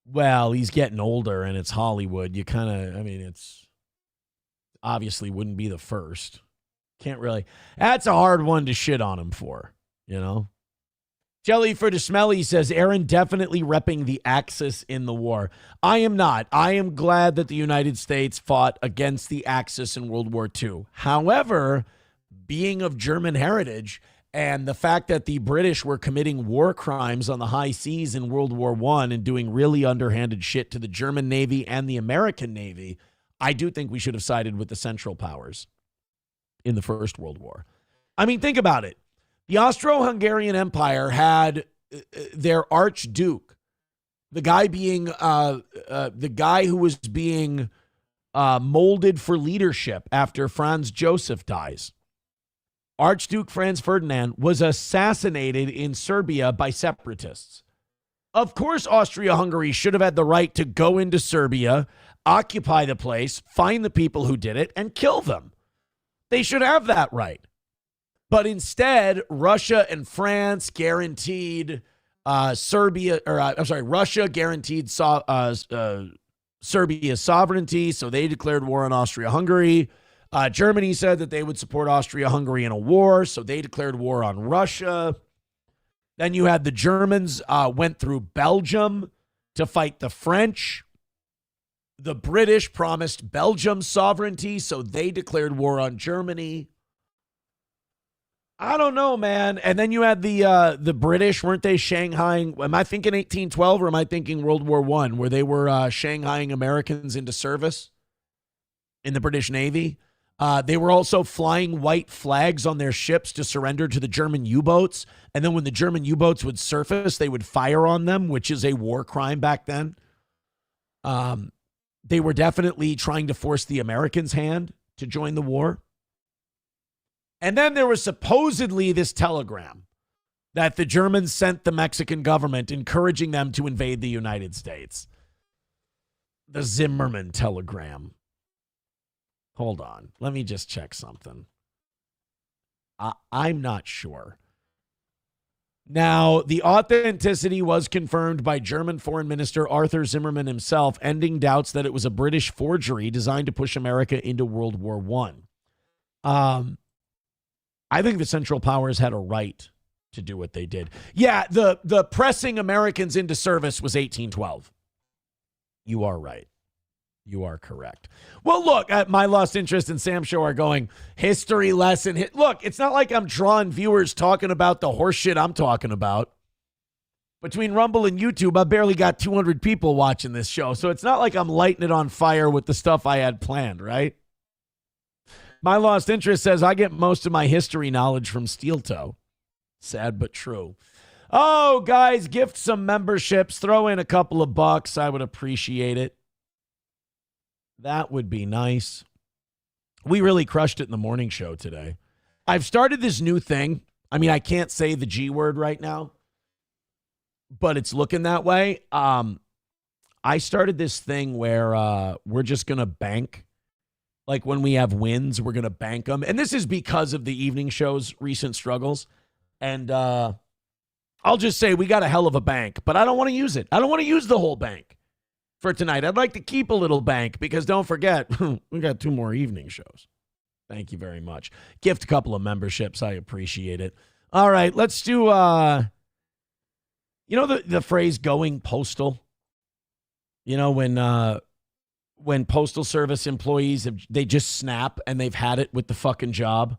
Well, he's getting older, and it's Hollywood. You kind of, I mean, it's obviously wouldn't be the first. Can't really. That's a hard one to shit on him for, you know? Jelly for the Smelly says, Aaron definitely repping the Axis in the war. I am not. I am glad that the United States fought against the Axis in World War II. However, being of German heritage And the fact that the British were committing war crimes on the high seas in World War I and doing really underhanded shit to the German Navy and the American Navy, I do think we should have sided with the Central Powers in the First World War. I mean, think about it. The Austro-Hungarian Empire had their Archduke, the guy who was being molded for leadership after Franz Joseph dies. Archduke Franz Ferdinand was assassinated in Serbia by separatists. Of course, Austria-Hungary should have had the right to go into Serbia, occupy the place, find the people who did it, and kill them. They should have that right. But instead, Russia and France guaranteed Russia guaranteed Serbia's sovereignty, so they declared war on Austria-Hungary. Germany said that they would support Austria-Hungary in a war, so they declared war on Russia. Then you had the Germans went through Belgium to fight the French. The British promised Belgium sovereignty, so they declared war on Germany. I don't know, man. And then you had the British, weren't they Shanghaiing? Am I thinking 1812 or am I thinking World War I, where they were Shanghaiing Americans into service in the British Navy? They were also flying white flags on their ships to surrender to the German U-boats. And then when the German U-boats would surface, they would fire on them, which is a war crime back then. They were definitely trying to force the Americans' hand to join the war. And then there was supposedly this telegram that the Germans sent the Mexican government encouraging them to invade the United States. The Zimmerman telegram. Hold on. Let me just check something. I'm not sure. Now, the authenticity was confirmed by German Foreign Minister Arthur Zimmerman himself, ending doubts that it was a British forgery designed to push America into World War I. I think the Central Powers had a right to do what they did. Yeah, the pressing Americans into service was 1812. You are right. You are correct. Well, look, My Lost Interest and Sam Show are going, history lesson. Look, it's not like I'm drawing viewers talking about the horse shit I'm talking about. Between Rumble and YouTube, I've barely got 200 people watching this show, so it's not like I'm lighting it on fire with the stuff I had planned, right? My Lost Interest says, I get most of my history knowledge from Steel Toe. Sad but true. Oh, guys, gift some memberships. Throw in a couple of bucks. I would appreciate it. That would be nice. We really crushed it in the morning show today. I've started this new thing. I mean, I can't say the G word right now, but it's looking that way. I started this thing where we're just going to bank. Like when we have wins, we're going to bank them. And this is because of the evening show's recent struggles. And I'll just say we got a hell of a bank, but I don't want to use it. I don't want to use the whole bank for tonight. I'd like to keep a little bank because don't forget, we got 2 more evening shows. Thank you very much. Gift a couple of memberships. I appreciate it. All right, let's do, you know the phrase going postal? You know, when Postal Service employees, they just snap and they've had it with the fucking job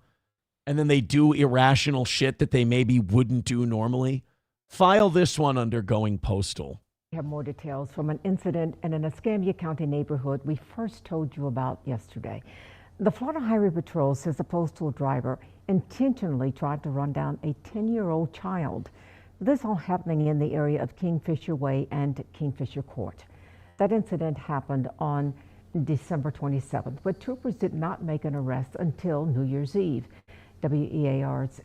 and then they do irrational shit that they maybe wouldn't do normally. File this one under going postal. We have more details from an incident in an Escambia County neighborhood we first told you about yesterday. The Florida Highway Patrol says a postal driver intentionally tried to run down a 10-year-old child. This all happening in the area of Kingfisher Way and Kingfisher Court. That incident happened on December 27th, but troopers did not make an arrest until New Year's Eve. WEAR's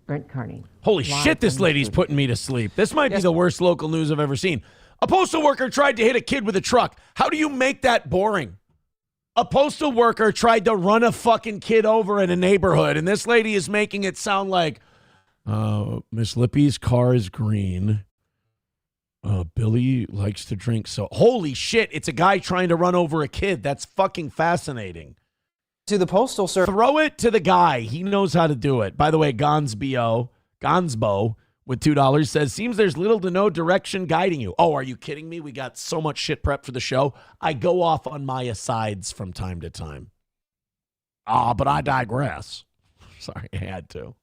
Brent Kearney. Holy shit, this lady's putting me to sleep. This might be the worst local news I've ever seen. A postal worker tried to hit a kid with a truck. How do you make that boring? A postal worker tried to run a fucking kid over in a neighborhood, and this lady is making it sound like, Miss Lippy's car is green. Billy likes to drink. So, holy shit, it's a guy trying to run over a kid. That's fucking fascinating. To the postal service. Throw it to the guy. He knows how to do it. By the way, Gonsbo with $2 says, seems there's little to no direction guiding you. Oh, are you kidding me? We got so much shit prep for the show. I go off on my asides from time to time. But I digress. Sorry, I had to.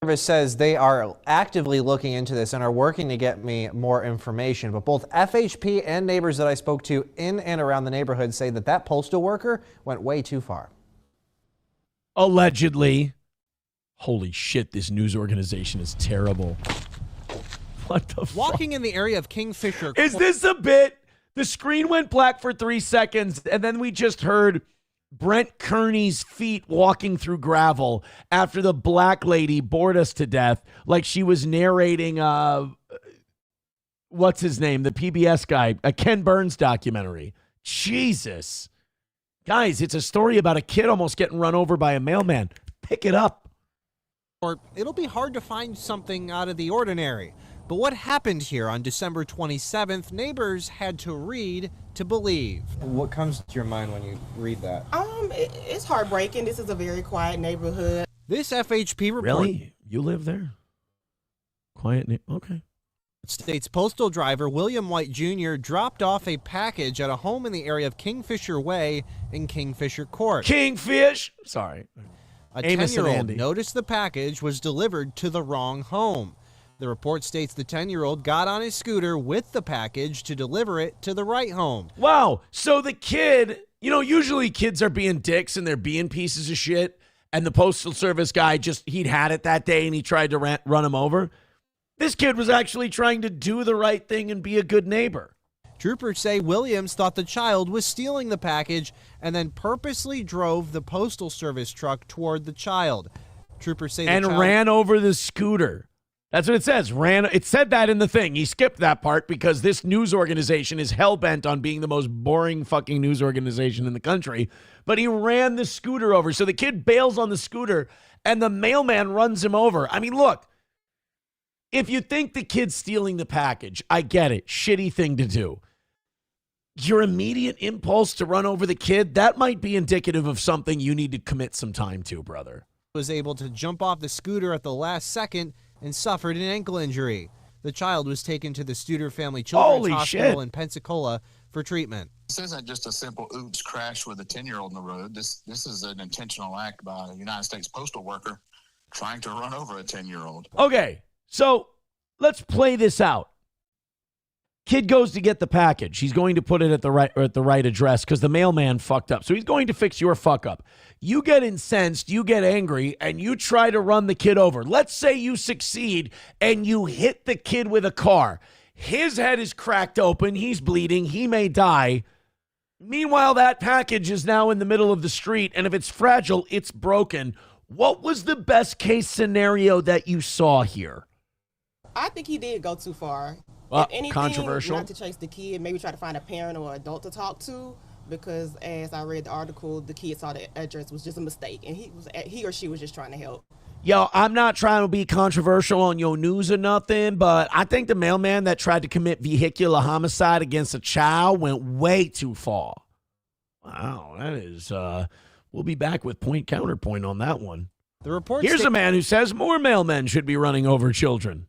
Service says they are actively looking into this and are working to get me more information. But both FHP and neighbors that I spoke to in and around the neighborhood say that postal worker went way too far. Allegedly. Holy shit, this news organization is terrible. What the fuck? Walking in the area of Kingfisher. Is this a bit? The screen went black for 3 seconds, and then we just heard Brent Kearney's feet walking through gravel after the black lady bored us to death like she was narrating, what's his name? The PBS guy, a Ken Burns documentary. Jesus. Guys, it's a story about a kid almost getting run over by a mailman. Pick it up. Or it'll be hard to find something out of the ordinary. But what happened here on December 27th, neighbors had to read to believe. What comes to your mind when you read that? It's heartbreaking. This is a very quiet neighborhood. This FHP report... Really? You live there? Quiet okay. State's postal driver William White Jr. dropped off a package at a home in the area of Kingfisher Way in Kingfisher Court. Kingfish! Sorry. A 10-year-old noticed the package was delivered to the wrong home. The report states the 10-year-old got on his scooter with the package to deliver it to the right home. Wow. So the kid, usually kids are being dicks and they're being pieces of shit. And the Postal Service guy he'd had it that day and he tried to run him over. This kid was actually trying to do the right thing and be a good neighbor. Troopers say Williams thought the child was stealing the package and then purposely drove the Postal Service truck toward the child. Troopers say ran over the scooter. That's what it says. It said that in the thing. He skipped that part because this news organization is hell-bent on being the most boring fucking news organization in the country. But he ran the scooter over. So the kid bails on the scooter and the mailman runs him over. I mean, look, if you think the kid's stealing the package, I get it. Shitty thing to do. Your immediate impulse to run over the kid, that might be indicative of something you need to commit some time to, brother. Was able to jump off the scooter at the last second and suffered an ankle injury. The child was taken to the Studer Family Children's Hospital in Pensacola for treatment. This isn't just a simple oops crash with a 10-year-old in the road. This is an intentional act by a United States postal worker trying to run over a 10-year-old. Okay, so let's play this out. Kid goes to get the package. He's going to put it at the right address because the mailman fucked up. So he's going to fix your fuck up. You get incensed, you get angry, and you try to run the kid over. Let's say you succeed and you hit the kid with a car. His head is cracked open. He's bleeding. He may die. Meanwhile, that package is now in the middle of the street, and if it's fragile, it's broken. What was the best case scenario that you saw here? I think he did go too far. Well, if anything, controversial. not to chase the kid, maybe try to find a parent or adult to talk to, because as I read the article, the kid saw the address was just a mistake, and he or she was just trying to help. Yo, I'm not trying to be controversial on your news or nothing, but I think the mailman that tried to commit vehicular homicide against a child went way too far. Wow, that is, we'll be back with point counterpoint on that one. The report Here's a man who says more mailmen should be running over children.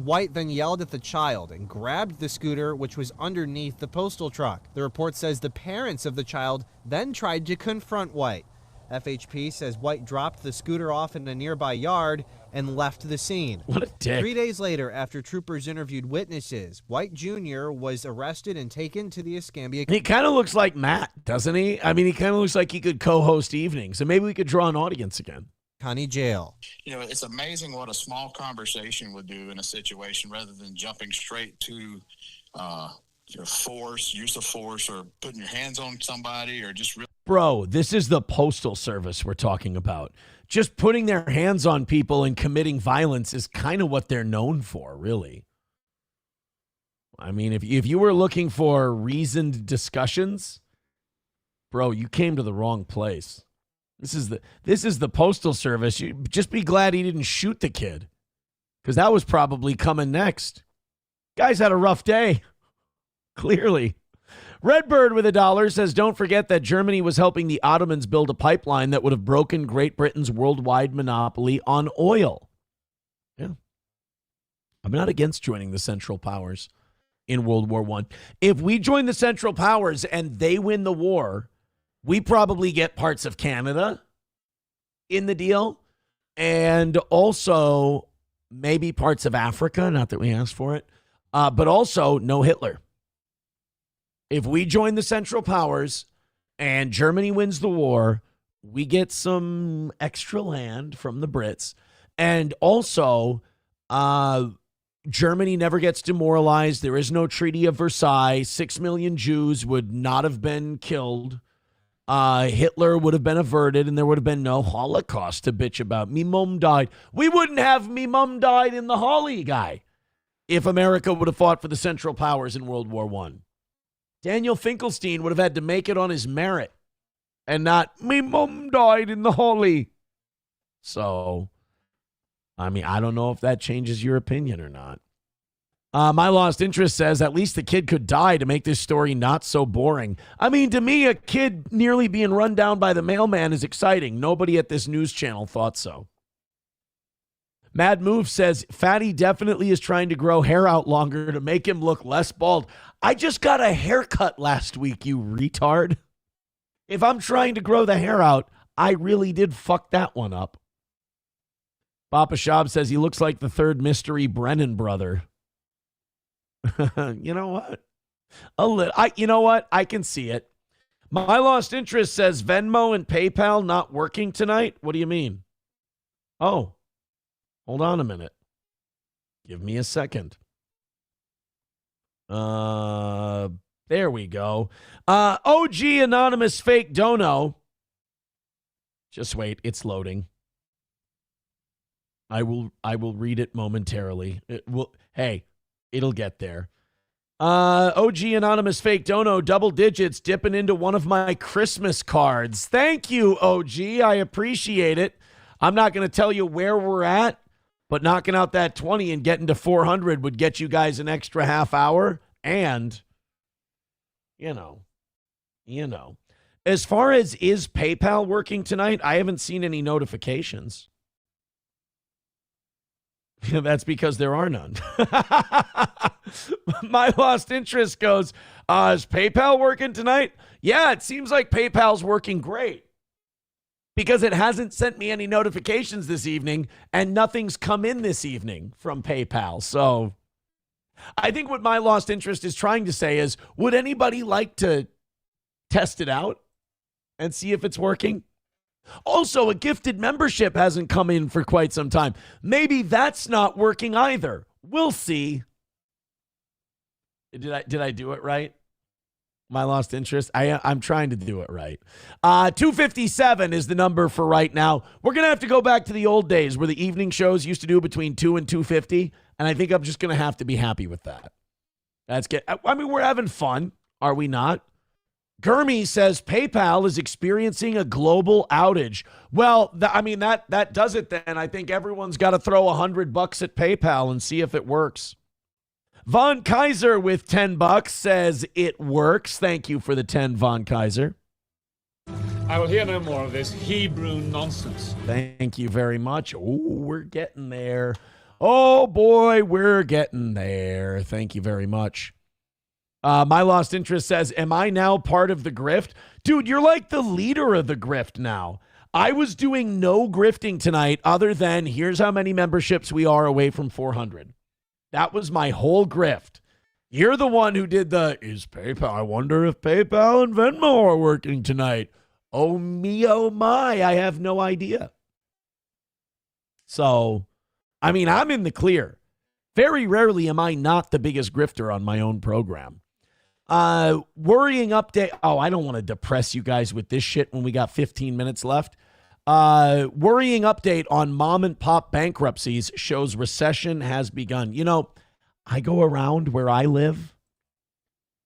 White then yelled at the child and grabbed the scooter, which was underneath the postal truck. The report says the parents of the child then tried to confront White. FHP says White dropped the scooter off in a nearby yard and left the scene. What a dick. 3 days later, after troopers interviewed witnesses, White Jr. was arrested and taken to the Escambia. He kind of looks like Matt, doesn't he? I mean, he kind of looks like he could co-host evenings, so maybe we could draw an audience again. County Jail. It's amazing what a small conversation would do in a situation rather than jumping straight to use of force, or putting your hands on somebody, or just really. Bro, this is the Postal Service we're talking about. Just putting their hands on people and committing violence is kind of what they're known for, really. I mean, if you were looking for reasoned discussions, bro, you came to the wrong place. This is the Postal Service. You just be glad he didn't shoot the kid, because that was probably coming next. Guy's had a rough day, clearly. Redbird with $1 says, don't forget that Germany was helping the Ottomans build a pipeline that would have broken Great Britain's worldwide monopoly on oil. Yeah. I'm not against joining the Central Powers in World War I. If we join the Central Powers and they win the war, we probably get parts of Canada in the deal. and also maybe parts of Africa, not that we asked for it, but also no Hitler. If we join the Central Powers and Germany wins the war, we get some extra land from the Brits. And also, Germany never gets demoralized. There is no Treaty of Versailles. 6 million Jews would not have been killed. Hitler would have been averted, and there would have been no Holocaust to bitch about. Me mum died. We wouldn't have me mum died in the Holly guy if America would have fought for the Central Powers in World War I. Daniel Finkelstein would have had to make it on his merit and not, me mum died in the Holly. So, I mean, I don't know if that changes your opinion or not. My Lost Interest says, at least the kid could die to make this story not so boring. I mean, to me, a kid nearly being run down by the mailman is exciting. Nobody at this news channel thought so. Mad Move says, Fatty definitely is trying to grow hair out longer to make him look less bald. I just got a haircut last week, you retard. If I'm trying to grow the hair out, I really did fuck that one up. Papa Shab says he looks like the third mystery Brennan brother. You know what? You know what? I can see it. My Lost Interest says Venmo and PayPal not working tonight. What do you mean? Oh, hold on a minute. Give me a second. There we go. OG Anonymous Fake Dono. Just wait, it's loading. I will read it momentarily. It'll get there. OG Anonymous Fake Dono, double digits, dipping into one of my Christmas cards. Thank you, OG. I appreciate it. I'm not going to tell you where we're at, but knocking out that 20 and getting to 400 would get you guys an extra half hour. And, you know. As far as is PayPal working tonight, I haven't seen any notifications. That's because there are none. My Lost Interest goes, is PayPal working tonight? Yeah, it seems like PayPal's working great because it hasn't sent me any notifications this evening and nothing's come in this evening from PayPal. So I think what My Lost Interest is trying to say is, would anybody like to test it out and see if it's working? Also, a gifted membership hasn't come in for quite some time. Maybe that's not working either. We'll see. Did I do it right? My Lost Interest? I'm trying to do it right. 257 is the number for right now. We're going to have to go back to the old days where the evening shows used to do between 2 and 250, and I think I'm just going to have to be happy with that. That's good. I mean, we're having fun, are we not? Gurmy says PayPal is experiencing a global outage. Well, that does it then. I think everyone's got to throw $100 at PayPal and see if it works. Von Kaiser with $10 says it works. Thank you for the 10, Von Kaiser. I will hear no more of this Hebrew nonsense. Thank you very much. Oh, we're getting there. Oh, boy, we're getting there. Thank you very much. My Lost Interest says, am I now part of the grift? Dude, you're like the leader of the grift now. I was doing no grifting tonight other than here's how many memberships we are away from 400. That was my whole grift. You're the one who did is PayPal. I wonder if PayPal and Venmo are working tonight. Oh me, oh my, I have no idea. So, I mean, I'm in the clear. Very rarely am I not the biggest grifter on my own program. Worrying update. Oh, I don't want to depress you guys with this shit when we got 15 minutes left. Worrying update on mom and pop bankruptcies shows recession has begun. You know, I go around where I live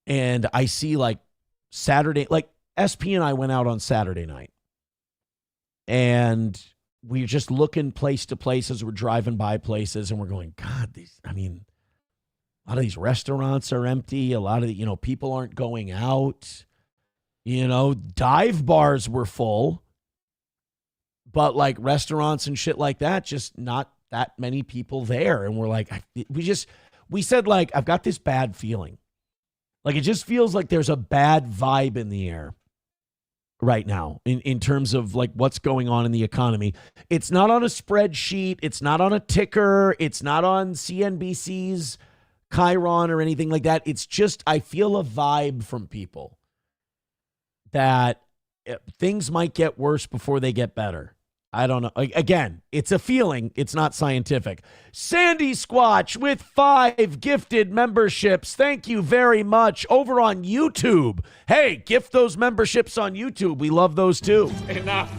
and I see like Saturday, like SP and I went out on Saturday night and we're just looking place to place as we're driving by places and we're going, God, a lot of these restaurants are empty. A lot of, people aren't going out. Dive bars were full. But like restaurants and shit like that, just not that many people there. And we're like, we said like, I've got this bad feeling. Like it just feels like there's a bad vibe in the air. right now in terms of like what's going on in the economy. It's not on a spreadsheet. It's not on a ticker. It's not on CNBC's Chiron or anything like that. It's just, I feel a vibe from people that things might get worse before they get better. I don't know. Again, it's a feeling. It's not scientific. Sandy Squatch with 5 gifted memberships. Thank you very much. Over on YouTube. Hey, gift those memberships on YouTube. We love those too. Enough.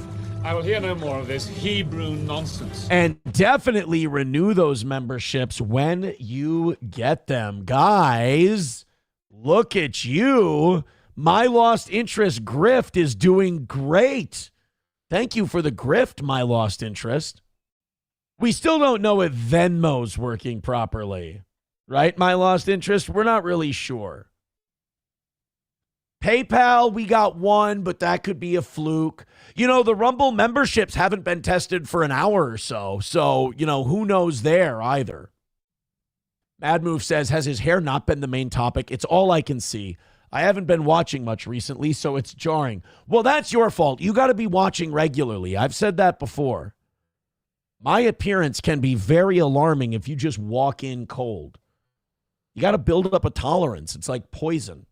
I will hear no more of this Hebrew nonsense. And definitely renew those memberships when you get them. Guys, look at you. My Lost Interest Grift is doing great. Thank you for the grift, My Lost Interest. We still don't know if Venmo's working properly, right? My Lost Interest, we're not really sure. PayPal, we got one, but that could be a fluke. You know, the Rumble memberships haven't been tested for an hour or so. So, you know, who knows there either. Mad Move says, has his hair not been the main topic? It's all I can see. I haven't been watching much recently, so it's jarring. Well, that's your fault. You got to be watching regularly. I've said that before. My appearance can be very alarming if you just walk in cold. You got to build up a tolerance. It's like poison.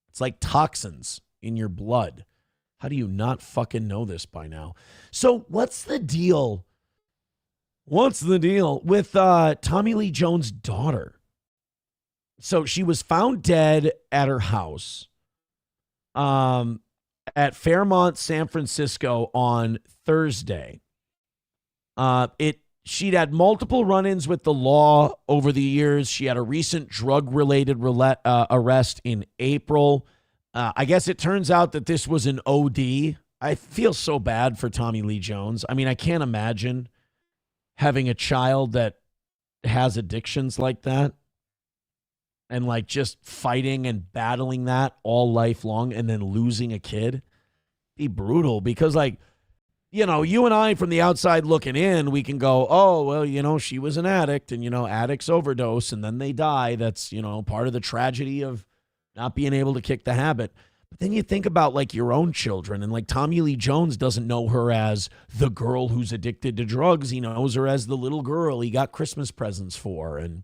It's like toxins in your blood. How do you not fucking know this by now? So what's the deal? What's the deal with Tommy Lee Jones' daughter? So she was found dead at her house at Fairmont, San Francisco on Thursday. She'd had multiple run-ins with the law over the years. She had a recent drug-related arrest in April. I guess it turns out that this was an OD. I feel so bad for Tommy Lee Jones. I mean, I can't imagine having a child that has addictions like that. And like just fighting and battling that all life long and then losing a kid. Be brutal because like, you know, you and I from the outside looking in, we can go, oh, well, you know, she was an addict and, you know, addicts overdose and then they die. That's, you know, part of the tragedy of not being able to kick the habit. But then you think about like your own children and like Tommy Lee Jones doesn't know her as the girl who's addicted to drugs. He knows her as the little girl he got Christmas presents for. And,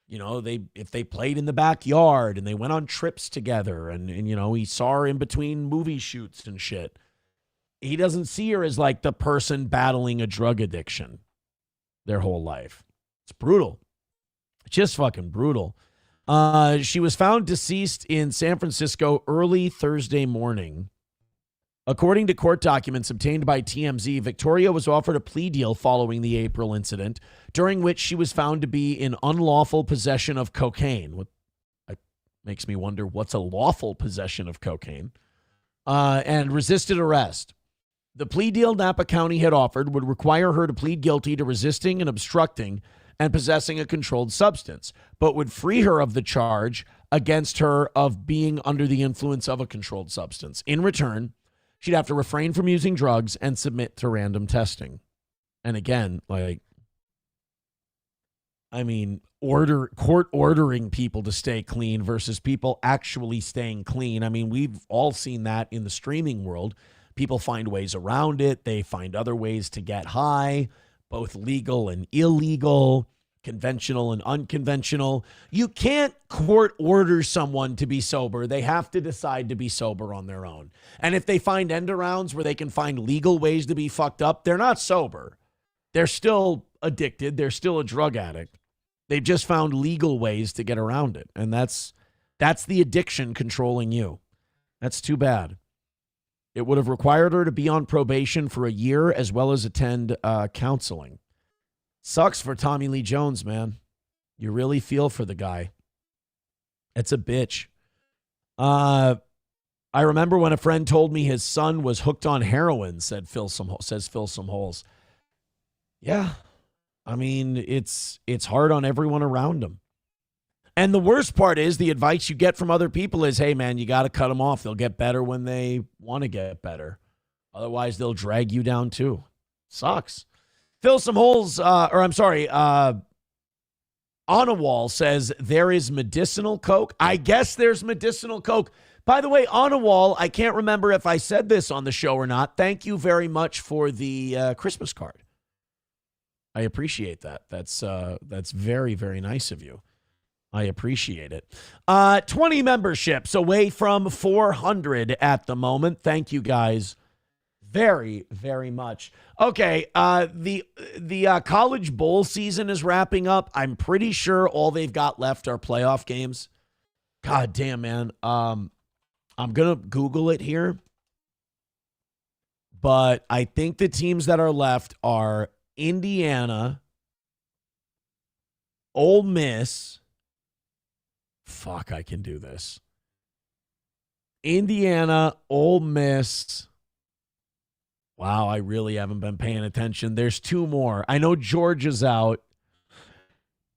you know, if they played in the backyard and they went on trips together and, you know, he saw her in between movie shoots and shit. He doesn't see her as like the person battling a drug addiction their whole life. It's brutal. Just fucking brutal. She was found deceased in San Francisco early Thursday morning. According to court documents obtained by TMZ, Victoria was offered a plea deal following the April incident, during which she was found to be in unlawful possession of cocaine. What makes me wonder what's a lawful possession of cocaine, and resisted arrest. The plea deal Napa County had offered would require her to plead guilty to resisting and obstructing and possessing a controlled substance, but would free her of the charge against her of being under the influence of a controlled substance. In return, she'd have to refrain from using drugs and submit to random testing. And again, like, I mean, court ordering people to stay clean versus people actually staying clean. I mean, we've all seen that in the streaming world. People find ways around it. They find other ways to get high, both legal and illegal, conventional and unconventional. You can't court order someone to be sober. They have to decide to be sober on their own. And if they find end arounds where they can find legal ways to be fucked up, they're not sober. They're still addicted. They're still a drug addict. They've just found legal ways to get around it. And that's the addiction controlling you. That's too bad. It would have required her to be on probation for a year as well as attend counseling. Sucks for Tommy Lee Jones, man. You really feel for the guy. It's a bitch. I remember when a friend told me his son was hooked on heroin, says Phil Holes. Yeah. I mean, it's hard on everyone around him. And the worst part is the advice you get from other people is, hey, man, you got to cut them off. They'll get better when they want to get better. Otherwise, they'll drag you down too. Sucks. Fill some holes, On a Wall says there is medicinal coke. I guess there's medicinal coke By the way, on a wall, I can't remember if I said this on the show or not. Thank you very much for the Christmas card. I appreciate that. That's very, very nice of you. I appreciate it. 20 memberships away from 400 at the moment. Thank you guys very, very much. Okay, the college bowl season is wrapping up. I'm pretty sure all they've got left are playoff games. God damn, man. I'm going to Google it here. But I think the teams that are left are Indiana, Ole Miss. Fuck, I can do this. Indiana, Ole Miss. Wow, I really haven't been paying attention. There's two more. I know Georgia's out.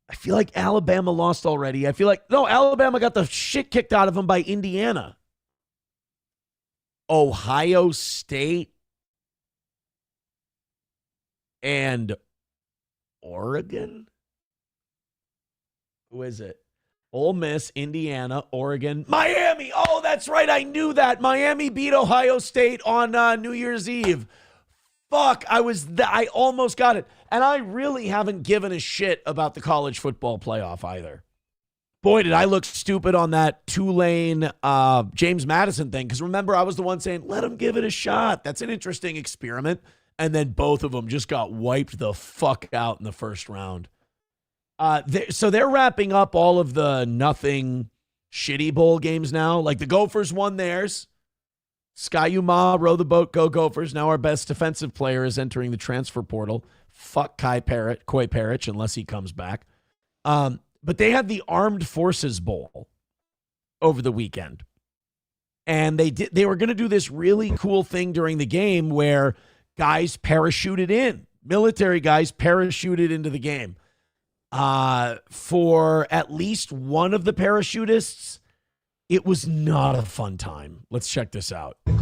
I feel like Alabama lost already. Alabama got the shit kicked out of them by Indiana. Ohio State and Oregon? Who is it? Ole Miss, Indiana, Oregon, Miami. Oh, that's right. I knew that. Miami beat Ohio State on New Year's Eve. Fuck, I almost got it. And I really haven't given a shit about the college football playoff either. Boy, did I look stupid on that Tulane James Madison thing. Because remember, I was the one saying, let him give it a shot. That's an interesting experiment. And then both of them just got wiped the fuck out in the first round. So they're wrapping up all of the nothing shitty bowl games now. Like the Gophers won theirs. Sky Uma, row the boat, go Gophers. Now our best defensive player is entering the transfer portal. Fuck Koi Parich unless he comes back. But they had the Armed Forces Bowl over the weekend. And they were going to do this really cool thing during the game where guys parachuted in. Military guys parachuted into the game. For at least one of the parachutists, it was not a fun time. Let's check this out. He's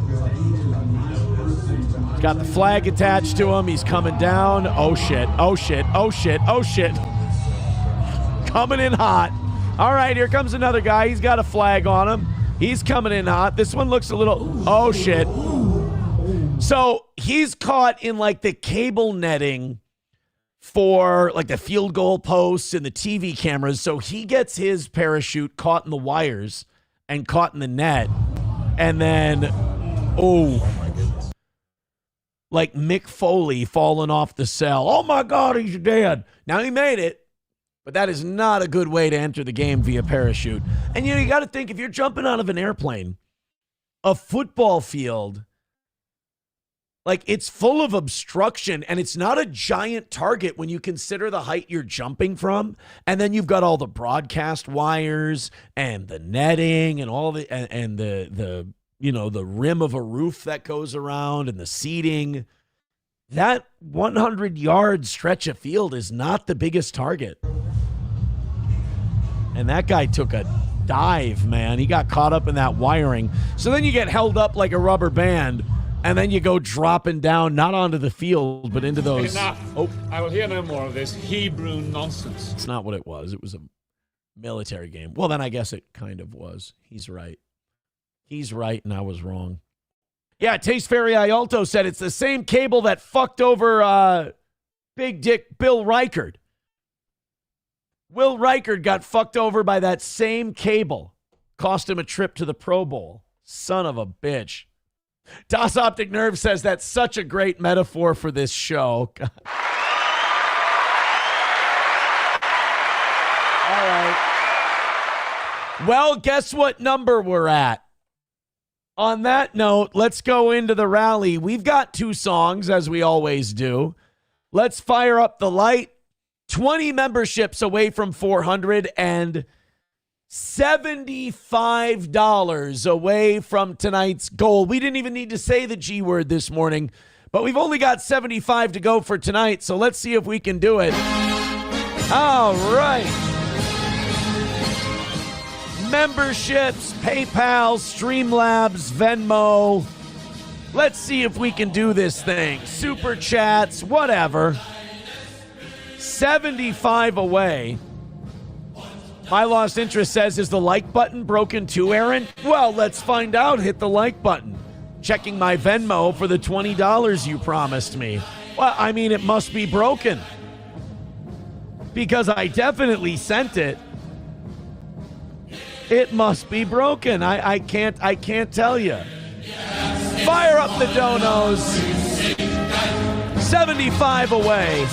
got the flag attached to him. He's coming down. Oh, shit. Oh, shit. Oh, shit. Oh, shit. Coming in hot. All right, here comes another guy. He's got a flag on him. He's coming in hot. This one looks a little... Oh, shit. So he's caught in, like, the cable netting for like the field goal posts and the TV cameras. So he gets his parachute caught in the wires and caught in the net. And then, oh my goodness. Like Mick Foley falling off the cell. Oh my God, he's dead. Now he made it, but that is not a good way to enter the game via parachute. And you got to think, if you're jumping out of an airplane, a football field, like, it's full of obstruction, and it's not a giant target when you consider the height you're jumping from. And then you've got all the broadcast wires and the netting and all the and the rim of a roof that goes around and the seating. That 100-yard stretch of field is not the biggest target. And that guy took a dive, man. He got caught up in that wiring. So then you get held up like a rubber band. And then you go dropping down, not onto the field, but into those... Enough. Oh, I will hear no more of this Hebrew nonsense. It's not what it was. It was a military game. Well, then I guess it kind of was. He's right. He's right, and I was wrong. Yeah, Taste Fairy Ialto said it's the same cable that fucked over Big Dick Bill Reichard. Will Reichard got fucked over by that same cable. Cost him a trip to the Pro Bowl. Son of a bitch. Das Optic Nerve says that's such a great metaphor for this show. All right. Well, guess what number we're at? On that note, let's go into the rally. We've got two songs, as we always do. Let's fire up the light. 20 memberships away from 400 and $75 away from tonight's goal. We didn't even need to say the G word this morning, but we've only got 75 to go for tonight, so let's see if we can do it. All right. Memberships, PayPal, Streamlabs, Venmo. Let's see if we can do this thing. Super chats, whatever. 75 away. My Lost Interest says, is the like button broken too, Aaron? Well, let's find out. Hit the like button. Checking my Venmo for the $20 you promised me. Well, I mean, it must be broken. Because I definitely sent it. It must be broken. I can't tell you. Fire up the donos. 75 away.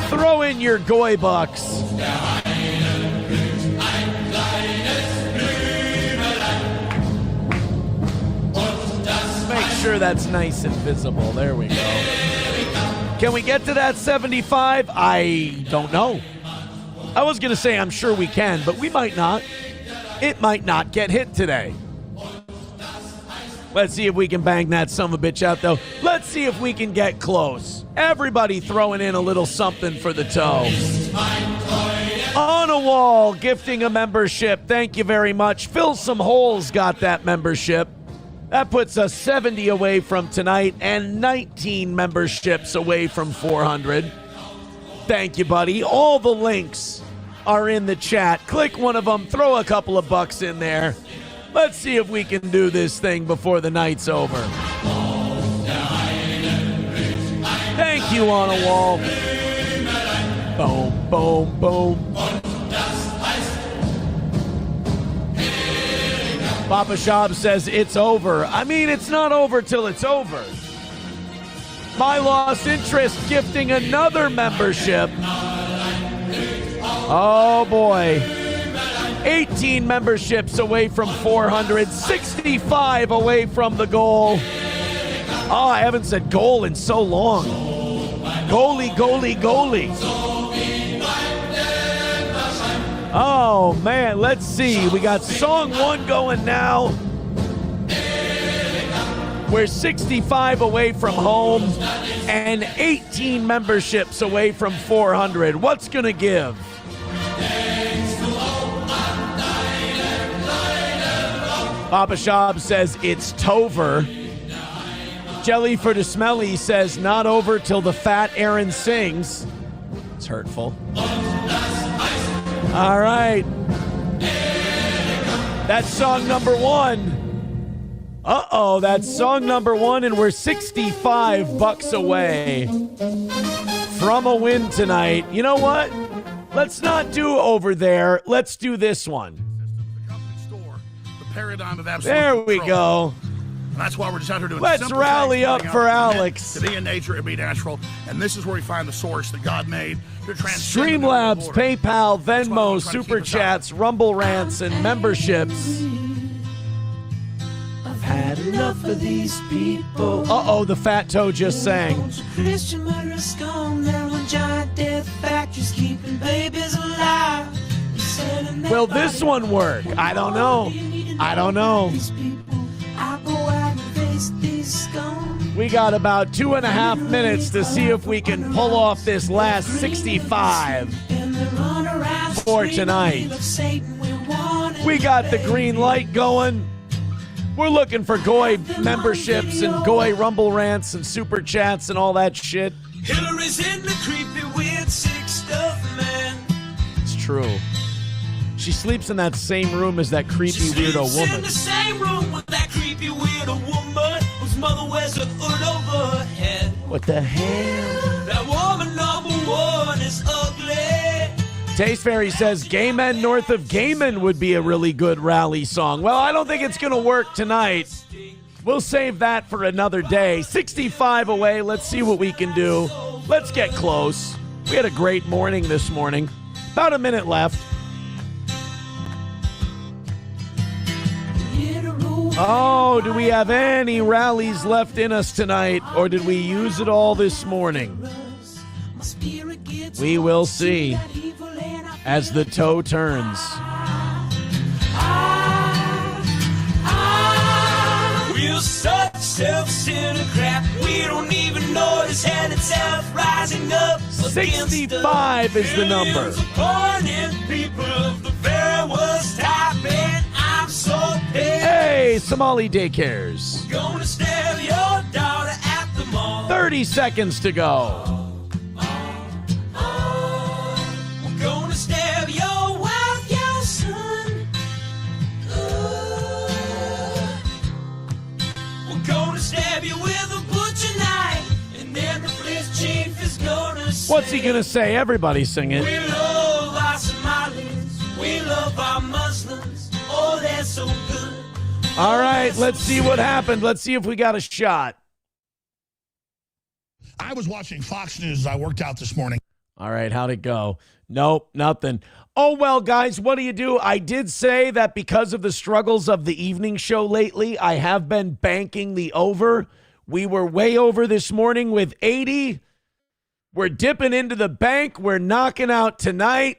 Throw in your goy bucks. Make sure that's nice and visible. There we go. Can we get to that 75? I don't know. I was going to say I'm sure we can, but we might not. It might not get hit today. Let's see if we can bang that sumbitch out, though. Let's see if we can get close. Everybody throwing in a little something for the toe. On a Wall, gifting a membership. Thank you very much. Fill Some Holes got that membership. That puts us 70 away from tonight and 19 memberships away from 400. Thank you, buddy. All the links are in the chat. Click one of them. Throw a couple of bucks in there. Let's see if we can do this thing before the night's over. Thank you, On a Wall. Boom, boom, boom. Papa Shab says it's over. I mean, it's not over till it's over. My Lost Interest gifting another membership. Oh, boy. 18 memberships away from 400, 65 away from the goal. Oh, I haven't said goal in so long. Goalie, goalie, goalie. Oh, man, let's see. We got song one going now. We're 65 away from home and 18 memberships away from 400. What's going to give? Papa Shab says it's Tover. Jelly for the Smelly says not over till the fat Aaron sings. It's hurtful. All right. That's song number one. Uh-oh, that's song number one, and we're 65 bucks away from a win tonight. You know what? Let's not do over there. Let's do this one. Paradigm of absolute there we control. go. And that's why we're just out here doing Let's rally up for Alex. To be in nature and be natural. And this is where we find the source that God made to transcend. Streamlabs, PayPal, Venmo, Super Chats, Rumble Rants, and memberships. I've had enough of these people. Uh-oh, the fat toe just sang. Christian murderers gone down on giant death factories keeping babies alive. Will this one work? I don't know. I don't know. We got about 2.5 minutes to see if we can pull off this last 65 for tonight. We got the green light going. We're looking for Goy memberships and Goy Rumble Rants and Super Chats and all that shit. Hillary's in the creepy weird sick stuff, man. It's true. She sleeps in that same room as that creepy weirdo woman. In the same room with that creepy weirdo woman whose mother wears a hood over her head. What the hell? That woman number one is ugly. Taste Fairy says Gay Men North of Gayman would be a really good rally song. Well, I don't think it's going to work tonight. We'll save that for another day. 65 away. Let's see what we can do. Let's get close. We had a great morning this morning. About a minute left. Oh, do we have any rallies left in us tonight, or did we use it all this morning? We will see as the toe turns. We're such self-centered crap, we don't even notice hell itself rising up. 65 is the number. Hey, Somali daycares. Gonna stab your daughter at the mall. 30 seconds to go. What's he going to say? Everybody's singing. We love our Somalis. We love our Muslims. Oh, they're so good. All right, let's see what happened. Let's see if we got a shot. I was watching Fox News as I worked out this morning. All right, how'd it go? Nope, nothing. Oh, well, guys, what do? I did say that because of the struggles of the evening show lately, I have been banking the over. We were way over this morning with 80. We're dipping into the bank. We're knocking out tonight.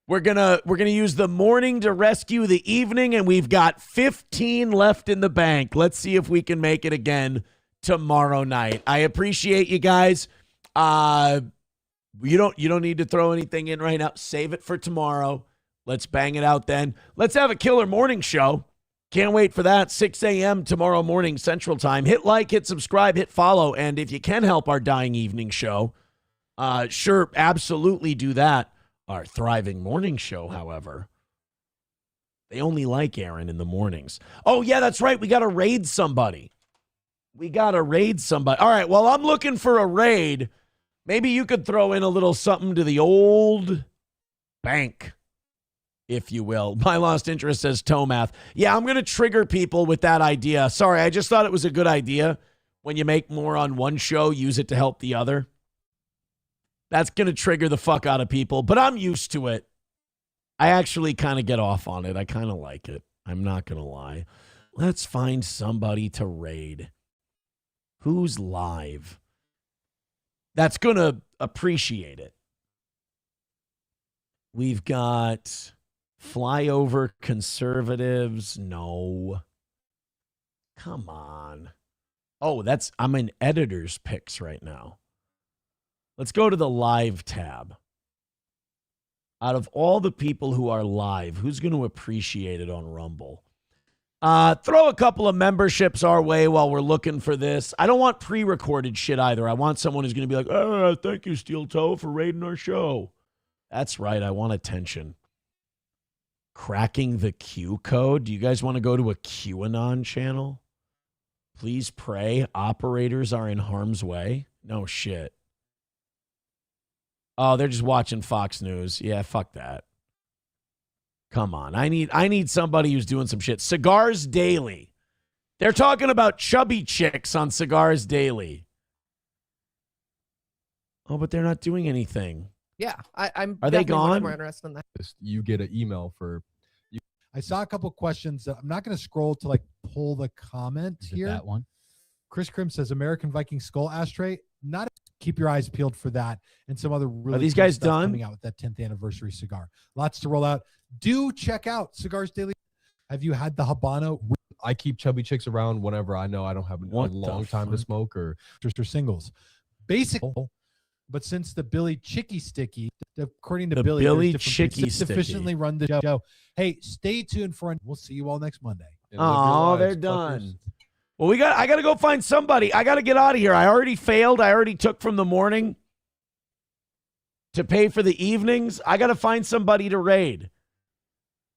We're gonna use the morning to rescue the evening, and we've got 15 left in the bank. Let's see if we can make it again tomorrow night. I appreciate you guys. You don't need to throw anything in right now. Save it for tomorrow. Let's bang it out then. Let's have a killer morning show. Can't wait for that. 6 a.m. tomorrow morning Central Time. Hit like, hit subscribe, hit follow, and if you can help our dying evening show, sure, absolutely do that. Our thriving morning show, however, they only like Aaron in the mornings. Oh, yeah, that's right. We got to raid somebody. All right, well, I'm looking for a raid. Maybe you could throw in a little something to the old bank, if you will. My lost interest says Tomath. Yeah, I'm going to trigger people with that idea. Sorry, I just thought it was a good idea. When you make more on one show, use it to help the other. That's going to trigger the fuck out of people, but I'm used to it. I actually kind of get off on it. I kind of like it. I'm not going to lie. Let's find somebody to raid. Who's live? That's going to appreciate it. We've got flyover conservatives. No. Come on. Oh, I'm in editor's picks right now. Let's go to the live tab. Out of all the people who are live, who's going to appreciate it on Rumble? Throw a couple of memberships our way while we're looking for this. I don't want pre-recorded shit either. I want someone who's going to be like, oh, thank you, Steel Toe, for raiding our show. That's right. I want attention. Cracking the Q code. Do you guys want to go to a QAnon channel? Please pray. Operators are in harm's way. No shit. Oh, they're just watching Fox News. Yeah, fuck that. Come on. I need somebody who's doing some shit. Cigars Daily. They're talking about chubby chicks on Cigars Daily. Oh, but they're not doing anything. Yeah, I'm. Are they gone? Much more interested in that. You get an email for. I saw a couple questions. I'm not going to scroll to pull the comment here. That one. Chris Krim says American Viking skull ashtray. Not keep your eyes peeled for that and some other really. Are these cool guys stuff done? Coming out with that 10th anniversary cigar. Lots to roll out. Do check out Cigars Daily. Have you had the Habano? I keep chubby chicks around whenever I know I don't have a long time to smoke or singles. Basically, but since the Billy Chicky Sticky, according to The Billy Billy there's Chicky different Sticky. sufficiently run the show. Hey, stay tuned for. We'll see you all next Monday. Oh, they're done. Well, I got to go find somebody. I got to get out of here. I already failed. I already took from the morning to pay for the evenings. I got to find somebody to raid.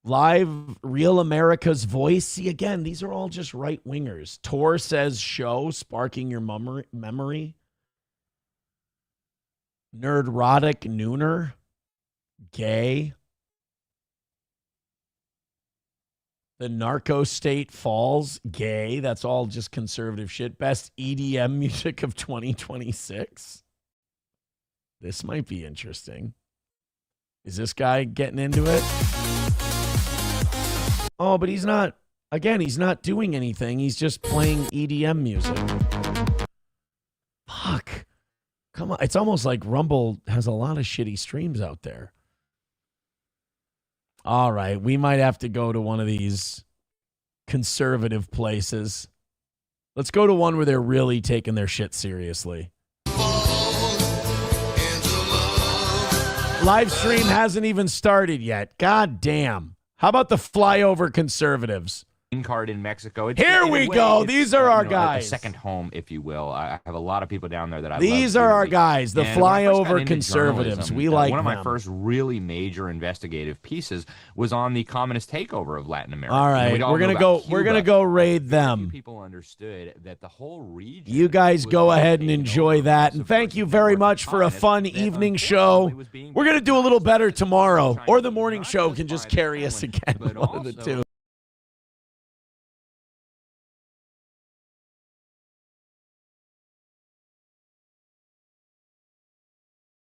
Live Real America's Voice. See, again, these are all just right-wingers. Tor says show, sparking your memory. Nerdrotic Nooner. Gay. The Narco State Falls. Gay. That's all just conservative shit. Best EDM music of 2026. This might be interesting. Is this guy getting into it? Oh, but he's not. Again, he's not doing anything. He's just playing EDM music. Fuck. Come on. It's almost like Rumble has a lot of shitty streams out there. All right. We might have to go to one of these conservative places. Let's go to one where they're really taking their shit seriously. Live stream hasn't even started yet. God damn. How about the flyover conservatives? card in Mexico. Here we go. These are our guys. A second home, if you will. I have a lot of people down there that I love. These are our guys, the And when I first got flyover into conservatives. journalism, We like one of my them. first really major investigative pieces was on the communist takeover of Latin America. All right, we're gonna go. We're gonna go raid them. People understood that the whole region. You guys go ahead and enjoy that, and thank you very much for a fun evening show. We're gonna do a little better tomorrow, or the morning show can just carry us again. One of the two.